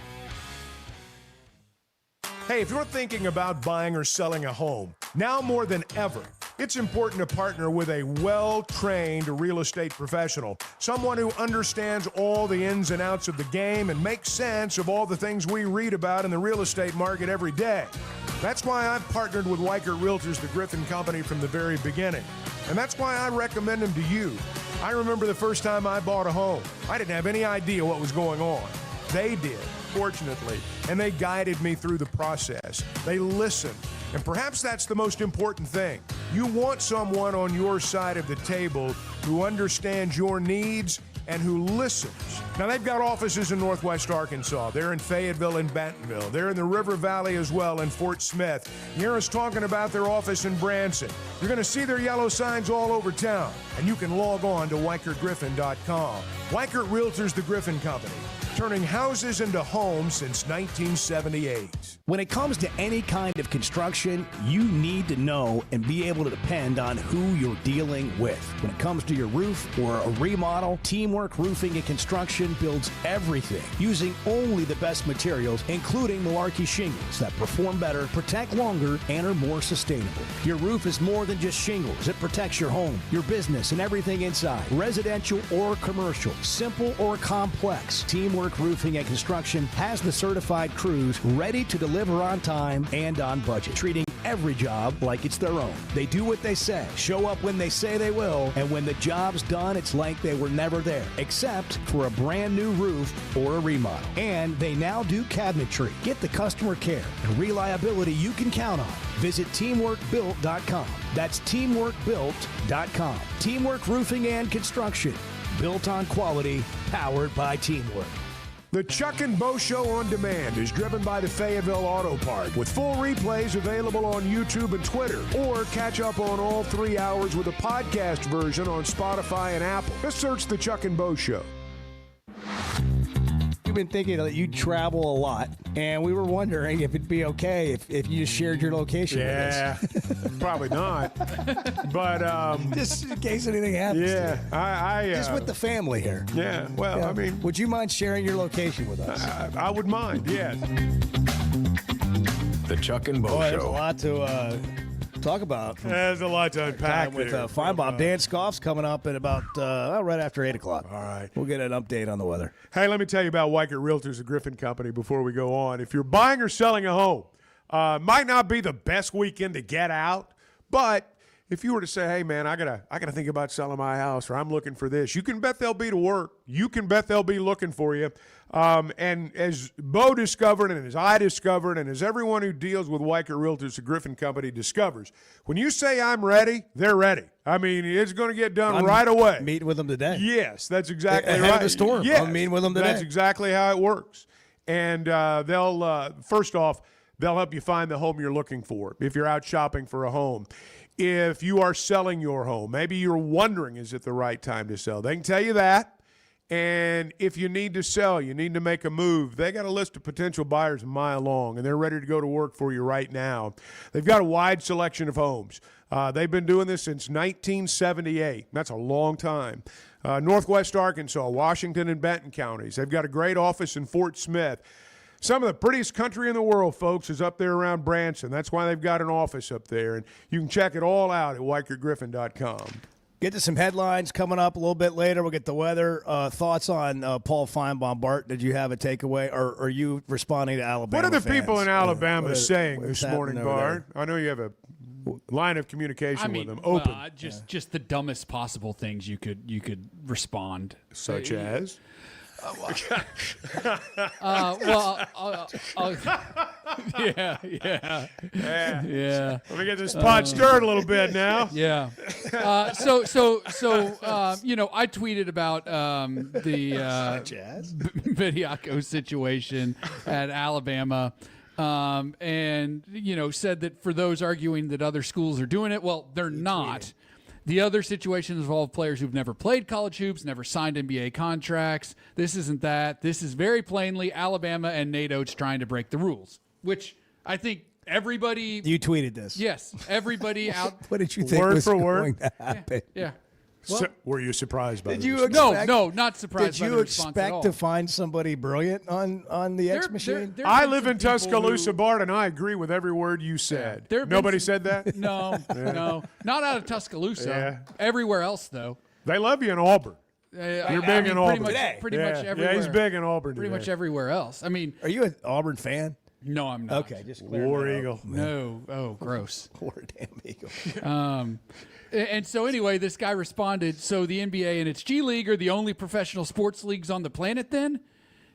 [SPEAKER 2] Hey, if you're thinking about buying or selling a home, now more than ever, it's important to partner with a well-trained real estate professional, someone who understands all the ins and outs of the game and makes sense of all the things we read about in the real estate market every day. That's why I've partnered with Weicker Realtors, the Griffin Company, from the very beginning. And that's why I recommend them to you. I remember the first time I bought a home. I didn't have any idea what was going on. They did, fortunately, and they guided me through the process. They listened, and perhaps that's the most important thing. You want someone on your side of the table who understands your needs and who listens. Now, they've got offices in Northwest Arkansas. They're in Fayetteville and Bentonville. They're in the River Valley as well, in Fort Smith. You hear us talking about their office in Branson. You're going to see their yellow signs all over town, and you can log on to WeicherGriffin.com. Weicker Realtors, the Griffin Company, turning houses into homes since 1978.
[SPEAKER 4] When it comes to any kind of construction, you need to know and be able to depend on who you're dealing with. When it comes to your roof or a remodel, Teamwork Roofing and Construction builds everything using only the best materials, including Malarkey shingles that perform better, protect longer, and are more sustainable. Your roof is more than just shingles. It protects your home, your business, and everything inside. Residential or commercial, simple or complex, Teamwork Roofing and Construction has the certified crews ready to deliver on time and on budget, treating every job like it's their own. They do what they say, show up when they say they will, and when the job's done, it's like they were never there, except for a brand new roof or a remodel. And they now do cabinetry. Get the customer care and reliability you can count on. Visit teamworkbuilt.com. That's teamworkbuilt.com. Teamwork Roofing and Construction. Built on quality, powered by teamwork.
[SPEAKER 2] The Chuck and Bo Show on Demand is driven by the Fayetteville Auto Park, with full replays available on YouTube and Twitter, or catch up on all 3 hours with a podcast version on Spotify and Apple. Just search the Chuck and Bo Show.
[SPEAKER 4] We've been thinking that you travel a lot, and we were wondering if it'd be okay if you just shared your location with us.
[SPEAKER 2] Probably not. But
[SPEAKER 4] just in case anything happens.
[SPEAKER 2] Yeah, I
[SPEAKER 4] just with the family here.
[SPEAKER 2] Yeah. Well,
[SPEAKER 4] Yeah.
[SPEAKER 2] I mean,
[SPEAKER 4] would you mind sharing your location with us?
[SPEAKER 2] I would mind. Yes.
[SPEAKER 1] The Chuck and Bo
[SPEAKER 4] Boy, there's a
[SPEAKER 1] Show.
[SPEAKER 4] lot Talk about.
[SPEAKER 2] There's a lot to unpack
[SPEAKER 4] With
[SPEAKER 2] there.
[SPEAKER 4] Feinbaum. Dan Scoff's coming up at about right after 8 o'clock.
[SPEAKER 2] All right.
[SPEAKER 4] We'll get an update on the weather.
[SPEAKER 2] Hey, let me tell you about Weichert Realtors of Griffin Company before we go on. If you're buying or selling a home, might not be the best weekend to get out, but if you were to say, hey, man, I gotta think about selling my house, or I'm looking for this, you can bet they'll be to work. You can bet they'll be looking for you. And as Bo discovered, and as I discovered, and as everyone who deals with Weichert Realtors of Griffin Company discovers, when you say I'm ready, they're ready. I mean, it's going to get done right away.
[SPEAKER 4] Meeting with them today.
[SPEAKER 2] Yes, that's exactly
[SPEAKER 4] Ahead
[SPEAKER 2] right.
[SPEAKER 4] of the storm.
[SPEAKER 2] Yes,
[SPEAKER 4] I'm meeting with them today.
[SPEAKER 2] That's exactly how it works. And they'll first off, they'll help you find the home you're looking for if you're out shopping for a home. If you are selling your home, maybe you're wondering, is it the right time to sell? They can tell you that. And if you need to sell, you need to make a move, they got a list of potential buyers a mile long, and they're ready to go to work for you right now. They've got a wide selection of homes. They've been doing this since 1978. That's a long time. Northwest Arkansas, Washington, and Benton counties. They've got a great office in Fort Smith. Some of the prettiest country in the world, folks, is up there around Branson. That's why they've got an office up there. And you can check it all out at WeichertGriffin.com.
[SPEAKER 4] Get to some headlines coming up a little bit later. We'll get the weather. Thoughts on Paul Feinbaum. Bart, did you have a takeaway, or are you responding to Alabama
[SPEAKER 2] What are the
[SPEAKER 4] fans?
[SPEAKER 2] people in Alabama
[SPEAKER 4] What
[SPEAKER 2] saying
[SPEAKER 4] what's
[SPEAKER 2] this morning,
[SPEAKER 4] happening over
[SPEAKER 2] Bart? I know you have a line of communication with them
[SPEAKER 5] well,
[SPEAKER 2] open.
[SPEAKER 5] just the dumbest possible things you could respond.
[SPEAKER 2] Such as?
[SPEAKER 5] Yeah.
[SPEAKER 2] Let me get this pot stirred a little bit now.
[SPEAKER 5] Yeah. I tweeted about the Bediako situation at Alabama. And said that for those arguing that other schools are doing it, well, they're not. The other situations involve players who've never played college hoops, never signed NBA contracts. This isn't that. This is very plainly Alabama and Nate Oates trying to break the rules, which I think everybody.
[SPEAKER 4] You tweeted this.
[SPEAKER 5] Yes, everybody out.
[SPEAKER 4] What did you think
[SPEAKER 2] Word
[SPEAKER 4] was
[SPEAKER 2] for
[SPEAKER 4] going
[SPEAKER 2] word?
[SPEAKER 4] to happen?
[SPEAKER 5] Yeah.
[SPEAKER 2] Were you surprised by
[SPEAKER 4] Did
[SPEAKER 2] the
[SPEAKER 4] you
[SPEAKER 2] response?
[SPEAKER 5] No, not surprised.
[SPEAKER 4] Did
[SPEAKER 5] by
[SPEAKER 4] you
[SPEAKER 5] the response at all.
[SPEAKER 4] expect to find somebody brilliant on the X machine?
[SPEAKER 2] I live in Tuscaloosa, Bart, and I agree with every word you said. Nobody said that?
[SPEAKER 5] No, no, not out of Tuscaloosa.
[SPEAKER 2] Yeah.
[SPEAKER 5] Everywhere else, though.
[SPEAKER 2] They love you in Auburn. You're big in Auburn.
[SPEAKER 5] Pretty much everywhere.
[SPEAKER 2] Yeah, he's big in Auburn.
[SPEAKER 5] Pretty
[SPEAKER 2] today.
[SPEAKER 5] much everywhere else. I mean,
[SPEAKER 4] Are you an Auburn fan?
[SPEAKER 5] no, I'm not.
[SPEAKER 4] Okay, just clear
[SPEAKER 2] War
[SPEAKER 4] that up.
[SPEAKER 2] Eagle.
[SPEAKER 5] No. Oh, gross.
[SPEAKER 4] Poor damn Eagle.
[SPEAKER 5] And so anyway, this guy responded, so the NBA and its G League are the only professional sports leagues on the planet then?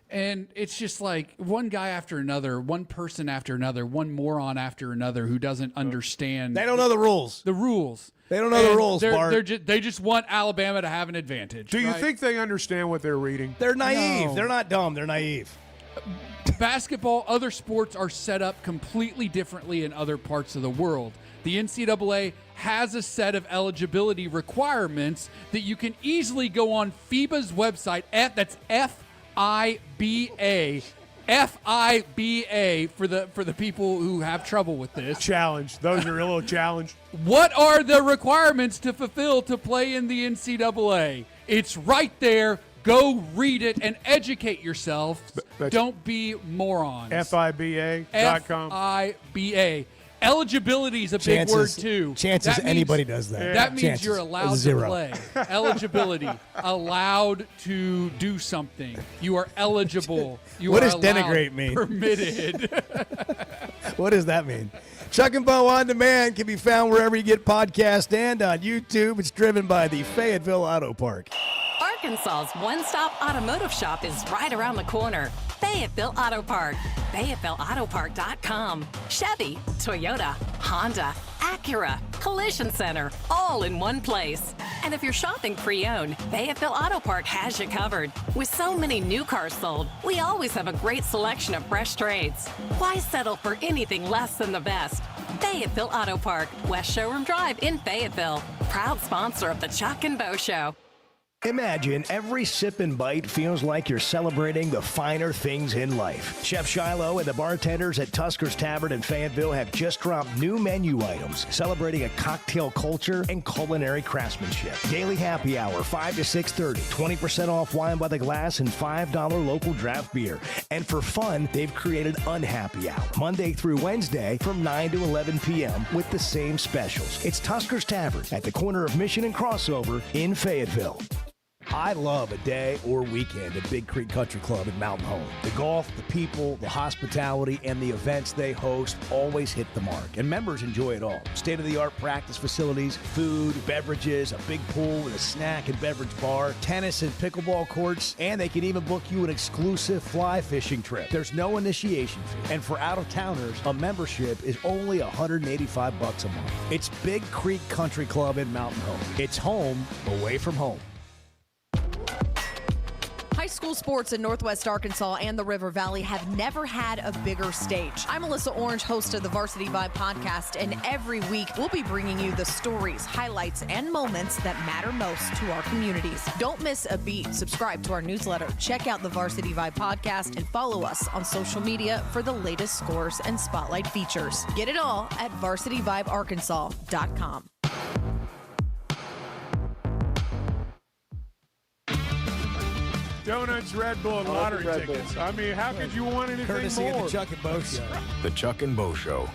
[SPEAKER 5] And it's just like one guy after another, one person after another, one moron after another who doesn't understand.
[SPEAKER 4] They don't know the rules.
[SPEAKER 5] The rules.
[SPEAKER 4] They don't know the rules, Bart.
[SPEAKER 5] They just want Alabama to have an advantage.
[SPEAKER 2] Do you
[SPEAKER 5] right?
[SPEAKER 2] think they understand what they're reading?
[SPEAKER 4] They're naive.
[SPEAKER 5] No.
[SPEAKER 4] They're not dumb. They're naive.
[SPEAKER 5] Basketball, other sports are set up completely differently in other parts of the world. The NCAA has a set of eligibility requirements that you can easily go on FIBA's website. That's FIBA. FIBA for the people who have trouble with this.
[SPEAKER 2] Challenge. Those are a little challenged.
[SPEAKER 5] What are the requirements to fulfill to play in the NCAA? It's right there. Go read it and educate yourself. Don't be morons.
[SPEAKER 2] FIBA.com.
[SPEAKER 5] FIBA. Eligibility is a big word, too.
[SPEAKER 4] Chances
[SPEAKER 5] That means-
[SPEAKER 4] anybody does that.
[SPEAKER 5] That means
[SPEAKER 4] Chances.
[SPEAKER 5] you're allowed
[SPEAKER 4] Zero.
[SPEAKER 5] to play. Eligibility. Allowed to do something. You are eligible. You
[SPEAKER 4] What
[SPEAKER 5] are
[SPEAKER 4] does
[SPEAKER 5] allowed,
[SPEAKER 4] denigrate mean?
[SPEAKER 5] Permitted.
[SPEAKER 4] What does that mean? Chuck and Bo On Demand can be found wherever you get podcasts and on YouTube. It's driven by the Fayetteville Auto Park.
[SPEAKER 6] Arkansas's one-stop automotive shop is right around the corner. Fayetteville Auto Park. FayettevilleAutoPark.com. Chevy, Toyota, Honda, Acura, Collision Center, all in one place. And if you're shopping pre-owned, Fayetteville Auto Park has you covered. With so many new cars sold, we always have a great selection of fresh trades. Why settle for anything less than the best? Fayetteville Auto Park, West Showroom Drive in Fayetteville. Proud sponsor of the Chuck and Bo Show.
[SPEAKER 4] Imagine every sip and bite feels like you're celebrating the finer things in life. Chef Shiloh and the bartenders at Tusker's Tavern in Fayetteville have just dropped new menu items celebrating a cocktail culture and culinary craftsmanship. Daily happy hour, 5 to 6:30, 20% off wine by the glass and $5 local draft beer. And for fun, they've created Unhappy Hour, Monday through Wednesday from 9 to 11 p.m. with the same specials. It's Tusker's Tavern at the corner of Mission and Crossover in Fayetteville. I love a day or weekend at Big Creek Country Club in Mountain Home. The golf, the people, the hospitality, and the events they host always hit the mark, and members enjoy it all. State-of-the-art practice facilities, food, beverages, a big pool with a snack and beverage bar, tennis and pickleball courts, and they can even book you an exclusive fly fishing trip. There's no initiation fee, and for out-of-towners, a membership is only $185 a month. It's Big Creek Country Club in Mountain Home. It's home away from home.
[SPEAKER 9] High school sports in Northwest Arkansas and the River Valley have never had a bigger stage. I'm Melissa Orange, host of the Varsity Vibe podcast, and every week we'll be bringing you the stories, highlights, and moments that matter most to our communities. Don't miss a beat. Subscribe to our newsletter, check out the Varsity Vibe podcast, and follow us on social media for the latest scores and spotlight features. Get it all at varsityvibearkansas.com.
[SPEAKER 2] Donuts, Red Bull, and lottery tickets. I mean, how could you want anything
[SPEAKER 4] Courtesy
[SPEAKER 2] more?
[SPEAKER 4] of the Chuck and Bo Show.
[SPEAKER 1] The Chuck and Bo Show.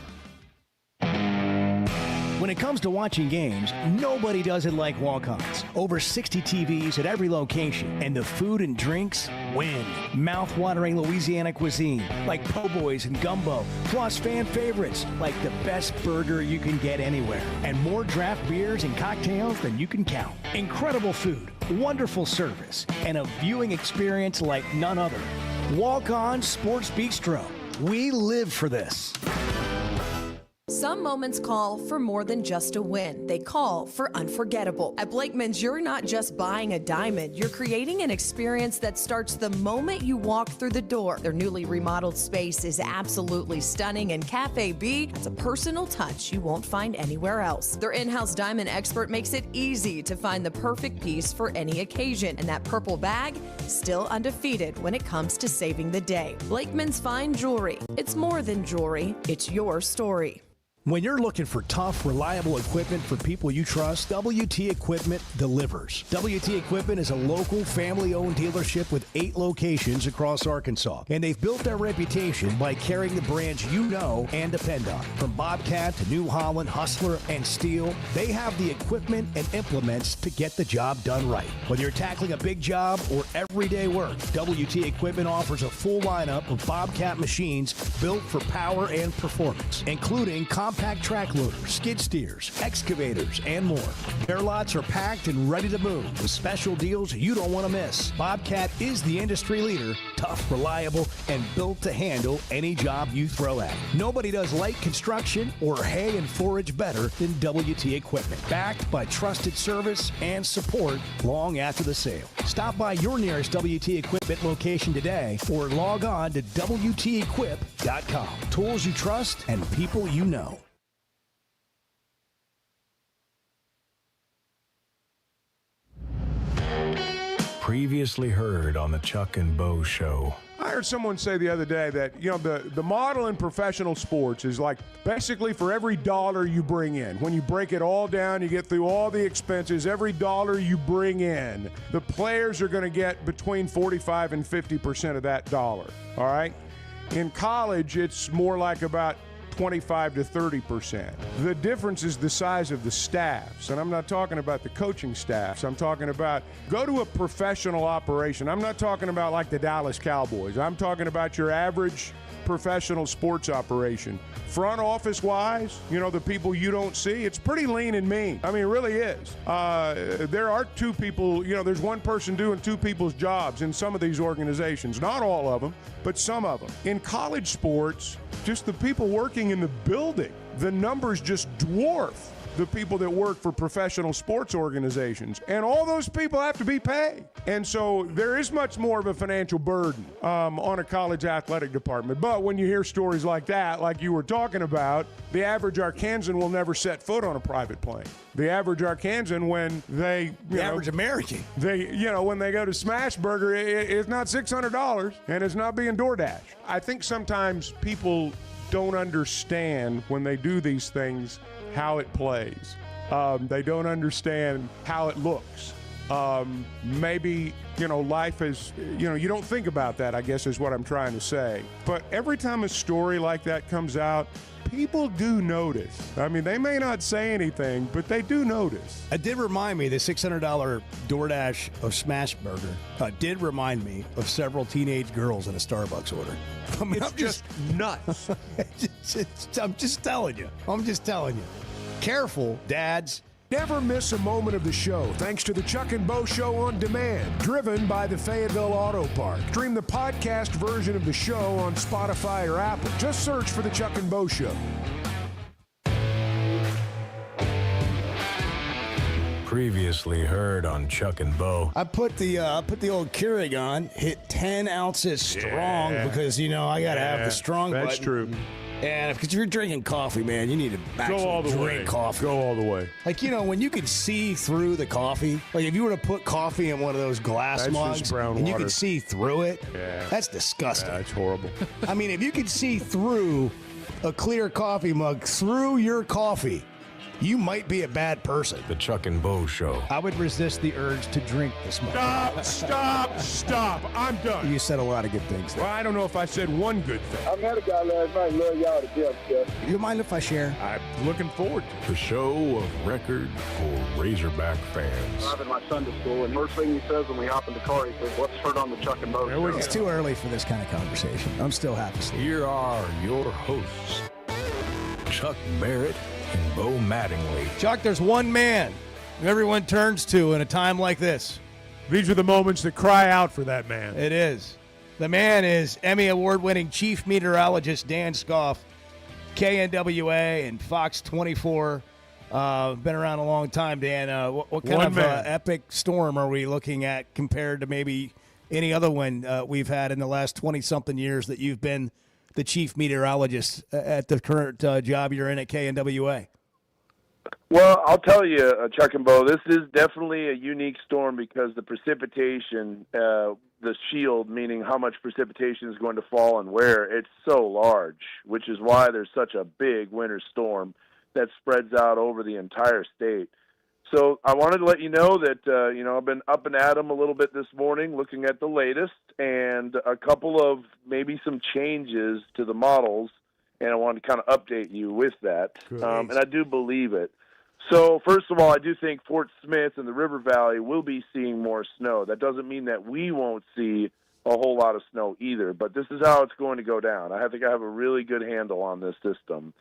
[SPEAKER 4] When it comes to watching games, nobody does it like walk-ons. Over 60 TVs at every location, and the food and drinks win. Mouth-watering Louisiana cuisine, like po' boys and gumbo, plus fan favorites, like the best burger you can get anywhere, and more draft beers and cocktails than you can count. Incredible food, wonderful service, and a viewing experience like none other. Walk-On Sports Bistro. We live for this.
[SPEAKER 9] Some moments call for more than just a win. They call for unforgettable. At Blakeman's, you're not just buying a diamond. You're creating an experience that starts the moment you walk through the door. Their newly remodeled space is absolutely stunning, and Cafe B has a personal touch you won't find anywhere else. Their in-house diamond expert makes it easy to find the perfect piece for any occasion, and that purple bag, still undefeated when it comes to saving the day. Blakeman's Fine Jewelry. It's more than jewelry. It's your story.
[SPEAKER 4] When you're looking for tough, reliable equipment for people you trust, WT Equipment delivers. WT Equipment is a local, family-owned dealership with 8 locations across Arkansas, and they've built their reputation by carrying the brands you know and depend on. From Bobcat to New Holland, Hustler, and Steel, they have the equipment and implements to get the job done right. Whether you're tackling a big job or everyday work, WT Equipment offers a full lineup of Bobcat machines built for power and performance, including compact track loaders, skid steers, excavators, and more. Their lots are packed and ready to move with special deals you don't want to miss. Bobcat is the industry leader, tough, reliable, and built to handle any job you throw at it. Nobody does light construction or hay and forage better than WT Equipment. Backed by trusted service and support long after the sale. Stop by your nearest WT Equipment location today or log on to WTEquip.com. Tools you trust and people you know.
[SPEAKER 1] Previously heard on the Chuck and Bo Show.
[SPEAKER 2] I heard someone say the other day that, you know, the model in professional sports is like basically for every dollar you bring in, when you break it all down, you get through all the expenses, every dollar you bring in, the players are going to get between 45 and 50% of that dollar, all right? In college, it's more like about 25 to 30%. The difference is the size of the staffs, and I'm not talking about the coaching staffs. I'm talking about go to a professional operation. I'm not talking about like the Dallas Cowboys. I'm talking about your average professional sports operation. Front office wise, you know, the people you don't see, it's pretty lean and mean. I mean, it really is. There are 2 people, you know, there's one person doing 2 people's jobs in some of these organizations. Not all of them, but some of them. In college sports, just the people working in the building, the numbers just dwarf the people that work for professional sports organizations. And all those people have to be paid. And so there is much more of a financial burden on a college athletic department. But when you hear stories like that, like you were talking about, the average Arkansan will never set foot on a private plane. The average Arkansan, when they,
[SPEAKER 4] average American,
[SPEAKER 2] when they go to Smashburger, it's not $600 and it's not being DoorDash. I think sometimes people don't understand when they do these things how it plays. They don't understand how it looks. Maybe, life is, you don't think about that, I guess is what I'm trying to say. But every time a story like that comes out, people do notice. I mean, they may not say anything, but they do notice.
[SPEAKER 4] It did remind me, the $600 DoorDash of Smashburger did remind me of several teenage girls in a Starbucks order. I mean,
[SPEAKER 2] it's just nuts.
[SPEAKER 4] I'm just telling you. Careful, dads.
[SPEAKER 7] Never miss a moment of the show thanks to the Chuck and Bo Show on Demand, driven by the Fayetteville Auto Park. Stream the podcast version of the show on Spotify or Apple. Just search for the Chuck and Bo Show.
[SPEAKER 1] Previously heard on Chuck and Bo.
[SPEAKER 4] I put the old Keurig on, hit 10 ounces strong because I gotta have the strong.
[SPEAKER 2] That's
[SPEAKER 4] button.
[SPEAKER 2] true.
[SPEAKER 4] And because if you're drinking coffee, man, you need to
[SPEAKER 2] Go all the way.
[SPEAKER 4] drink coffee.
[SPEAKER 2] Go all the way.
[SPEAKER 4] Like, when you could see through the coffee, like if you were to put coffee in one of those glass
[SPEAKER 2] That's
[SPEAKER 4] mugs
[SPEAKER 2] just brown
[SPEAKER 4] and you
[SPEAKER 2] water.
[SPEAKER 4] could see through it, that's disgusting.
[SPEAKER 2] That's horrible.
[SPEAKER 4] I mean, if you could see through a clear coffee mug, through your coffee, you might be a bad person.
[SPEAKER 1] The Chuck and Bo Show.
[SPEAKER 4] I would resist the urge to drink this much.
[SPEAKER 2] Stop. I'm done.
[SPEAKER 4] You said a lot of good things there.
[SPEAKER 2] Well, I don't know if I said one good thing.
[SPEAKER 12] I met a guy last night, love y'all to death, Jeff.
[SPEAKER 4] Do you mind if I share?
[SPEAKER 2] I'm looking forward to it.
[SPEAKER 1] The show of record for Razorback fans.
[SPEAKER 10] Driving my son to school, and first thing he says when we hop in the car, he says, "What's heard on the Chuck and Bo Show?"
[SPEAKER 4] It's too early for this kind of conversation. I'm still half asleep.
[SPEAKER 1] Here are your hosts, Chuck Barrett and Bo Mattingly.
[SPEAKER 4] Chuck, there's one man who everyone turns to in a time like this.
[SPEAKER 2] These are the moments that cry out for that man.
[SPEAKER 4] It is. The man is Emmy Award-winning Chief Meteorologist Dan Scoff, KNWA and Fox 24. Been around a long time, Dan. What kind of epic storm are we looking at compared to maybe any other one we've had in the last 20-something years that you've been the chief meteorologist at the current job you're in at KNWA?
[SPEAKER 21] Well, I'll tell you, Chuck and Bo, this is definitely a unique storm because the precipitation, the shield, meaning how much precipitation is going to fall and where, it's so large, which is why there's such a big winter storm that spreads out over the entire state. So I wanted to let you know that, I've been up and at 'em a little bit this morning looking at the latest and a couple of maybe some changes to the models, and I wanted to kind of update you with that. And I do believe it. So first of all, I do think Fort Smith and the River Valley will be seeing more snow. That doesn't mean that we won't see a whole lot of snow either, but this is how it's going to go down. I think I have a really good handle on this system.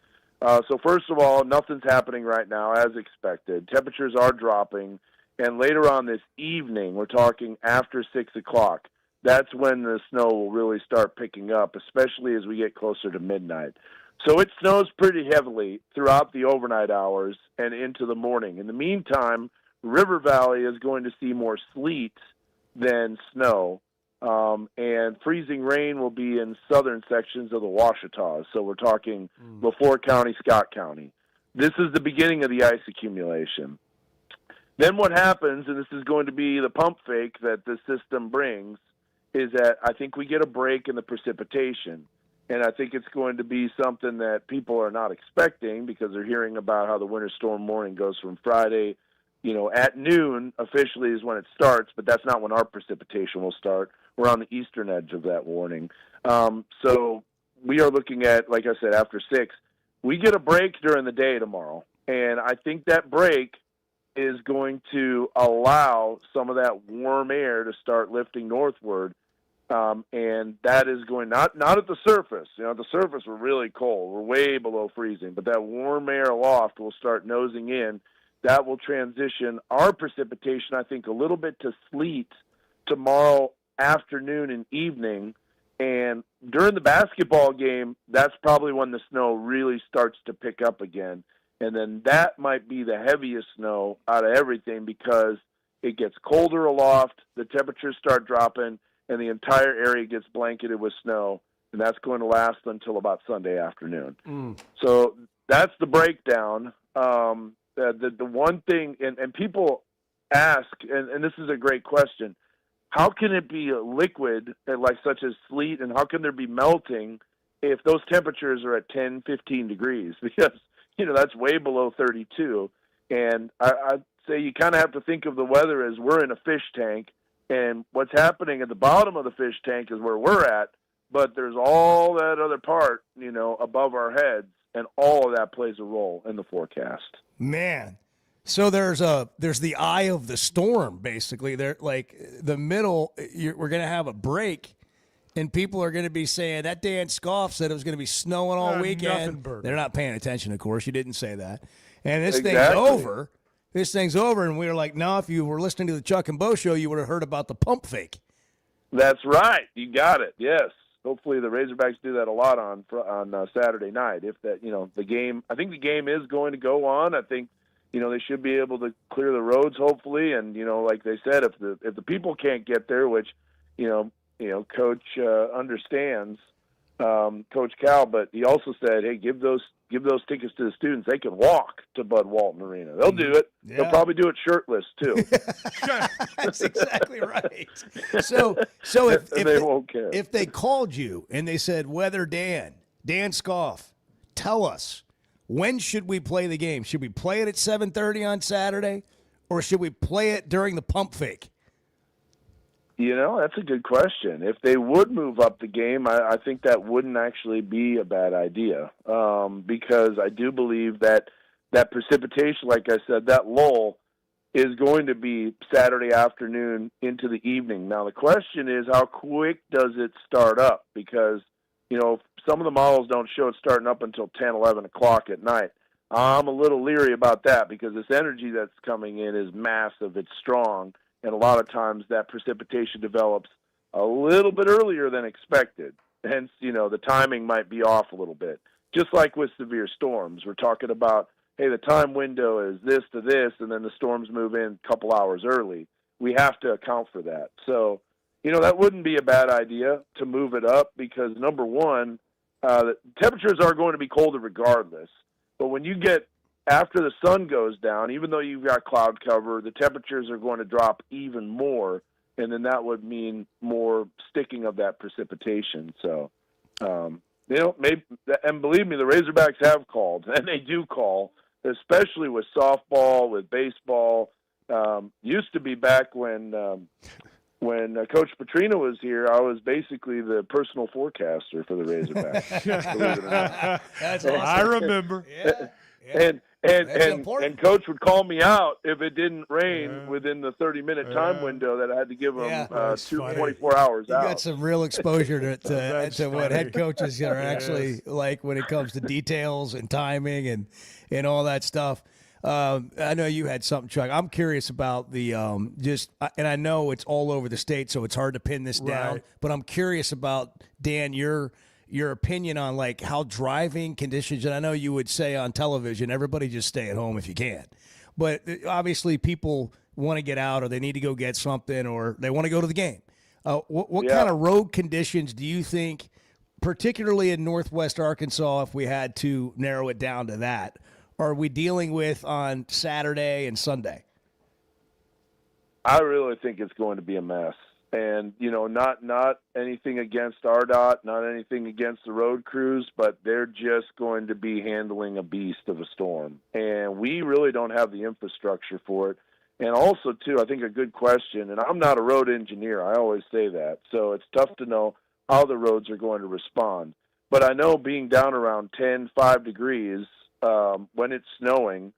[SPEAKER 21] So first of all, nothing's happening right now as expected. Temperatures are dropping, and later on this evening, we're talking after 6 o'clock, that's when the snow will really start picking up, especially as we get closer to midnight. So it snows pretty heavily throughout the overnight hours and into the morning. In the meantime, River Valley is going to see more sleet than snow. And freezing rain will be in southern sections of the Ouachitas. So we're talking LaFleur County, Scott County. This is the beginning of the ice accumulation. Then what happens, and this is going to be the pump fake that this system brings, is that I think we get a break in the precipitation. And I think it's going to be something that people are not expecting because they're hearing about how the winter storm warning goes from Friday, at noon officially is when it starts, but that's not when our precipitation will start. We're on the eastern edge of that warning. So we are looking at, like I said, after 6. We get a break during the day tomorrow, and I think that break is going to allow some of that warm air to start lifting northward, and that is going not at the surface. At the surface we're really cold. We're way below freezing, but that warm air aloft will start nosing in. That will transition our precipitation, I think, a little bit to sleet tomorrow afternoon and evening. And during the basketball game, that's probably when the snow really starts to pick up again. And then that might be the heaviest snow out of everything because it gets colder aloft, the temperatures start dropping, and the entire area gets blanketed with snow, and that's going to last until about Sunday afternoon. So that's the breakdown. The one thing, and people ask, and this is a great question, how can it be liquid, like such as sleet, and how can there be melting if those temperatures are at 10, 15 degrees? Because, that's way below 32. And I'd say you kind of have to think of the weather as we're in a fish tank, and what's happening at the bottom of the fish tank is where we're at, but there's all that other part, above our heads, and all of that plays a role in the forecast.
[SPEAKER 4] Man. So there's the eye of the storm, basically. There, like the middle, we're going to have a break, and people are going to be saying, that Dan Scoff said it was going to be snowing all weekend. They're not paying attention, of course. You didn't say that. And this thing's over. This thing's over, and we were like, no, if you were listening to the Chuck and Bo show, you would have heard about the pump fake.
[SPEAKER 21] That's right. You got it. Yes. Hopefully the Razorbacks do that a lot on Saturday night. If that, the game, I think the game is going to go on. I think, they should be able to clear the roads, hopefully. And, like they said, if the people can't get there, which, Coach understands, Coach Cal, but he also said, hey, give those tickets to the students. They can walk to Bud Walton Arena. They'll do it. Yeah. They'll probably do it shirtless too.
[SPEAKER 4] That's exactly right. So if
[SPEAKER 21] they won't care.
[SPEAKER 4] If they called you and they said, "Weather Dan Scoff, tell us, when should we play the game? Should we play it at 7:30 on Saturday, or should we play it during the pump fake?"
[SPEAKER 21] That's a good question. If they would move up the game, I think that wouldn't actually be a bad idea, because I do believe that precipitation, like I said, that lull is going to be Saturday afternoon into the evening. Now, the question is, how quick does it start up? Because, some of the models don't show it starting up until 10, 11 o'clock at night. I'm a little leery about that because this energy that's coming in is massive. It's strong. And a lot of times that precipitation develops a little bit earlier than expected. Hence, the timing might be off a little bit. Just like with severe storms, we're talking about, hey, the time window is this to this, and then the storms move in a couple hours early. We have to account for that. So, that wouldn't be a bad idea to move it up because, number one, the temperatures are going to be colder regardless. But when you get after the sun goes down, even though you've got cloud cover, the temperatures are going to drop even more, and then that would mean more sticking of that precipitation. So, maybe, and believe me, the Razorbacks have called, and they do call, especially with softball, with baseball. Used to be back when Coach Petrino was here, I was basically the personal forecaster for the Razorbacks. Believe it or not.
[SPEAKER 4] That's awesome.
[SPEAKER 2] I remember.
[SPEAKER 21] Yeah. And Coach would call me out if it didn't rain within the 30-minute time window that I had to give them 24 hours
[SPEAKER 4] you
[SPEAKER 21] out.
[SPEAKER 4] You got some real exposure to what head coaches are actually like when it comes to details and timing and all that stuff. I know you had something, Chuck. I'm curious about the and I know it's all over the state, so it's hard to pin this down. But I'm curious about, Dan, your opinion on like how driving conditions, and I know you would say on television, everybody just stay at home if you can. But obviously people want to get out or they need to go get something or they want to go to the game. What kind of road conditions do you think, particularly in Northwest Arkansas, if we had to narrow it down to that, are we dealing with on Saturday and Sunday?
[SPEAKER 21] I really think it's going to be a mess. And, not anything against RDOT, not anything against the road crews, but they're just going to be handling a beast of a storm. And we really don't have the infrastructure for it. And also, too, I think a good question, and I'm not a road engineer, I always say that, so it's tough to know how the roads are going to respond. But I know being down around 5 degrees when it's snowing,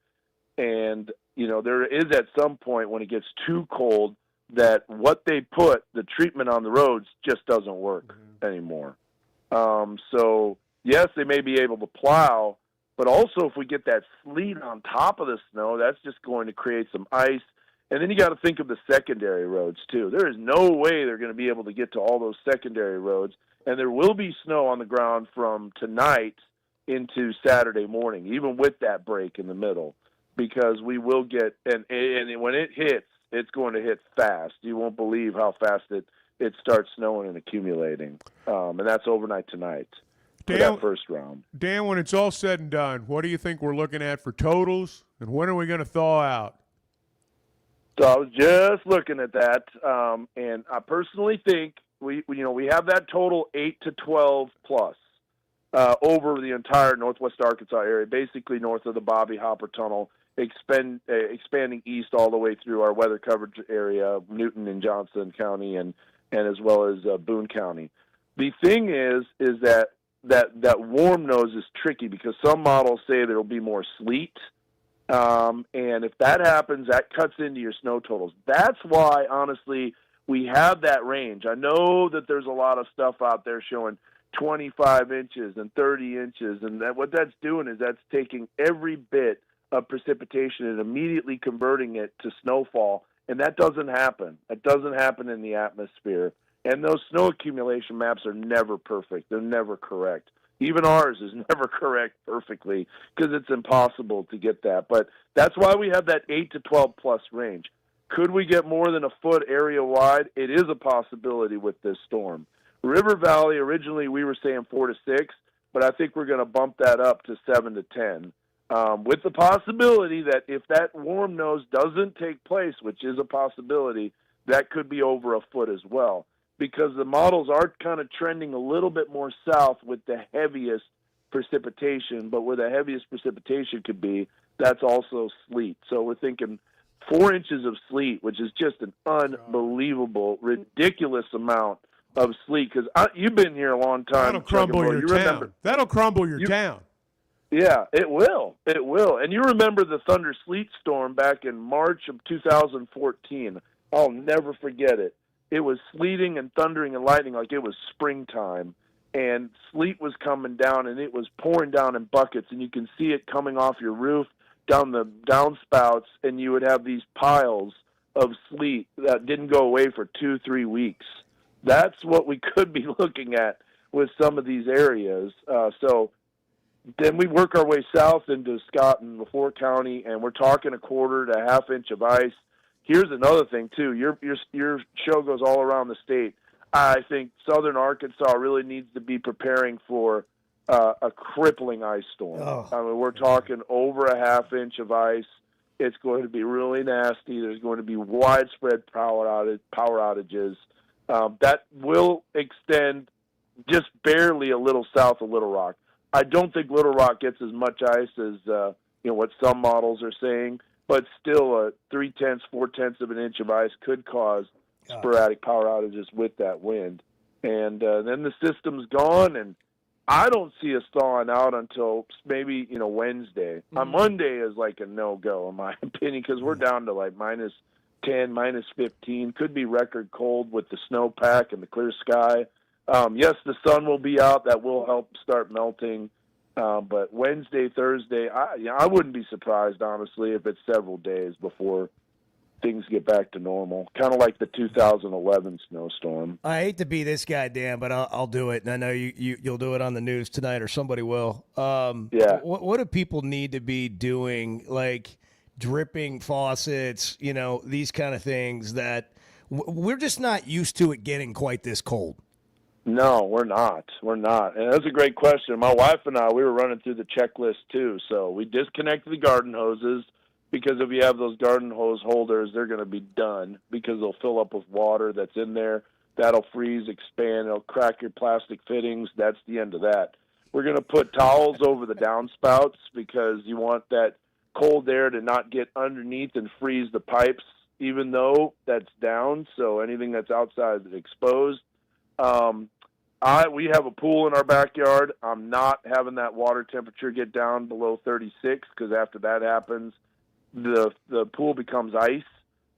[SPEAKER 21] and, there is at some point when it gets too cold, that what they put, the treatment on the roads, just doesn't work anymore. So, yes, they may be able to plow, but also if we get that sleet on top of the snow, that's just going to create some ice. And then you got to think of the secondary roads, too. There is no way they're going to be able to get to all those secondary roads. And there will be snow on the ground from tonight into Saturday morning, even with that break in the middle, because we will get and when it hits, it's going to hit fast. You won't believe how fast it starts snowing and accumulating, and that's overnight tonight for that first round.
[SPEAKER 2] Dan, when it's all said and done, what do you think we're looking at for totals, and when are we going to thaw out?
[SPEAKER 21] So I was just looking at that, and I personally think we have that total 8 to 12 plus over the entire Northwest Arkansas area, basically north of the Bobby Hopper Tunnel, expanding east all the way through our weather coverage area, Newton and Johnson County, and as well as Boone County. The thing is that warm nose is tricky because some models say there will be more sleet. And if that happens, that cuts into your snow totals. That's why, honestly, we have that range. I know that there's a lot of stuff out there showing 25 inches and 30 inches, and what that's doing is that's taking every bit of precipitation and immediately converting it to snowfall, and that doesn't happen. It doesn't happen in the atmosphere. And those snow accumulation maps are never perfect. They're never correct. Even ours is never correct perfectly because it's impossible to get that. But that's why we have that 8 to 12 plus range. Could we get more than a foot area wide? It is a possibility with this storm. River Valley, originally we were saying 4 to 6, but I think we're going to bump that up to 7 to 10. With the possibility that if that warm nose doesn't take place, which is a possibility, that could be over a foot as well, because the models are kind of trending a little bit more south with the heaviest precipitation, but where the heaviest precipitation could be, that's also sleet. So we're thinking 4 inches of sleet, which is just an unbelievable, ridiculous amount of sleet, because you've been here a long time.
[SPEAKER 2] That'll crumble your town. That'll crumble your town.
[SPEAKER 21] Yeah, it will. It will. And you remember the thunder sleet storm back in March of 2014. I'll never forget it. It was sleeting and thundering and lightning like it was springtime, and sleet was coming down, and it was pouring down in buckets, and you can see it coming off your roof down the downspouts, and you would have these piles of sleet that didn't go away for 2-3 weeks. That's what we could be looking at with some of these areas. So then we work our way south into Scott and LaFleur County, and we're talking a quarter to a half inch of ice. Here's another thing, too. Your show goes all around the state. I think southern Arkansas really needs to be preparing for a crippling ice storm. I mean, we're talking over a half inch of ice. It's going to be really nasty. There's going to be widespread power outages. That will extend just barely a little south of Little Rock. I don't think Little Rock gets as much ice as what some models are saying, but still a 0.3, 0.4 of an inch of ice could cause sporadic power outages with that wind. And then the system's gone, and I don't see us thawing out until maybe Wednesday. On Monday is like a no-go in my opinion, because we're down to like -10, -15. Could be record cold with the snowpack and the clear sky. Yes, the sun will be out. That will help start melting. But Wednesday, Thursday, I wouldn't be surprised, honestly, if it's several days before things get back to normal. Kind of like the 2011 snowstorm.
[SPEAKER 4] I hate to be this guy, Dan, but I'll do it. And I know you'll do it on the news tonight, or somebody will.
[SPEAKER 21] Yeah.
[SPEAKER 4] What do people need to be doing, like dripping faucets, these kind of things that we're just not used to it getting quite this cold?
[SPEAKER 21] No, we're not. We're not. And that's a great question. My wife and I, we were running through the checklist too. So we disconnected the garden hoses, because if you have those garden hose holders, they're going to be done because they'll fill up with water that's in there. That'll freeze, expand. It'll crack your plastic fittings. That's the end of that. We're going to put towels over the downspouts because you want that cold air to not get underneath and freeze the pipes, even though that's down. So anything that's outside is exposed. We have a pool in our backyard. I'm not having that water temperature get down below 36, because after that happens, the pool becomes ice.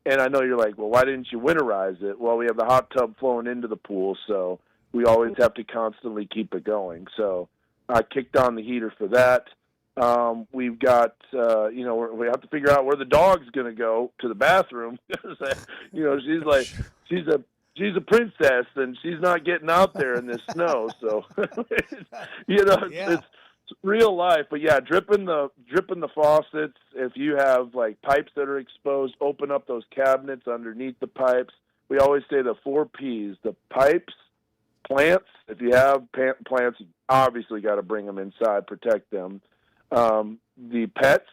[SPEAKER 21] And I know you're like, well, why didn't you winterize it? Well, we have the hot tub flowing into the pool, so we always have to constantly keep it going. So I kicked on the heater for that. We've got, we have to figure out where the dog's going to go to the bathroom. She's like, she's a princess, and she's not getting out there in this snow. So, real life. But yeah, dripping the faucets. If you have like pipes that are exposed, open up those cabinets underneath the pipes. We always say the 4 Ps: the pipes, plants. If you have plants, you obviously got to bring them inside, protect them. The pets.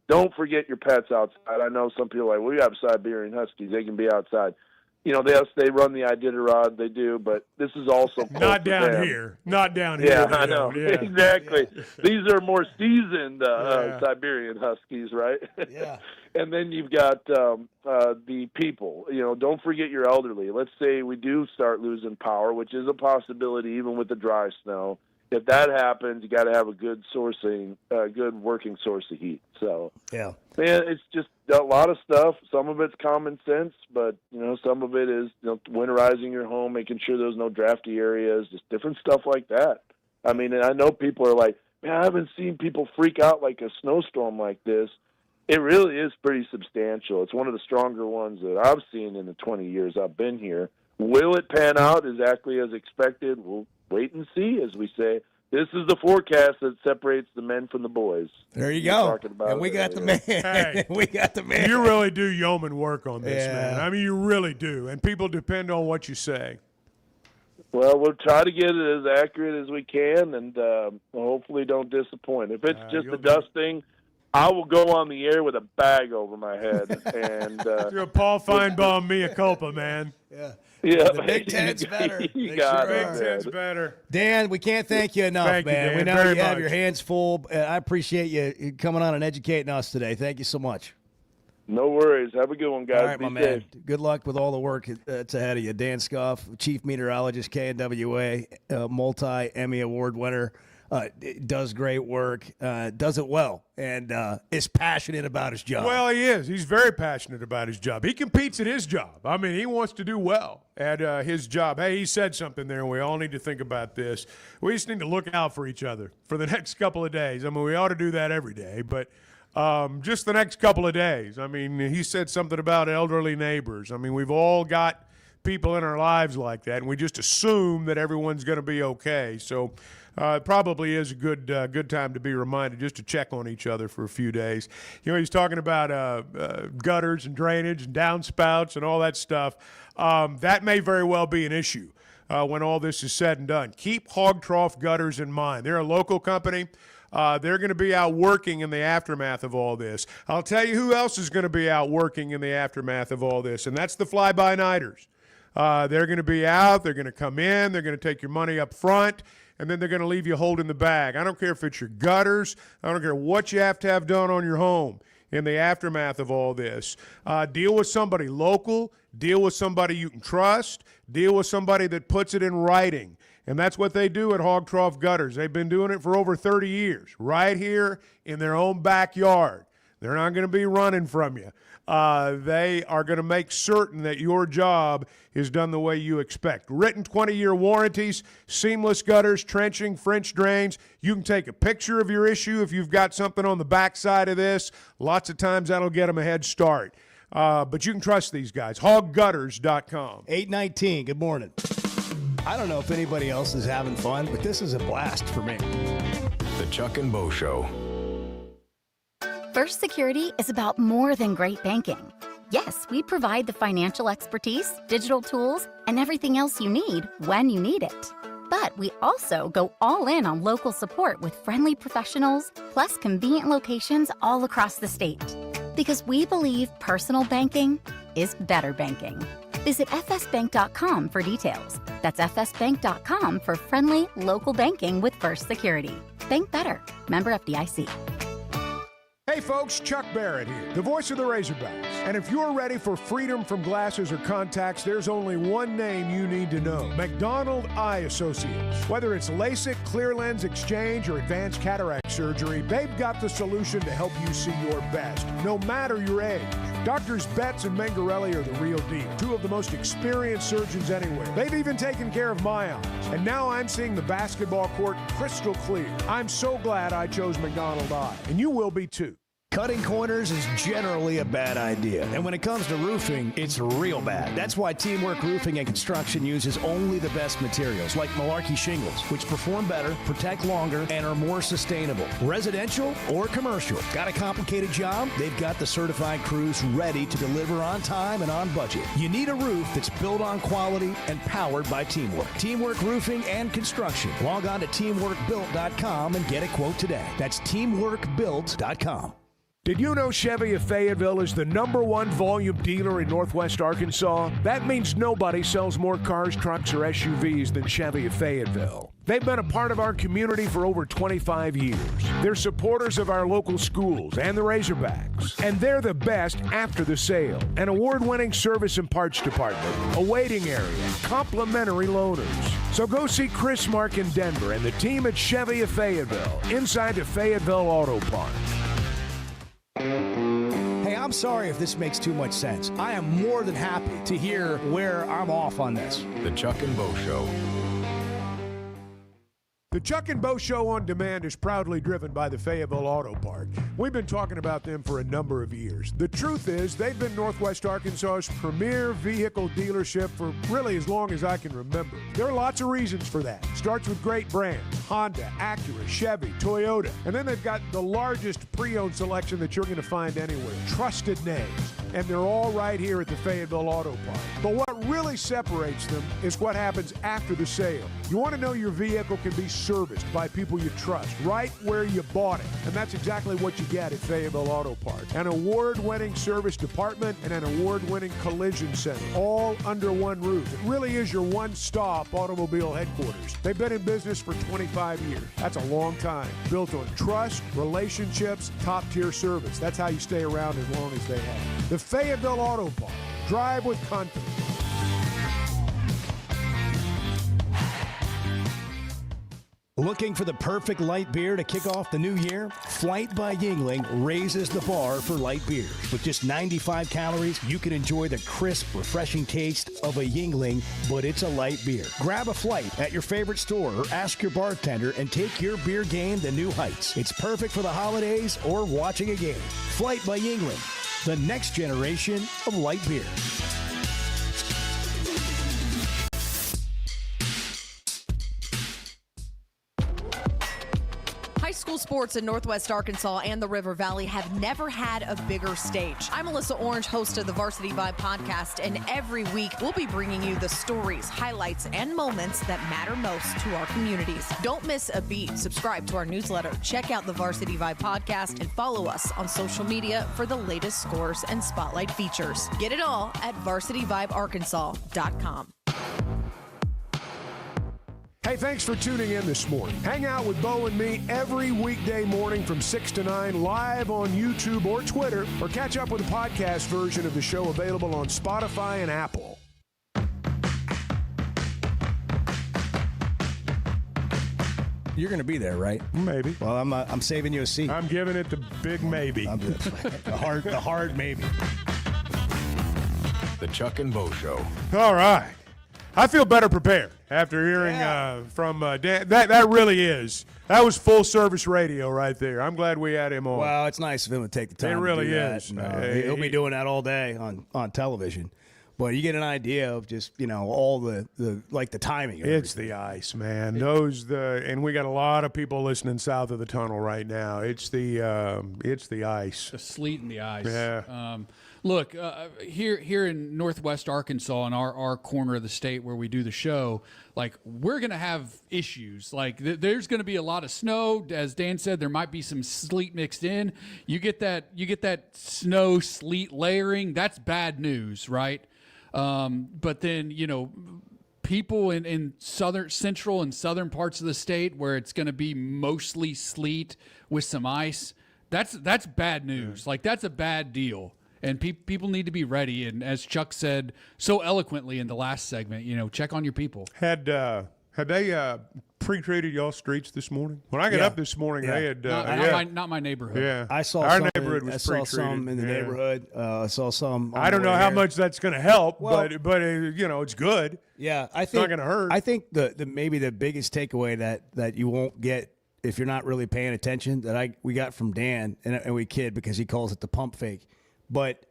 [SPEAKER 21] Don't forget your pets outside. I know some people are like, we have Siberian Huskies. They can be outside. You know, they run the Iditarod, they do, but this is also
[SPEAKER 2] not down here. Not down here.
[SPEAKER 21] Yeah, I know. Yeah. Exactly. Yeah. These are more seasoned Siberian Huskies, right?
[SPEAKER 4] Yeah.
[SPEAKER 21] And then you've got the people. You know, don't forget your elderly. Let's say we do start losing power, which is a possibility even with the dry snow. If that happens, you got to have a good working source of heat. So,
[SPEAKER 4] yeah,
[SPEAKER 21] man, it's just a lot of stuff. Some of it's common sense, but some of it is winterizing your home, making sure there's no drafty areas, just different stuff like that. I mean, and I know people are like, man, I haven't seen people freak out like a snowstorm like this. It really is pretty substantial. It's one of the stronger ones that I've seen in the 20 years I've been here. Will it pan out exactly as expected? We'll wait and see, as we say. This is the forecast that separates the men from the boys.
[SPEAKER 4] There you go. And we got the man.
[SPEAKER 2] Hey,
[SPEAKER 4] we got the man.
[SPEAKER 2] You really do yeoman work on this, man. I mean, you really do. And people depend on what you say.
[SPEAKER 21] Well, we'll try to get it as accurate as we can, and hopefully don't disappoint. If it's just a dusting, I will go on the air with a bag over my head. And
[SPEAKER 2] you're a Paul Feinbaum mea culpa, man.
[SPEAKER 4] Yeah.
[SPEAKER 21] Yeah,
[SPEAKER 4] the Big Ten's better.
[SPEAKER 21] You got it.
[SPEAKER 2] Big Ten's better.
[SPEAKER 4] Dan, we can't thank you enough,
[SPEAKER 2] Thank you,
[SPEAKER 4] man.
[SPEAKER 2] Dan,
[SPEAKER 4] We know
[SPEAKER 2] very
[SPEAKER 4] you have
[SPEAKER 2] much.
[SPEAKER 4] your hands full. I appreciate you coming on and educating us today. Thank you so much.
[SPEAKER 21] No worries. Have a good one, guys.
[SPEAKER 4] All right,
[SPEAKER 21] Be
[SPEAKER 4] my man.
[SPEAKER 21] safe.
[SPEAKER 4] Good luck with all the work that's ahead of you. Dan Scuff, Chief Meteorologist, KNWA, multi-Emmy Award winner. Does great work, does it well, and is passionate about his job.
[SPEAKER 2] Well, he is. He's very passionate about his job. He competes at his job. I mean, he wants to do well at his job. Hey, he said something there, and we all need to think about this. We just need to look out for each other for the next couple of days. I mean, we ought to do that every day, but just the next couple of days. I mean, he said something about elderly neighbors. I mean, we've all got people in our lives like that, and we just assume that everyone's going to be okay. So it probably is a good time to be reminded just to check on each other for a few days. You know, he's talking about gutters and drainage and downspouts and all that stuff. That may very well be an issue when all this is said and done. Keep Hog Trough Gutters in mind. They're a local company. They're going to be out working in the aftermath of all this. I'll tell you who else is going to be out working in the aftermath of all this, and that's the fly-by-nighters. They're going to be out. They're going to come in. They're going to take your money up front, and then they're going to leave you holding the bag. I don't care if it's your gutters. I don't care what you have to have done on your home in the aftermath of all this. Deal with somebody local. Deal with somebody you can trust. Deal with somebody that puts it in writing. And that's what they do at Hog Trough Gutters. They've been doing it for over 30 years, right here in their own backyard. They're not going to be running from you. They are going to make certain that your job is done the way you expect. Written 20-year warranties, seamless gutters, trenching, French drains. You can take a picture of your issue if you've got something on the backside of this. Lots of times that'll get them a head start. But you can trust these guys. HogGutters.com.
[SPEAKER 4] 8:19, good morning. I don't know if anybody else is having fun, but this is a blast for me.
[SPEAKER 1] The Chuck and Bo Show.
[SPEAKER 11] First Security is about more than great banking. Yes, we provide the financial expertise, digital tools, and everything else you need when you need it. But we also go all in on local support with friendly professionals, plus convenient locations all across the state. Because we believe personal banking is better banking. Visit fsbank.com for details. That's fsbank.com for friendly, local banking with First Security. Bank better. Member FDIC.
[SPEAKER 7] Hey folks, Chuck Barrett here, the voice of the Razorbacks. And if you're ready for freedom from glasses or contacts, there's only one name you need to know: McDonald Eye Associates. Whether it's LASIK, clear lens exchange, or advanced cataract surgery, they've got the solution to help you see your best, no matter your age. Doctors Betts and Mangarelli are the real deal, two of the most experienced surgeons anywhere. They've even taken care of my eyes, and now I'm seeing the basketball court crystal clear. I'm so glad I chose McDonald Eye, and you will be too.
[SPEAKER 4] Cutting corners is generally a bad idea. And when it comes to roofing, it's real bad. That's why Teamwork Roofing and Construction uses only the best materials, like Malarkey shingles, which perform better, protect longer, and are more sustainable. Residential or commercial. Got a complicated job? They've got the certified crews ready to deliver on time and on budget. You need a roof that's built on quality and powered by Teamwork. Teamwork Roofing and Construction. Log on to teamworkbuilt.com and get a quote today. That's teamworkbuilt.com.
[SPEAKER 7] Did you know Chevy of Fayetteville is the #1 volume dealer in Northwest Arkansas? That means nobody sells more cars, trucks, or SUVs than Chevy of Fayetteville. They've been a part of our community for over 25 years. They're supporters of our local schools and the Razorbacks. And they're the best after the sale. An award-winning service and parts department, a waiting area, complimentary loaners. So go see Chris Mark in Denver and the team at Chevy of Fayetteville, inside the Fayetteville Auto Park.
[SPEAKER 4] Hey, I'm sorry if this makes too much sense. I am more than happy to hear where I'm off on this.
[SPEAKER 1] The Chuck and Bo Show.
[SPEAKER 2] The Chuck and Bo Show on Demand is proudly driven by the Fayetteville Auto Park. We've been talking about them for a number of years. The truth is, they've been Northwest Arkansas's premier vehicle dealership for really as long as I can remember. There are lots of reasons for that. Starts with great brands: Honda, Acura, Chevy, Toyota. And then they've got the largest pre-owned selection that you're going to find anywhere. Trusted names. And they're all right here at the Fayetteville Auto Park. But what really separates them is what happens after the sale. You want to know your vehicle can be serviced by people you trust, right where you bought it. And that's exactly what you get at Fayetteville Auto Park. An award-winning service department and an award-winning collision center, all under one roof. It really is your one-stop automobile headquarters. They've been in business for 25 years. That's a long time. Built on trust, relationships, top-tier service. That's how you stay around as long as they have. The Fayetteville Auto Park. Drive with confidence.
[SPEAKER 4] Looking for the perfect light beer to kick off the new year? Flight by Yingling raises the bar for light beers. With just 95 calories, you can enjoy the crisp, refreshing taste of a Yingling, but it's a light beer. Grab a Flight at your favorite store or ask your bartender and take your beer game to new heights. It's perfect for the holidays or watching a game. Flight by Yingling, the next generation of light beer.
[SPEAKER 9] School sports in Northwest Arkansas and the River Valley have never had a bigger stage. I'm Alyssa Orange, host of the Varsity Vibe podcast, and every week we'll be bringing you the stories, highlights, and moments that matter most to our communities. Don't miss a beat. Subscribe to our newsletter, check out the Varsity Vibe podcast, and follow us on social media for the latest scores and spotlight features. Get it all at varsityvibearkansas.com.
[SPEAKER 2] Hey, thanks for tuning in this morning. Hang out with Bo and me every weekday morning from 6 to 9 live on YouTube or Twitter, or catch up with the podcast version of the show available on Spotify and Apple.
[SPEAKER 4] You're going to be there, right?
[SPEAKER 2] Maybe.
[SPEAKER 4] Well, I'm saving you a seat.
[SPEAKER 2] I'm giving it the big maybe.
[SPEAKER 4] The hard maybe.
[SPEAKER 1] The Chuck and Bo Show.
[SPEAKER 2] All right. I feel better prepared after hearing from Dan. That really is. That was full-service radio right there. I'm glad we had him on.
[SPEAKER 4] Well, it's nice of him to take the time.
[SPEAKER 2] It really
[SPEAKER 4] to do
[SPEAKER 2] is.
[SPEAKER 4] That. He'll be doing that all day on television. But you get an idea of just, all the timing.
[SPEAKER 2] It's the ice, man. And we got a lot of people listening south of the tunnel right now. It's the ice.
[SPEAKER 5] The sleet and the ice.
[SPEAKER 2] Yeah.
[SPEAKER 5] Look, here in Northwest Arkansas, in our corner of the state where we do the show, we're going to have issues. There's going to be a lot of snow. As Dan said, there might be some sleet mixed in. You get that snow sleet layering. That's bad news, right? But then, people in central and southern parts of the state where it's going to be mostly sleet with some ice, that's bad news. That's a bad deal. And people need to be ready. And as Chuck said so eloquently in the last segment, check on your people.
[SPEAKER 2] Had they pre-treated y'all streets this morning? When I got up this morning, they had
[SPEAKER 5] not my neighborhood.
[SPEAKER 2] Yeah,
[SPEAKER 4] I saw
[SPEAKER 2] our
[SPEAKER 4] some
[SPEAKER 2] neighborhood was pre-treated.
[SPEAKER 4] I saw some in the neighborhood. I saw some.
[SPEAKER 2] I don't know how much that's going to help, but it's good.
[SPEAKER 4] Yeah, I think
[SPEAKER 2] it's not going to hurt.
[SPEAKER 4] I think the maybe the biggest takeaway that you won't get if you're not really paying attention, that we got from Dan, and we kid because he calls it the pump fake. But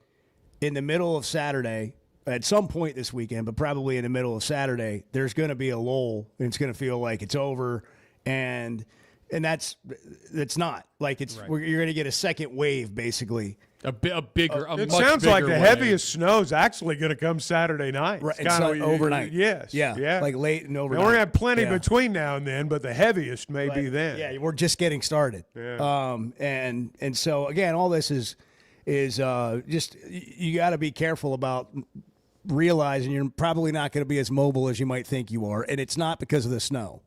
[SPEAKER 4] in the middle of Saturday, at some point this weekend, but probably in the middle of Saturday, there's going to be a lull, and it's going to feel like it's over, and that's not like it's.
[SPEAKER 5] Right.
[SPEAKER 4] You're going to get a second wave, basically.
[SPEAKER 5] A bigger.
[SPEAKER 2] It
[SPEAKER 5] much
[SPEAKER 2] sounds like
[SPEAKER 5] bigger
[SPEAKER 2] the
[SPEAKER 5] wave.
[SPEAKER 2] heaviest snow's actually going to come Saturday night.
[SPEAKER 4] Right,
[SPEAKER 2] It's kinda,
[SPEAKER 4] overnight.
[SPEAKER 2] Yes.
[SPEAKER 4] Yeah. Like late and overnight.
[SPEAKER 2] And we're going to have plenty
[SPEAKER 4] Yeah.
[SPEAKER 2] between now and then, but the heaviest may be then.
[SPEAKER 4] Yeah, we're just getting started.
[SPEAKER 2] Yeah.
[SPEAKER 4] And so again, all this is just you got to be careful about realizing you're probably not going to be as mobile as you might think you are, and it's not because of the snow.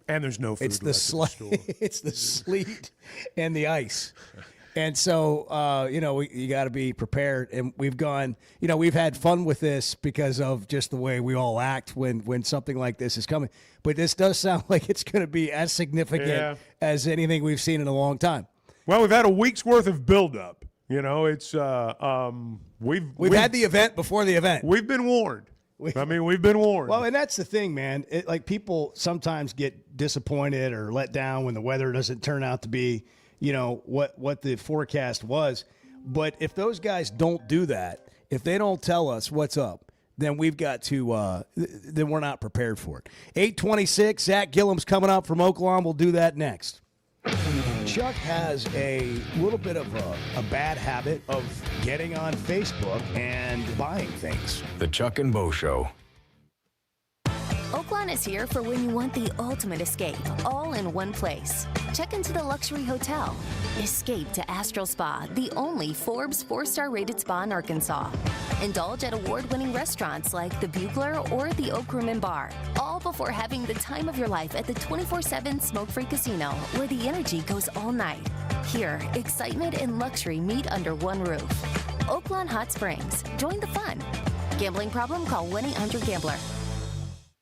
[SPEAKER 2] And there's no food
[SPEAKER 4] It's the
[SPEAKER 2] left at the store.
[SPEAKER 4] it's the sleet and the ice. And so, you got to be prepared. And we've gone, we've had fun with this because of just the way we all act when something like this is coming. But this does sound like it's going to be as significant as anything we've seen in a long time.
[SPEAKER 2] Well, we've had a week's worth of buildup. It's we've
[SPEAKER 4] had the event before the event.
[SPEAKER 2] We've been warned. We've been warned.
[SPEAKER 4] Well, and that's the thing, man. People sometimes get disappointed or let down when the weather doesn't turn out to be, what the forecast was. But if those guys don't do that, if they don't tell us what's up, then we've got to, then we're not prepared for it. 8:26, Zach Gillam's coming up from Oaklawn. We'll do that next. Chuck has a little bit of a bad habit of getting on Facebook and buying things.
[SPEAKER 1] The Chuck and Bo Show.
[SPEAKER 8] Oaklawn is here for when you want the ultimate escape, all in one place. Check into the luxury hotel. Escape to Astral Spa, the only Forbes 4-star rated spa in Arkansas. Indulge at award-winning restaurants like the Bugler or the Oak Room and Bar, all before having the time of your life at the 24/7 smoke-free casino, where the energy goes all night. Here, excitement and luxury meet under one roof. Oaklawn Hot Springs. Join the fun. Gambling problem? Call 1-800-GAMBLER.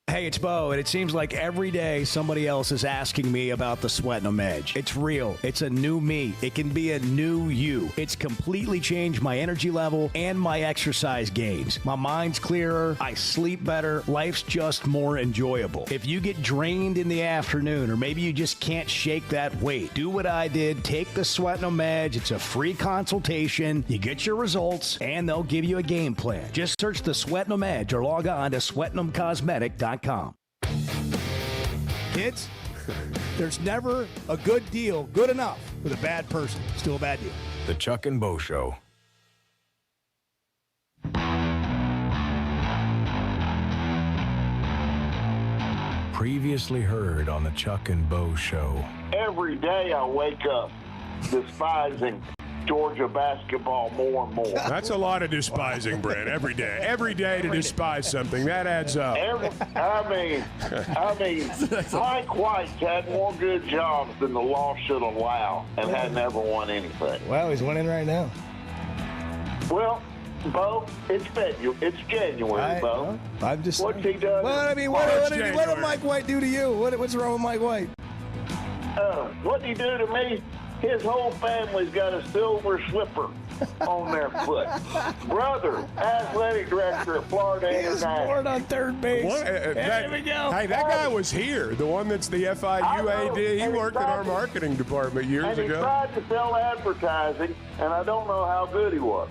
[SPEAKER 4] Hey, it's Bo, and it seems like every day somebody else is asking me about the Sweatinum Edge. It's real. It's a new me. It can be a new you. It's completely changed my energy level and my exercise gains. My mind's clearer. I sleep better. Life's just more enjoyable. If you get drained in the afternoon, or maybe you just can't shake that weight, do what I did. Take the Sweatinum Edge. It's a free consultation. You get your results, and they'll give you a game plan. Just search the Sweatinum Edge or log on to SweatinumCosmetic.com. Kids, there's never a good deal good enough with a bad person. Still a bad deal.
[SPEAKER 1] The Chuck and Bo Show. Previously heard on the Chuck and Bo Show.
[SPEAKER 12] Every day I wake up despising Georgia basketball more and more.
[SPEAKER 2] That's a lot of despising, Brent, every day. Every day to despise something. That adds up.
[SPEAKER 12] I mean, Mike White's had more good jobs than the law should allow and had never won anything.
[SPEAKER 4] Well, he's winning right now.
[SPEAKER 12] Well, Bo, it's February. It's January, Bo.
[SPEAKER 4] I'm just.
[SPEAKER 12] What's he done?
[SPEAKER 4] Well, I mean, what did Mike White do to you? What's wrong with Mike White?
[SPEAKER 12] What did he do to me? His whole family's got a silver slipper on their foot. Brother, athletic director at Florida International.
[SPEAKER 4] Born on third base.
[SPEAKER 2] There we go. Hey, that guy was here. The one that's the FIU AD. He worked in our marketing department years
[SPEAKER 12] and
[SPEAKER 2] ago.
[SPEAKER 12] he tried to sell advertising, and I don't know how good he was.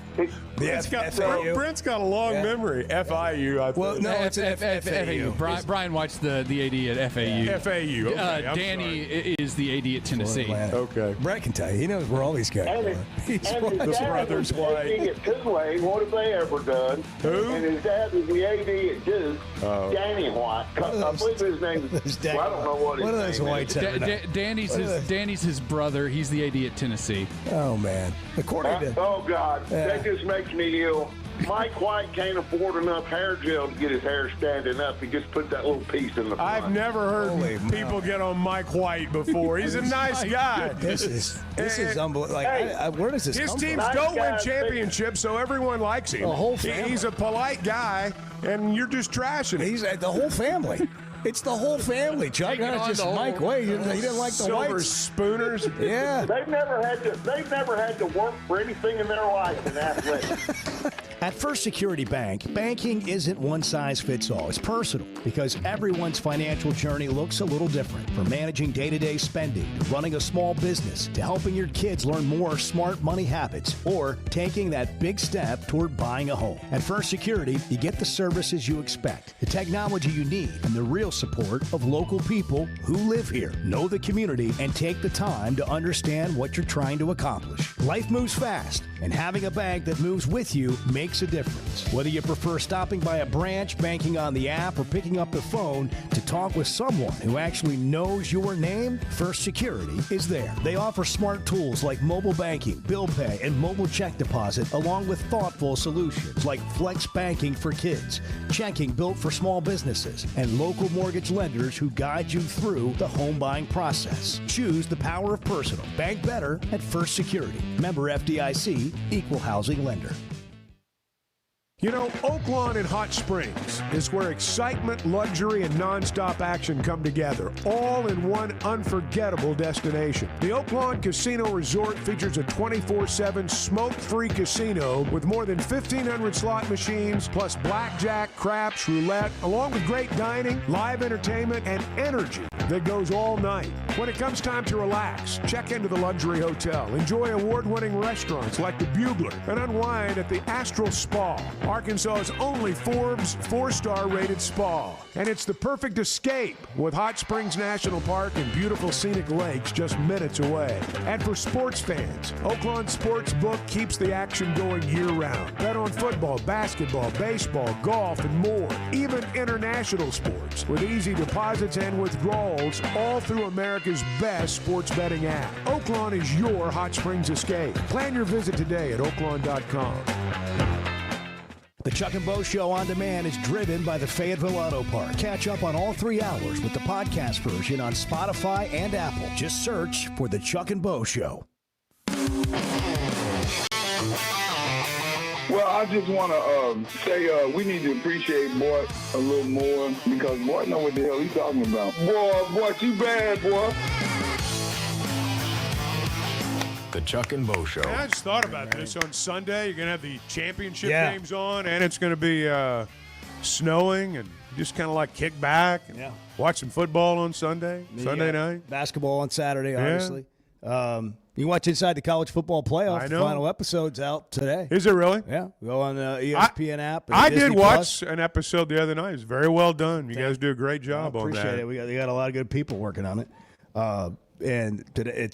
[SPEAKER 2] Brent's got a long memory. FIU, I think.
[SPEAKER 4] Well, no, it's FAU.
[SPEAKER 5] Brian White's the AD at FAU.
[SPEAKER 2] FAU. Okay, I'm
[SPEAKER 5] Danny is the AD at Tennessee.
[SPEAKER 2] Okay.
[SPEAKER 4] Brett can tell you. He knows where all these guys are.
[SPEAKER 12] And his dad was the AD at Tulane. What have they ever done?
[SPEAKER 2] Who?
[SPEAKER 12] And his dad was the AD at Duke. Danny White. I believe his name is. Well, I don't know what his
[SPEAKER 4] What are
[SPEAKER 12] name
[SPEAKER 4] those
[SPEAKER 12] is.
[SPEAKER 4] whites ever done?
[SPEAKER 5] Danny's his brother. He's the AD at Tennessee.
[SPEAKER 4] Oh man! According to
[SPEAKER 12] Oh God, that just makes me ill. Mike White can't afford enough hair gel to get his hair standing up. He just put that little piece in the front.
[SPEAKER 2] I've never heard people get on Mike White before. He's a nice guy.
[SPEAKER 4] This is unbelievable. Like, where does this
[SPEAKER 2] His
[SPEAKER 4] come
[SPEAKER 2] teams
[SPEAKER 4] from?
[SPEAKER 2] don't win championships, so everyone likes him.
[SPEAKER 4] The whole family.
[SPEAKER 2] He's a polite guy, and you're just trashing him.
[SPEAKER 4] He's the whole family. It's the whole family, Chuck. Not just Mike White. He didn't like the
[SPEAKER 2] Silver
[SPEAKER 4] Whites.
[SPEAKER 2] Spooners.
[SPEAKER 4] Yeah.
[SPEAKER 12] They've never had to work for anything in their life in athletics.
[SPEAKER 4] At First Security Bank, banking isn't one size fits all. It's personal because everyone's financial journey looks a little different. From managing day-to-day spending to running a small business to helping your kids learn more smart money habits or taking that big step toward buying a home. At First Security, you get the services you expect, the technology you need, and the real support of local people who live here, know the community, and take the time to understand what you're trying to accomplish. Life moves fast, and having a bank that moves with you makes a difference. Whether you prefer stopping by a branch, banking on the app, or picking up the phone to talk with someone who actually knows your name, First Security is there. They offer smart tools like mobile banking, bill pay, and mobile check deposit, along with thoughtful solutions like flex banking for kids, checking built for small businesses, and local mortgage lenders who guide you through the home buying process. Choose the power of personal. Bank better at First Security. Member FDIC, equal housing lender.
[SPEAKER 7] You know, Oaklawn in Hot Springs is where excitement, luxury, and nonstop action come together, all in one unforgettable destination. The Oaklawn Casino Resort features a 24/7 smoke-free casino with more than 1,500 slot machines, plus blackjack, craps, roulette, along with great dining, live entertainment, and energy that goes all night. When it comes time to relax, check into the luxury hotel, enjoy award-winning restaurants like the Bugler, and unwind at the Astral Spa, Arkansas's only Forbes 4-star rated spa. And it's the perfect escape with Hot Springs National Park and beautiful scenic lakes just minutes away. And for sports fans, Oaklawn Sportsbook keeps the action going year-round. Bet on football, basketball, baseball, golf, and more. Even international sports with easy deposits and withdrawals all through America's best sports betting app. Oaklawn is your Hot Springs escape. Plan your visit today at oaklawn.com.
[SPEAKER 4] The Chuck and Bo Show on demand is driven by the Fayetteville Auto Park. Catch up on all 3 hours with the podcast version on Spotify and Apple. Just search for the Chuck and Bo Show.
[SPEAKER 21] Well, I just want to say we need to appreciate Boy a little more because Boy know what the hell he's talking about. Boy, too bad, boy.
[SPEAKER 1] The Chuck and Bo Show.
[SPEAKER 2] Man, I just thought about this. On Sunday, you're going to have the championship
[SPEAKER 4] Yeah.
[SPEAKER 2] games on, and it's going to be snowing, and just kind of like kick back and watch some football on Sunday night.
[SPEAKER 4] Basketball on Saturday, obviously. You can watch Inside the College Football Playoff.
[SPEAKER 2] I
[SPEAKER 4] The
[SPEAKER 2] know.
[SPEAKER 4] final episode's out today.
[SPEAKER 2] Is it really?
[SPEAKER 4] Yeah. Go on the ESPN app. and
[SPEAKER 2] I
[SPEAKER 4] Disney
[SPEAKER 2] did
[SPEAKER 4] Plus.
[SPEAKER 2] watch an episode the other night. It's very well done. You guys do a great job on that.
[SPEAKER 4] Appreciate it. We got a lot of good people working on it. And today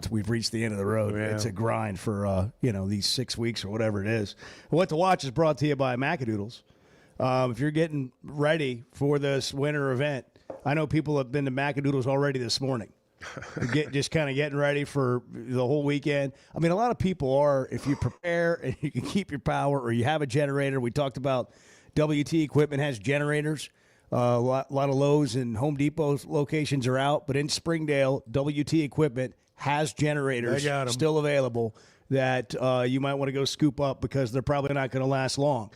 [SPEAKER 4] we've reached the end of the road.
[SPEAKER 2] Yeah.
[SPEAKER 4] It's a grind for these 6 weeks or whatever it is. What to watch is brought to you by Macadoodles. If you're getting ready for this winter event, I know people have been to Macadoodles already this morning. Just kind of getting ready for the whole weekend. I mean, a lot of people are. If you prepare and you can keep your power, or you have a generator. We talked about WT Equipment has generators. A lot of Lowe's and Home Depot locations are out, but in Springdale, WT Equipment has generators
[SPEAKER 2] They got 'em.
[SPEAKER 4] still available that you might want to go scoop up because they're probably not going to last long.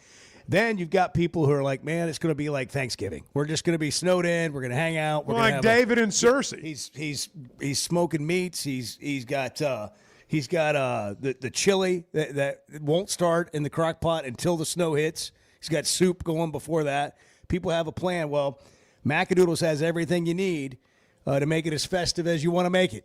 [SPEAKER 4] Then you've got people who are like, man, it's going to be like Thanksgiving. We're just going to be snowed in. We're going to hang out. We're gonna
[SPEAKER 2] Like
[SPEAKER 4] have
[SPEAKER 2] David and Cersei.
[SPEAKER 4] He's smoking meats. He's got the chili that won't start in the crock pot until the snow hits. He's got soup going before that. People have a plan. Well, Macadoodles has everything you need to make it as festive as you want to make it.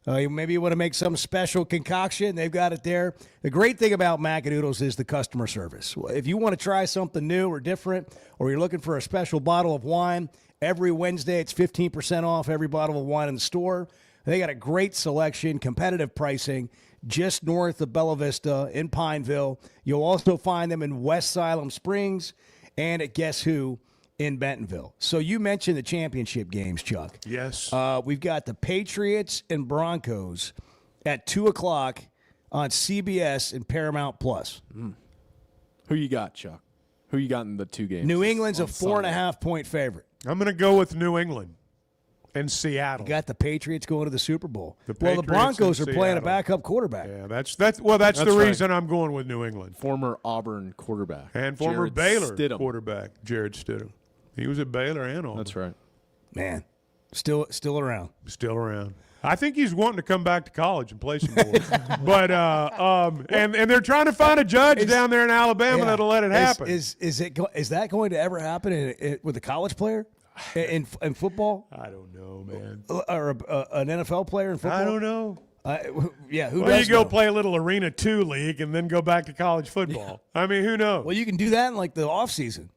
[SPEAKER 4] Maybe you want to make some special concoction. They've got it there. The great thing about Macadoodles is the customer service. If you want to try something new or different, or you're looking for a special bottle of wine, every Wednesday it's 15% off every bottle of wine in the store. They got a great selection, competitive pricing, just north of Bella Vista in Pineville. You'll also find them in West Siloam Springs and at Guess Who in Bentonville. So you mentioned the championship games, Chuck.
[SPEAKER 2] Yes.
[SPEAKER 4] We've got the Patriots and Broncos at 2 o'clock on CBS and Paramount Plus.
[SPEAKER 13] Who you got, Chuck? Who you got in the 2 games?
[SPEAKER 4] New England's a
[SPEAKER 13] on Sunday?
[SPEAKER 4] 4.5-point favorite.
[SPEAKER 2] I'm going to go with New England and Seattle.
[SPEAKER 4] You got the Patriots going to the Super Bowl.
[SPEAKER 2] The
[SPEAKER 4] Well, the
[SPEAKER 2] Patriots
[SPEAKER 4] Broncos are
[SPEAKER 2] and
[SPEAKER 4] playing a
[SPEAKER 2] Seattle.
[SPEAKER 4] backup quarterback.
[SPEAKER 2] Yeah, that's the
[SPEAKER 13] That's
[SPEAKER 2] reason
[SPEAKER 13] right.
[SPEAKER 2] I'm going with New England.
[SPEAKER 13] Former Auburn quarterback.
[SPEAKER 2] And former
[SPEAKER 13] Jared
[SPEAKER 2] Baylor
[SPEAKER 13] Stidham.
[SPEAKER 2] quarterback, Jared Stidham. He was at Baylor and Auburn.
[SPEAKER 13] That's right.
[SPEAKER 4] Man, still around.
[SPEAKER 2] Still around. I think he's wanting to come back to college and play some more. But and they're trying to find a judge down there in Alabama that'll let it happen.
[SPEAKER 4] Is that going to ever happen with a college player in football?
[SPEAKER 2] I don't know, man.
[SPEAKER 4] Or an NFL player in football?
[SPEAKER 2] I don't know.
[SPEAKER 4] Who
[SPEAKER 2] Well,
[SPEAKER 4] does
[SPEAKER 2] you go
[SPEAKER 4] know?
[SPEAKER 2] play a little Arena 2 league and then go back to college football. I mean, who knows?
[SPEAKER 4] Well, you can do that in like the off season.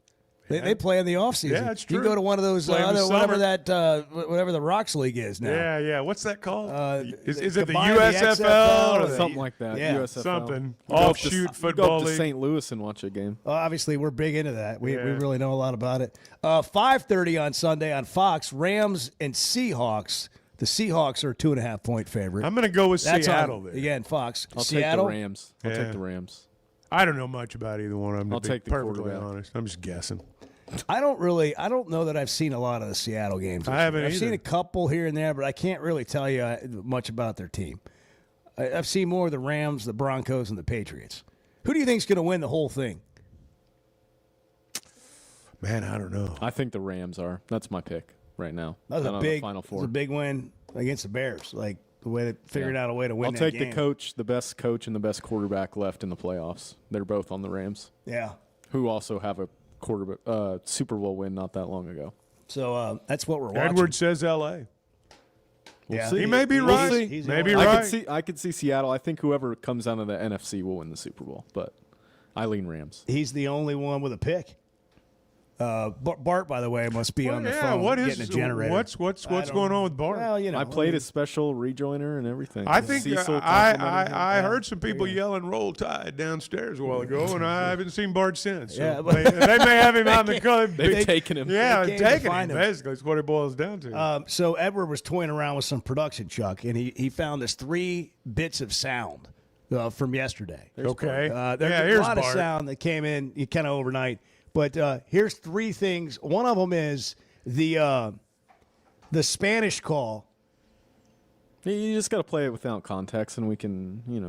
[SPEAKER 4] They play in the off season.
[SPEAKER 2] Yeah, that's
[SPEAKER 4] You
[SPEAKER 2] true.
[SPEAKER 4] can go to one of those
[SPEAKER 2] Play in the
[SPEAKER 4] whatever
[SPEAKER 2] summer.
[SPEAKER 4] whatever the Rocks League is now.
[SPEAKER 2] Yeah. What's that called? Is it the
[SPEAKER 4] combined
[SPEAKER 2] USFL or
[SPEAKER 13] something like that?
[SPEAKER 4] Yeah.
[SPEAKER 13] USFL.
[SPEAKER 2] Something.
[SPEAKER 13] You go up
[SPEAKER 2] Offshoot
[SPEAKER 13] to- you
[SPEAKER 2] football
[SPEAKER 13] go up to
[SPEAKER 2] league.
[SPEAKER 13] St. Louis and watch a game.
[SPEAKER 4] Obviously, we're big into that. We
[SPEAKER 2] Yeah.
[SPEAKER 4] really know a lot about it. 5:30 on Sunday on Fox. Rams and Seahawks. The Seahawks are a 2.5-point favorite.
[SPEAKER 2] I'm going to go with
[SPEAKER 4] That's
[SPEAKER 2] Seattle
[SPEAKER 4] on,
[SPEAKER 2] there.
[SPEAKER 4] again, Fox.
[SPEAKER 13] I'll
[SPEAKER 4] Seattle.
[SPEAKER 13] take the Rams. I'll
[SPEAKER 2] Yeah.
[SPEAKER 13] take the Rams.
[SPEAKER 2] I don't know much about either one of them. to
[SPEAKER 13] I'll
[SPEAKER 2] be
[SPEAKER 13] take the
[SPEAKER 2] perfectly
[SPEAKER 13] quarterback.
[SPEAKER 2] honest. I'm just guessing.
[SPEAKER 4] I don't know that I've seen a lot of the Seattle games.
[SPEAKER 2] I haven't
[SPEAKER 4] I've
[SPEAKER 2] either.
[SPEAKER 4] seen a couple here and there, but I can't really tell you much about their team. I've seen more of the Rams, the Broncos, and the Patriots. Who do you think is going to win the whole thing?
[SPEAKER 2] Man, I don't know.
[SPEAKER 13] I think the Rams are. That's my pick right now.
[SPEAKER 4] That was
[SPEAKER 13] Out
[SPEAKER 4] a
[SPEAKER 13] of the
[SPEAKER 4] big,
[SPEAKER 13] Final
[SPEAKER 4] that was
[SPEAKER 13] Four.
[SPEAKER 4] a big win against the Bears. Like the way they figured out a way to win.
[SPEAKER 13] I'll
[SPEAKER 4] that
[SPEAKER 13] take
[SPEAKER 4] game.
[SPEAKER 13] the coach, the best coach, and the best quarterback left in the playoffs. They're both on the Rams.
[SPEAKER 4] Yeah.
[SPEAKER 13] Who also have a Super Bowl win not that long ago.
[SPEAKER 4] So that's what we're watching.
[SPEAKER 2] Edward says L.A.
[SPEAKER 4] Yeah.
[SPEAKER 2] He may be
[SPEAKER 13] We'll
[SPEAKER 2] right.
[SPEAKER 13] see.
[SPEAKER 2] Maybe
[SPEAKER 13] I
[SPEAKER 2] right.
[SPEAKER 13] I could see Seattle. I think whoever comes out of the NFC will win the Super Bowl, but I lean Rams.
[SPEAKER 4] He's the only one with a pick. Bart, by the way, must be on the phone
[SPEAKER 2] what
[SPEAKER 4] getting
[SPEAKER 2] is
[SPEAKER 4] a generator.
[SPEAKER 2] what's going on with Bart?
[SPEAKER 4] Well, you know,
[SPEAKER 13] I played a special rejoiner and everything.
[SPEAKER 2] I think
[SPEAKER 13] Cecil
[SPEAKER 2] I
[SPEAKER 13] complimented him.
[SPEAKER 2] heard some people yelling "Roll Tide" downstairs a while ago, and I haven't seen Bart since. So
[SPEAKER 4] Yeah, but-
[SPEAKER 2] they may have him on the cut.
[SPEAKER 13] They've taken him.
[SPEAKER 2] Yeah,
[SPEAKER 4] They came to
[SPEAKER 2] taking him.
[SPEAKER 4] find him.
[SPEAKER 2] Basically, that's what it boils down to.
[SPEAKER 4] So Edward was toying around with some production, Chuck, and he found us 3 bits of sound from yesterday.
[SPEAKER 2] Okay.
[SPEAKER 4] There's
[SPEAKER 2] Yeah,
[SPEAKER 4] a
[SPEAKER 2] here's
[SPEAKER 4] lot of
[SPEAKER 2] Bart.
[SPEAKER 4] sound that came in kind of overnight. But here's 3 things. One of them is the Spanish call.
[SPEAKER 13] You just got to play it without context, and we can,
[SPEAKER 4] You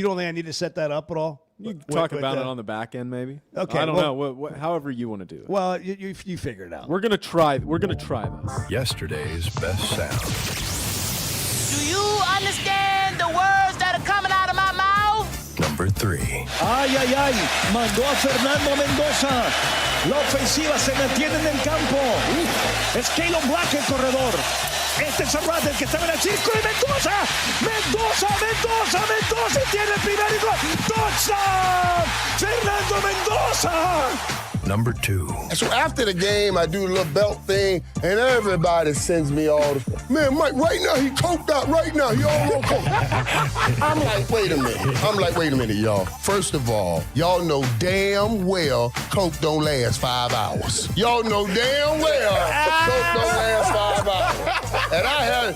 [SPEAKER 4] don't think I need to set that up at all?
[SPEAKER 13] you can talk about it on the back end, maybe.
[SPEAKER 4] Okay,
[SPEAKER 13] I don't
[SPEAKER 4] well-
[SPEAKER 13] know. However you want to do it.
[SPEAKER 4] Well, you figure it out.
[SPEAKER 13] We're gonna try. We're gonna try this.
[SPEAKER 1] Yesterday's best sound.
[SPEAKER 15] Do you understand the words that are coming out of my mouth?
[SPEAKER 1] Number 3.
[SPEAKER 22] Ay, ay, ay, mandó a Fernando Mendoza. La ofensiva se mantiene en el campo. Es Caleb Black el corredor. Este es Arrad el que estaba en el círculo y Mendoza. Mendoza tiene el primer gol. Touchdown, Fernando Mendoza.
[SPEAKER 1] Number 2.
[SPEAKER 23] So after the game, I do a little belt thing, and everybody sends me all the man, Mike, right now, he coked out right now. He all on coke. I'm like, wait a minute, y'all. First of all, y'all know damn well coke don't last 5 hours. Y'all know damn well coke don't last 5 hours. And I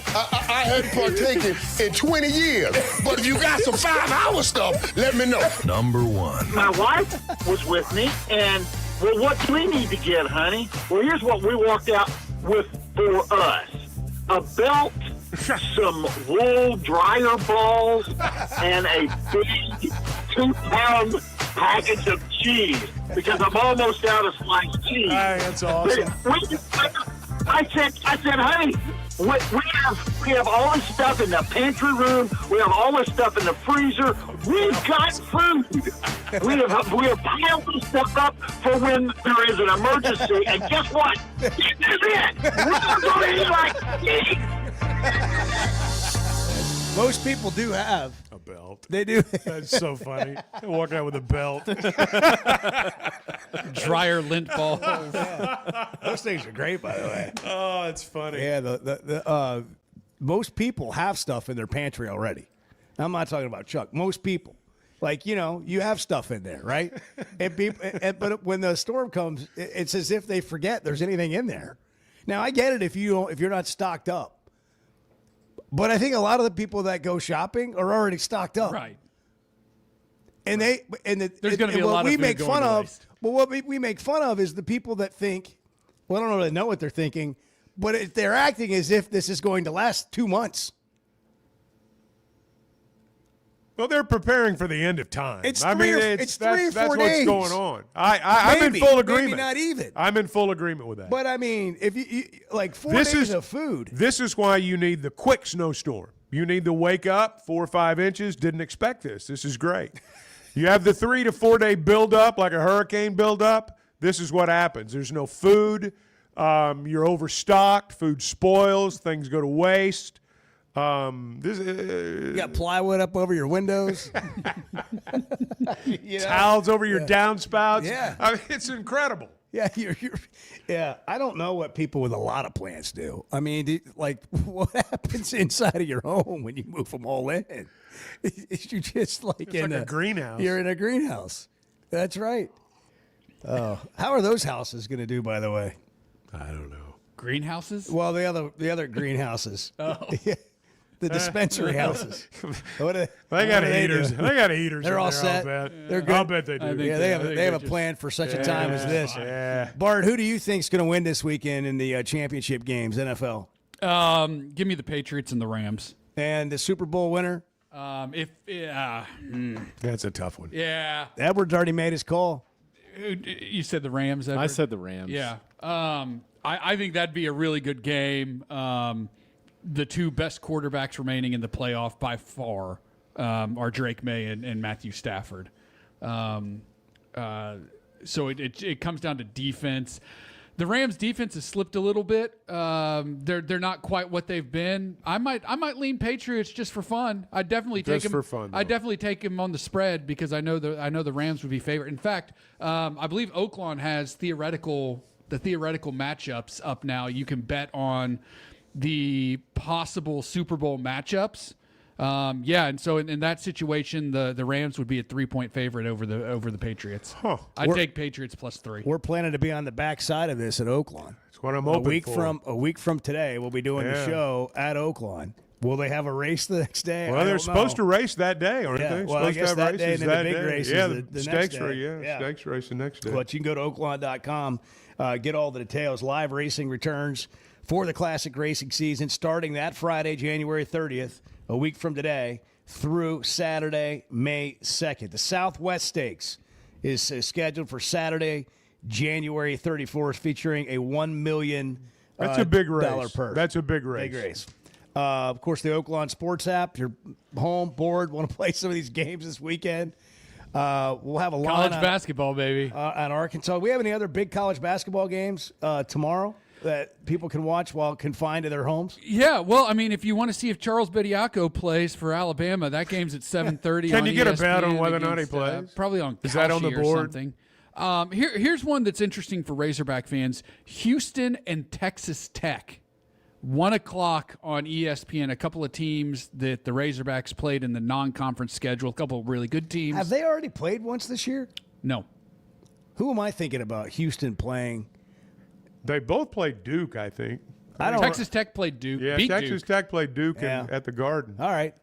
[SPEAKER 23] hadn't partaken in 20 years. But if you got some 5-hour stuff, let me know.
[SPEAKER 1] Number 1.
[SPEAKER 12] My wife was with me, and well, what do we need to get, honey? Well, here's what we walked out with for us. A belt, some wool dryer balls, and a big 2-pound package of cheese, because I'm almost out of sliced cheese.
[SPEAKER 2] Hey, that's awesome.
[SPEAKER 12] I said, honey, we have all this stuff in the pantry room. We have all this stuff in the freezer. We've got food. We have piled this stuff up for when there is an emergency. And guess what? This is it. We're going to eat like meat.
[SPEAKER 4] Most people do have
[SPEAKER 2] a belt.
[SPEAKER 4] They do.
[SPEAKER 2] That's so funny. Walk out with a belt.
[SPEAKER 5] Dryer lint balls.
[SPEAKER 4] Those things are great, by the way.
[SPEAKER 2] Oh, it's funny.
[SPEAKER 4] Yeah, the most people have stuff in their pantry already. I'm not talking about Chuck. Most people, like you have stuff in there, right? And people, but when the storm comes, it's as if they forget there's anything in there. Now I get it if you're not stocked up, but I think a lot of the people that go shopping are already stocked up,
[SPEAKER 5] Right.
[SPEAKER 4] And
[SPEAKER 5] There's going to be a lot of
[SPEAKER 4] we
[SPEAKER 5] food
[SPEAKER 4] make
[SPEAKER 5] going
[SPEAKER 4] fun
[SPEAKER 5] to
[SPEAKER 4] of.
[SPEAKER 5] waste.
[SPEAKER 4] Well, what we make fun of is the people that think. Well, I don't really know what they're thinking, but they're acting as if this is going to last 2 months.
[SPEAKER 2] Well, they're preparing for the end of time.
[SPEAKER 4] It's
[SPEAKER 2] I
[SPEAKER 4] three
[SPEAKER 2] mean,
[SPEAKER 4] or-
[SPEAKER 2] it's
[SPEAKER 4] it's 3 or 4
[SPEAKER 2] that's
[SPEAKER 4] days.
[SPEAKER 2] what's going on. I'm in
[SPEAKER 4] Maybe,
[SPEAKER 2] full
[SPEAKER 4] maybe
[SPEAKER 2] agreement.
[SPEAKER 4] not even.
[SPEAKER 2] I'm in full agreement with that.
[SPEAKER 4] But I mean, if you like 4
[SPEAKER 2] This
[SPEAKER 4] days
[SPEAKER 2] is-
[SPEAKER 4] of food.
[SPEAKER 2] This is why you need the quick snowstorm. You need to wake up 4 or 5 inches. Didn't expect this. This is great. You have the 3 to 4 day buildup, like a hurricane buildup. This is what happens. There's no food. You're overstocked. Food spoils. Things go to waste.
[SPEAKER 4] You got plywood up over your windows. You know?
[SPEAKER 2] Towels over your downspouts.
[SPEAKER 4] Yeah.
[SPEAKER 2] I mean, it's incredible.
[SPEAKER 4] Yeah, yeah. I don't know what people with a lot of plants do. I mean, what happens inside of your home when you move them all in? You're just like in
[SPEAKER 2] a greenhouse.
[SPEAKER 4] You're in a greenhouse. That's right. Oh, how are those houses going to do? By the way,
[SPEAKER 2] I don't know.
[SPEAKER 5] Greenhouses?
[SPEAKER 4] Well, the other greenhouses.
[SPEAKER 5] Oh.
[SPEAKER 4] The dispensary houses.
[SPEAKER 2] They got heaters. They got heaters.
[SPEAKER 4] They're
[SPEAKER 2] in
[SPEAKER 4] all
[SPEAKER 2] there,
[SPEAKER 4] set.
[SPEAKER 2] I'll bet.
[SPEAKER 4] They're good.
[SPEAKER 2] I'll bet they do.
[SPEAKER 4] Yeah, they have a plan for such a time as this.
[SPEAKER 2] Yeah.
[SPEAKER 4] Bart, who do you think's going to win this weekend in the championship games, NFL?
[SPEAKER 5] Give me the Patriots and the Rams.
[SPEAKER 4] And the Super Bowl winner?
[SPEAKER 2] That's a tough one.
[SPEAKER 5] Yeah.
[SPEAKER 4] Edwards already made his call.
[SPEAKER 5] You said the Rams, Edward?
[SPEAKER 13] I said the Rams.
[SPEAKER 5] Yeah. I think that'd be a really good game. The two best quarterbacks remaining in the playoff by far are Drake May and Matthew Stafford. So it comes down to defense. The Rams' defense has slipped a little bit. They're not quite what they've been. I might lean Patriots just for fun. I definitely take
[SPEAKER 2] Just
[SPEAKER 5] them
[SPEAKER 2] for fun,
[SPEAKER 5] I
[SPEAKER 2] though.
[SPEAKER 5] definitely take them on the spread because I know the Rams would be favored. In fact, I believe Oaklawn has theoretical matchups up now. You can bet on the possible Super Bowl matchups. And so in that situation, the Rams would be a 3-point favorite over the Patriots. I'd take Patriots +3.
[SPEAKER 4] We're planning to be on the backside of this at Oaklawn.
[SPEAKER 2] That's what I'm hoping for.
[SPEAKER 4] A week from today, we'll be doing the show at Oaklawn. Will they have a race the next day?
[SPEAKER 2] Well, they're supposed to race that day, aren't they?
[SPEAKER 4] Well, I
[SPEAKER 2] Supposed
[SPEAKER 4] guess
[SPEAKER 2] to have
[SPEAKER 4] that day,
[SPEAKER 2] races
[SPEAKER 4] and then
[SPEAKER 2] that
[SPEAKER 4] the big
[SPEAKER 2] day.
[SPEAKER 4] race
[SPEAKER 2] Yeah,
[SPEAKER 4] is the
[SPEAKER 2] stakes
[SPEAKER 4] next
[SPEAKER 2] race.
[SPEAKER 4] day.
[SPEAKER 2] Yeah, stakes race the next day.
[SPEAKER 4] But you can go to oaklawn.com, get all the details. Live racing returns for the classic racing season starting that Friday, January 30th, a week from today, through Saturday, May 2nd. The Southwest Stakes is scheduled for Saturday, January 34th, featuring a $1 million
[SPEAKER 2] That's a big race.
[SPEAKER 4] dollar purse.
[SPEAKER 2] That's a big race.
[SPEAKER 4] Big race. Of course, the Oaklawn Sports app. You're home, bored, want to play some of these games this weekend. We'll have a line
[SPEAKER 5] College
[SPEAKER 4] on,
[SPEAKER 5] basketball, baby.
[SPEAKER 4] on Arkansas. We have any other big college basketball games tomorrow that people can watch while confined to their homes?
[SPEAKER 5] Yeah, well, I mean, if you want to see if Charles Bediako plays for Alabama, that game's at 7:30.
[SPEAKER 2] Can
[SPEAKER 5] on
[SPEAKER 2] you get a
[SPEAKER 5] ESPN
[SPEAKER 2] bet on whether or not he
[SPEAKER 5] against,
[SPEAKER 2] plays?
[SPEAKER 5] Probably on.
[SPEAKER 2] Is that on the
[SPEAKER 5] Kalshi or
[SPEAKER 2] board?
[SPEAKER 5] Something. Here's one that's interesting for Razorback fans: Houston and Texas Tech. 1 o'clock on ESPN. A couple of teams that the Razorbacks played in the non-conference schedule. A couple of really good teams.
[SPEAKER 4] Have they already played once this year?
[SPEAKER 5] No.
[SPEAKER 4] Who am I thinking about? Houston playing?
[SPEAKER 2] They both played Duke, I think.
[SPEAKER 5] Texas Tech played Duke.
[SPEAKER 2] Yeah,
[SPEAKER 5] beat
[SPEAKER 2] Texas
[SPEAKER 5] Duke.
[SPEAKER 2] Tech played Duke
[SPEAKER 4] Yeah.
[SPEAKER 2] at the Garden.
[SPEAKER 4] All right.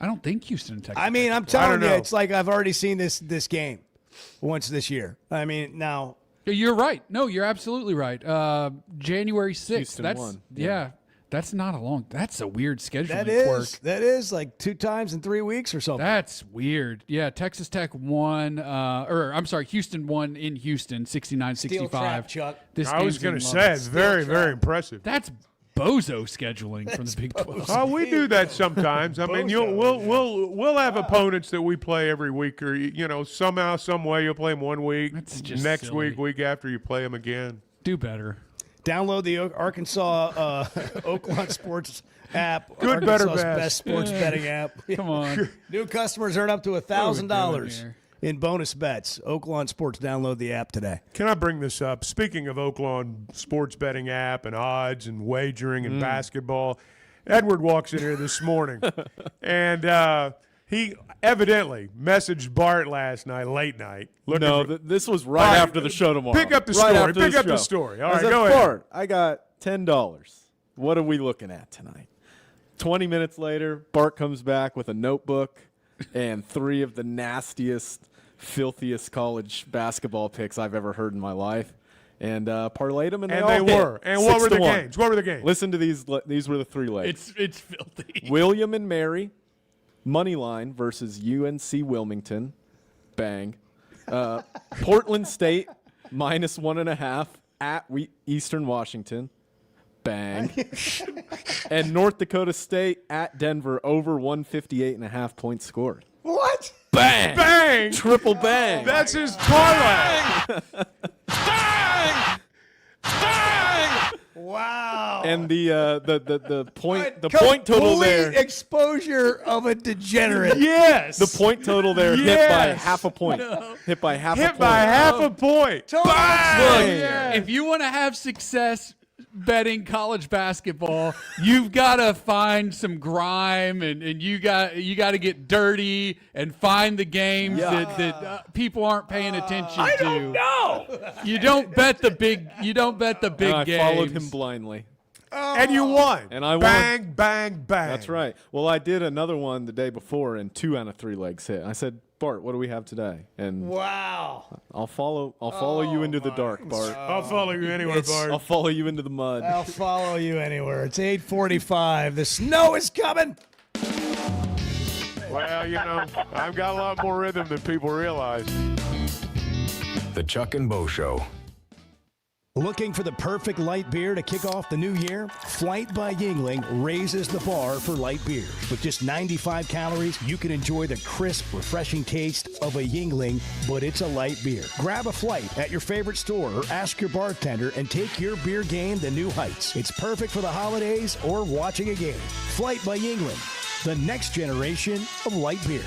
[SPEAKER 5] I don't think Houston and Texas.
[SPEAKER 4] I mean,
[SPEAKER 5] Tech
[SPEAKER 4] I'm
[SPEAKER 5] played.
[SPEAKER 4] telling you,
[SPEAKER 2] know.
[SPEAKER 4] it's like I've already seen this game once this year. I mean, now
[SPEAKER 5] You're right. No, you're absolutely right. January 6th.
[SPEAKER 13] Houston
[SPEAKER 5] That's
[SPEAKER 13] won.
[SPEAKER 5] yeah. That's not a long. That's a weird scheduling
[SPEAKER 4] that is like 2 times in 3 weeks or something.
[SPEAKER 5] That's weird. Yeah, Texas Tech won. Houston won in Houston, 69-65.
[SPEAKER 4] Steel trap, Chuck.
[SPEAKER 5] This
[SPEAKER 2] I was
[SPEAKER 5] game's
[SPEAKER 2] going
[SPEAKER 5] in
[SPEAKER 2] to
[SPEAKER 5] Lubbock.
[SPEAKER 2] say, it's very, very impressive.
[SPEAKER 5] That's bozo scheduling from the Big 12.
[SPEAKER 2] Oh, we do that sometimes. I mean, we'll have opponents that we play every week, or somehow, some way you'll play them 1 week.
[SPEAKER 5] That's just
[SPEAKER 2] next
[SPEAKER 5] silly.
[SPEAKER 2] week after you play them again.
[SPEAKER 5] Do better.
[SPEAKER 4] Download the Arkansas Oaklawn Sports app.
[SPEAKER 2] Good, better,
[SPEAKER 4] Arkansas's
[SPEAKER 2] best.
[SPEAKER 4] best sports betting app.
[SPEAKER 5] Come on.
[SPEAKER 4] New customers earn up to
[SPEAKER 5] doing
[SPEAKER 4] $1,000
[SPEAKER 5] here?
[SPEAKER 4] in bonus bets. Oaklawn Sports. Download the app today.
[SPEAKER 2] Can I bring this up? Speaking of Oaklawn sports betting app and odds and wagering and basketball, Edward walks in here this morning, and he evidently messaged Bart last night, late night.
[SPEAKER 13] This was right after the show tomorrow.
[SPEAKER 2] Pick up the
[SPEAKER 13] Right
[SPEAKER 2] story.
[SPEAKER 13] after
[SPEAKER 2] Pick up the
[SPEAKER 13] show.
[SPEAKER 2] story. All
[SPEAKER 13] I
[SPEAKER 2] right,
[SPEAKER 13] said,
[SPEAKER 2] go ahead.
[SPEAKER 13] Bart, I got $10. What are we looking at tonight? 20 minutes later, Bart comes back with a notebook and 3 of the nastiest, filthiest college basketball picks I've ever heard in my life. And parlayed them, and they all
[SPEAKER 2] were.
[SPEAKER 13] hit.
[SPEAKER 2] And what were the
[SPEAKER 13] 6-1.
[SPEAKER 2] games? What were the games?
[SPEAKER 13] Listen to these. These were the 3 legs.
[SPEAKER 5] It's filthy.
[SPEAKER 13] William and Mary, Money line versus UNC Wilmington. Bang. Portland State -1.5 at Eastern Washington. Bang. And North Dakota State at Denver over 158.5 points scored.
[SPEAKER 4] What?
[SPEAKER 13] Bang.
[SPEAKER 2] Bang.
[SPEAKER 13] Triple bang.
[SPEAKER 2] That's his parlay.
[SPEAKER 19] Bang! Bang!
[SPEAKER 4] Wow.
[SPEAKER 13] And the point total there.
[SPEAKER 4] Exposure of a degenerate.
[SPEAKER 2] Yes.
[SPEAKER 13] The point total there hit by half a point. Hit by half a point.
[SPEAKER 2] Bang.
[SPEAKER 5] Look, if you want to have success betting college basketball, you've got to find some grime and you got to get dirty and find the games that people aren't paying attention to.
[SPEAKER 4] I don't know.
[SPEAKER 5] You don't bet the big. You don't bet the big
[SPEAKER 13] I
[SPEAKER 5] games.
[SPEAKER 13] followed him blindly.
[SPEAKER 2] And you won.
[SPEAKER 13] And I won.
[SPEAKER 2] Bang, bang, bang.
[SPEAKER 13] That's right. Well, I did another one the day before, and 2 out of 3 legs hit. I said, Bart, what do we have today? And
[SPEAKER 4] wow.
[SPEAKER 13] I'll follow you into the dark, Bart.
[SPEAKER 2] I'll follow you anywhere, Bart.
[SPEAKER 13] I'll follow you into the mud.
[SPEAKER 4] I'll follow you anywhere. It's 8:45. The snow is coming.
[SPEAKER 2] Well, I've got a lot more rhythm than people realize.
[SPEAKER 1] The Chuck and Bo Show.
[SPEAKER 4] Looking for the perfect light beer to kick off the new year? Flight by Yuengling raises the bar for light beers. With just 95 calories, you can enjoy the crisp, refreshing taste of a Yuengling, but it's a light beer. Grab a Flight at your favorite store or ask your bartender and take your beer game to new heights. It's perfect for the holidays or watching a game. Flight by Yuengling, the next generation of light beer.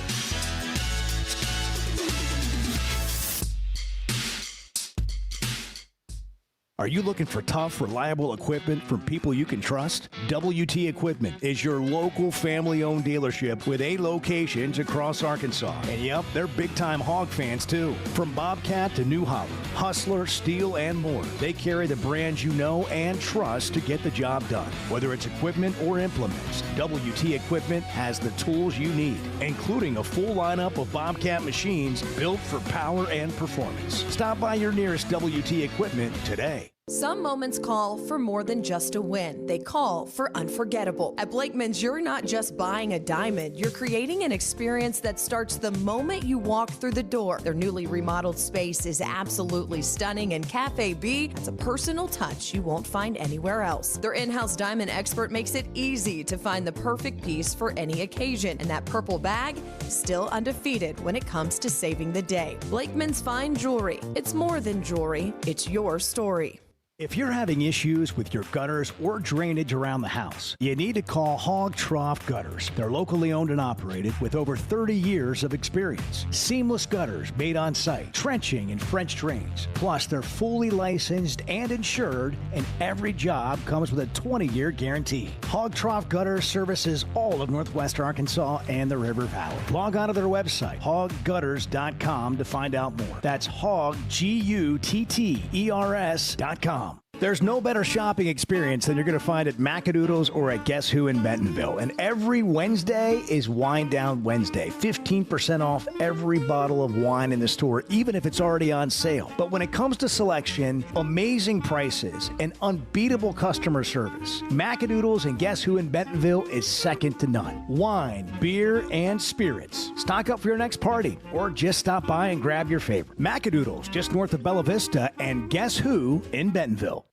[SPEAKER 4] Are you looking for tough, reliable equipment from people you can trust? WT Equipment is your local family-owned dealership with 8 locations across Arkansas. And yep, they're big-time hog fans too. From Bobcat to New Holland, Hustler, Steel, and more. They carry the brands you know and trust to get the job done. Whether it's equipment or implements, WT Equipment has the tools you need, including a full lineup of Bobcat machines built for power and performance. Stop by your nearest WT Equipment today.
[SPEAKER 9] Some moments call for more than just a win. They call for unforgettable. At Blakeman's, you're not just buying a diamond. You're creating an experience that starts the moment you walk through the door. Their newly remodeled space is absolutely stunning, and Cafe B has a personal touch you won't find anywhere else. Their in-house diamond expert makes it easy to find the perfect piece for any occasion, and that purple bag is still undefeated when it comes to saving the day. Blakeman's Fine Jewelry. It's more than jewelry. It's your story.
[SPEAKER 4] If you're having issues with your gutters or drainage around the house, you need to call Hog Trough Gutters. They're locally owned and operated with over 30 years of experience. Seamless gutters made on site, trenching and French drains. Plus, they're fully licensed and insured, and every job comes with a 20-year guarantee. Hog Trough Gutters services all of Northwest Arkansas and the River Valley. Log on to their website, hoggutters.com, to find out more. That's hog, GUTTERS.com. There's no better shopping experience than you're going to find at Macadoodles or at Guess Who in Bentonville. And every Wednesday is Wine Down Wednesday. 15% off every bottle of wine in the store, even if it's already on sale. But when it comes to selection, amazing prices, and unbeatable customer service, Macadoodles and Guess Who in Bentonville is second to none. Wine, beer, and spirits. Stock up for your next party, or just stop by and grab your favorite. Macadoodles, just north of Bella Vista, and Guess Who in Bentonville.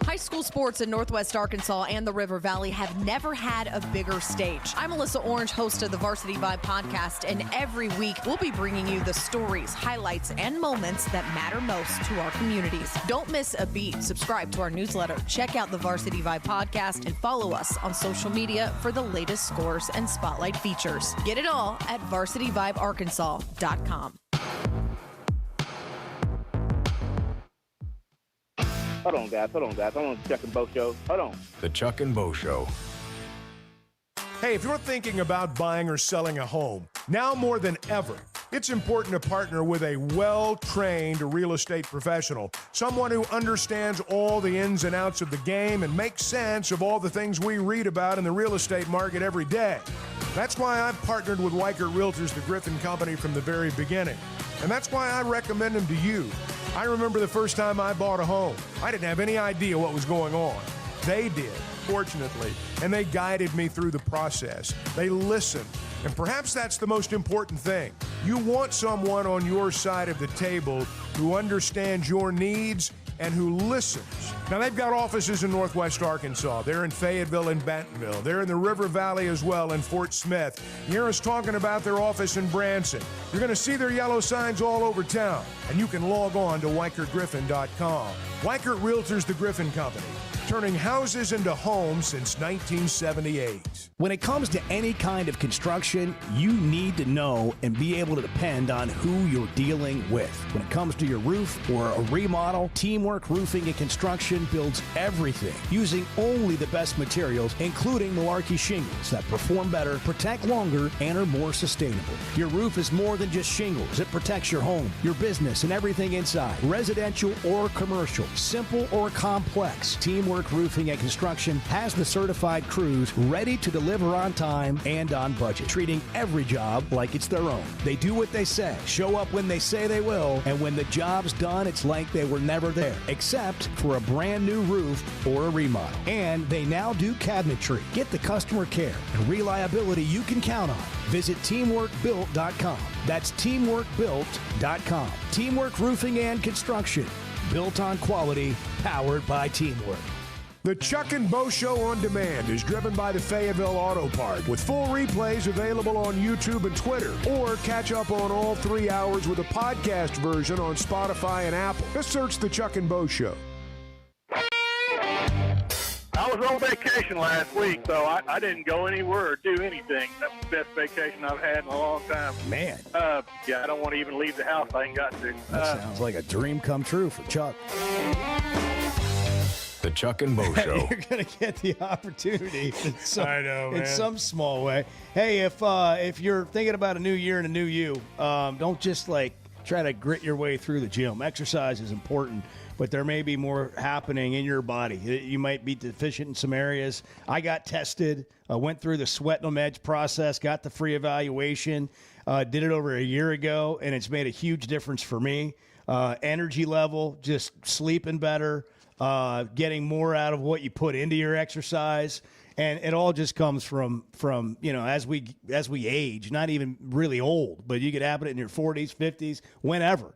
[SPEAKER 9] High school sports in Northwest Arkansas and the River Valley have never had a bigger stage. I'm Melissa Orange, host of the Varsity Vibe podcast, and every week we'll be bringing you the stories, highlights, and moments that matter most to our communities. Don't miss a beat. Subscribe to our newsletter, check out the Varsity Vibe podcast, and follow us on social media for the latest scores and spotlight features. Get it all at varsityvibearkansas.com.
[SPEAKER 14] Hold on, guys. I'm on the Chuck and Bo Show. Hold on.
[SPEAKER 1] The Chuck and Bo Show.
[SPEAKER 2] Hey, if you're thinking about buying or selling a home, now more than ever, it's important to partner with a well-trained real estate professional, someone who understands all the ins and outs of the game and makes sense of all the things we read about in the real estate market every day. That's why I've partnered with Weichert Realtors, the Griffin Company, from the very beginning. And that's why I recommend them to you. I remember the first time I bought a home. I didn't have any idea what was going on. They did. unfortunately, and they guided me through the process. They listened, and perhaps that's the most important thing. You want someone on your side of the table who understands your needs and who listens. Now, they've got offices in Northwest Arkansas. They're in Fayetteville and Bentonville. They're in the River Valley as well in Fort Smith. You hear us talking about their office in Branson. You're going to see their yellow signs all over town, and you can log on to WeichertGriffin.com. Weichert Realtors, the Griffin Company, turning houses into homes since 1978.
[SPEAKER 4] When it comes to any kind of construction, you need to know and be able to depend on who you're dealing with. When it comes to your roof or a remodel, Teamwork Roofing and Construction builds everything using only the best materials, including Malarkey shingles that perform better, protect longer, and are more sustainable. Your roof is more than just shingles. It protects your home, your business, and everything inside, residential or commercial, simple or complex. Teamwork Roofing and Construction has the certified crews ready to deliver on time and on budget, treating every job like it's their own. They do what they say, show up when they say they will, and when the job's done, it's like they were never there, except for a brand new roof or a remodel. And they now do cabinetry. Get the customer care and reliability you can count on. Visit teamworkbuilt.com. That's teamworkbuilt.com. Teamwork Roofing and Construction. Built on quality, powered by teamwork.
[SPEAKER 2] The Chuck and Bo Show on Demand is driven by the Fayetteville Auto Part, with full replays available on YouTube and Twitter, or catch up on all 3 hours with a podcast version on Spotify and Apple. Just search the Chuck and Bo Show.
[SPEAKER 12] I was on vacation last week, so I didn't go anywhere or do anything. That was the best vacation I've had in a long time.
[SPEAKER 4] Man.
[SPEAKER 12] Yeah, I don't want to even leave the house. I ain't got to.
[SPEAKER 4] That sounds like a dream come true for Chuck.
[SPEAKER 1] The Chuck and Bo Show.
[SPEAKER 4] You're going to get the opportunity
[SPEAKER 2] I know, man.
[SPEAKER 4] in some small way. Hey, if you're thinking about a new year and a new you, don't just try to grit your way through the gym. Exercise is important, but there may be more happening in your body. You might be deficient in some areas. I got tested, went through the Sweatnum Edge process, got the free evaluation, did it over a year ago, and it's made a huge difference for me. Energy level, just sleeping better, getting more out of what you put into your exercise. And it all just comes from as we age, not even really old, but you could have it in your 40s, 50s, whenever.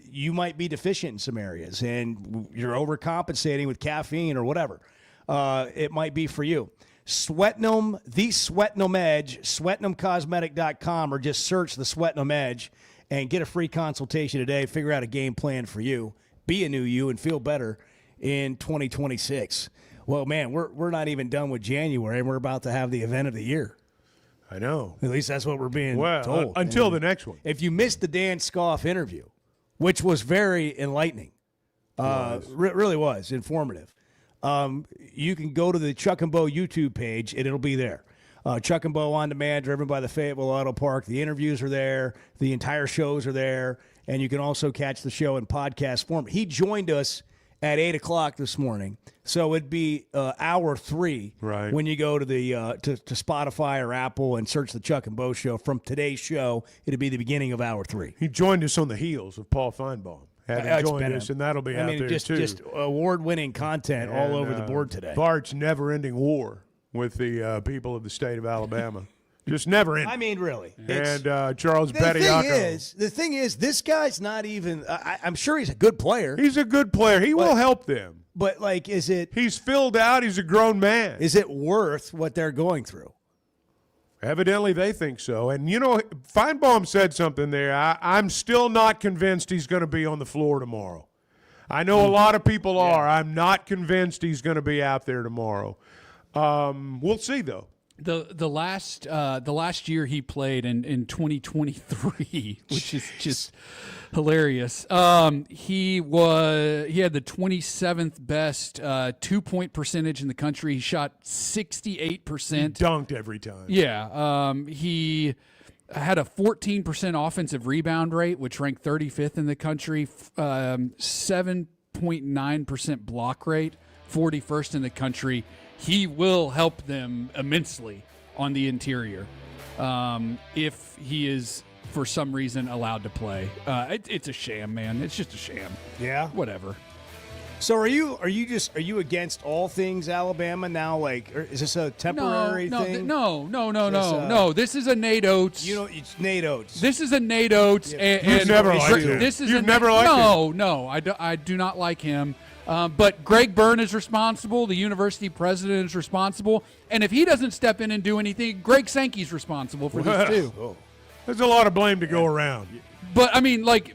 [SPEAKER 4] You might be deficient in some areas, and you're overcompensating with caffeine or whatever. It might be for you. Sweatnum, the Sweatnum Edge, SweatnumCosmetic.com, or just search the Sweatnum Edge and get a free consultation today. Figure out a game plan for you. Be a new you and feel better in 2026. Well, man, we're not even done with January, and we're about to have the event of the year.
[SPEAKER 2] I know.
[SPEAKER 4] At least that's what we're being told.
[SPEAKER 2] Until the next one.
[SPEAKER 4] If you missed the Dan Scoff interview, which was very enlightening, really was informative, you can go to the Chuck and Bo YouTube page, and it'll be there. Chuck and Bo on Demand, driven by the Fayetteville Auto Park. The interviews are there. The entire shows are there. And you can also catch the show in podcast form. He joined us at 8 o'clock this morning. So it'd be hour 3 when you go to the to Spotify or Apple and search the Chuck and Bo Show. From today's show, it'd be the beginning of hour 3.
[SPEAKER 2] He joined us on the heels of Paul Feinbaum. Having joined us, and that'll be out there too.
[SPEAKER 4] Just award-winning content all over the board today.
[SPEAKER 2] Bart's never-ending war with the people of the state of Alabama. Just never ending.
[SPEAKER 4] I mean, really.
[SPEAKER 2] And Charles Bediako.
[SPEAKER 4] The thing is, this guy's not even I'm sure he's a good player.
[SPEAKER 2] He's a good player. He will help them.
[SPEAKER 4] But, is it...
[SPEAKER 2] He's filled out. He's a grown man.
[SPEAKER 4] Is it worth what they're going through?
[SPEAKER 2] Evidently, they think so. And, Feinbaum said something there. I'm still not convinced he's going to be on the floor tomorrow. I know a lot of people are. I'm not convinced he's going to be out there tomorrow. We'll see, though.
[SPEAKER 5] The last year he played in 2023, which is just hilarious. He had the 27th best 2-point percentage in the country. He shot 68%.
[SPEAKER 2] He dunked every time.
[SPEAKER 5] Yeah. He had a 14% offensive rebound rate, which ranked 35th in the country. 7.9% block rate, 41st in the country. He will help them immensely on the interior if he is, for some reason, allowed to play. It's a sham, man. It's just a sham.
[SPEAKER 4] Yeah?
[SPEAKER 5] Whatever.
[SPEAKER 4] So are you against all things Alabama now? Like, or is this a temporary thing?
[SPEAKER 5] No. This is a Nate Oates.
[SPEAKER 4] It's Nate Oates.
[SPEAKER 5] This is a Nate Oates.
[SPEAKER 2] You've never liked him. You've never liked him.
[SPEAKER 5] No, I do not like him. But Greg Byrne is responsible. The university president is responsible. And if he doesn't step in and do anything, Greg Sankey's responsible for this too.
[SPEAKER 2] There's a lot of blame to go around.
[SPEAKER 5] But, I mean, like,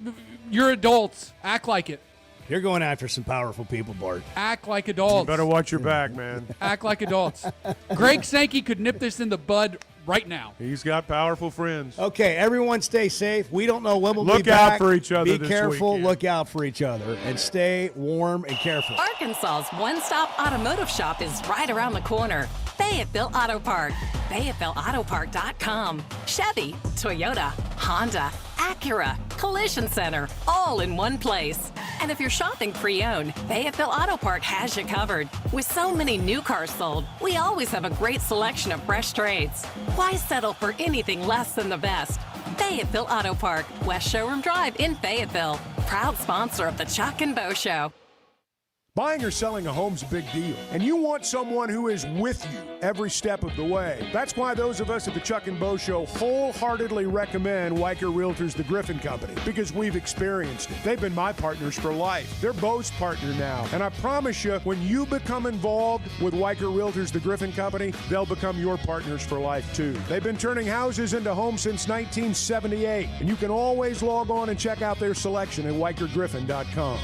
[SPEAKER 5] you're adults. Act like it.
[SPEAKER 4] You're going after some powerful people, Bart.
[SPEAKER 5] Act like adults.
[SPEAKER 2] You better watch your back, man.
[SPEAKER 5] Act like adults. Greg Sankey could nip this in the bud right now.
[SPEAKER 2] He's got powerful friends.
[SPEAKER 4] Okay, everyone stay safe. We don't know when we'll
[SPEAKER 2] Look
[SPEAKER 4] be back.
[SPEAKER 2] Look out for each other
[SPEAKER 4] Be careful.
[SPEAKER 2] weekend.
[SPEAKER 4] Look out for each other. And stay warm and careful.
[SPEAKER 6] Arkansas's one-stop automotive shop is right around the corner. Fayetteville Auto Park. FayettevilleAutoPark.com. Chevy, Toyota, Honda, Acura, Collision Center, all in one place. And if you're shopping pre-owned, Fayetteville Auto Park has you covered. With so many new cars sold, we always have a great selection of fresh trades. Why settle for anything less than the best? Fayetteville Auto Park, West Showroom Drive in Fayetteville. Proud sponsor of the Chuck and Bo Show.
[SPEAKER 2] Buying or selling a home's a big deal, and you want someone who is with you every step of the way. That's why those of us at the Chuck and Bo Show wholeheartedly recommend Weicker Realtors, the Griffin Company, because we've experienced it. They've been my partners for life. They're Bo's partner now, and I promise you, when you become involved with Weicker Realtors, the Griffin Company, they'll become your partners for life too. They've been turning houses into homes since 1978, and you can always log on and check out their selection at WeicherGriffin.com.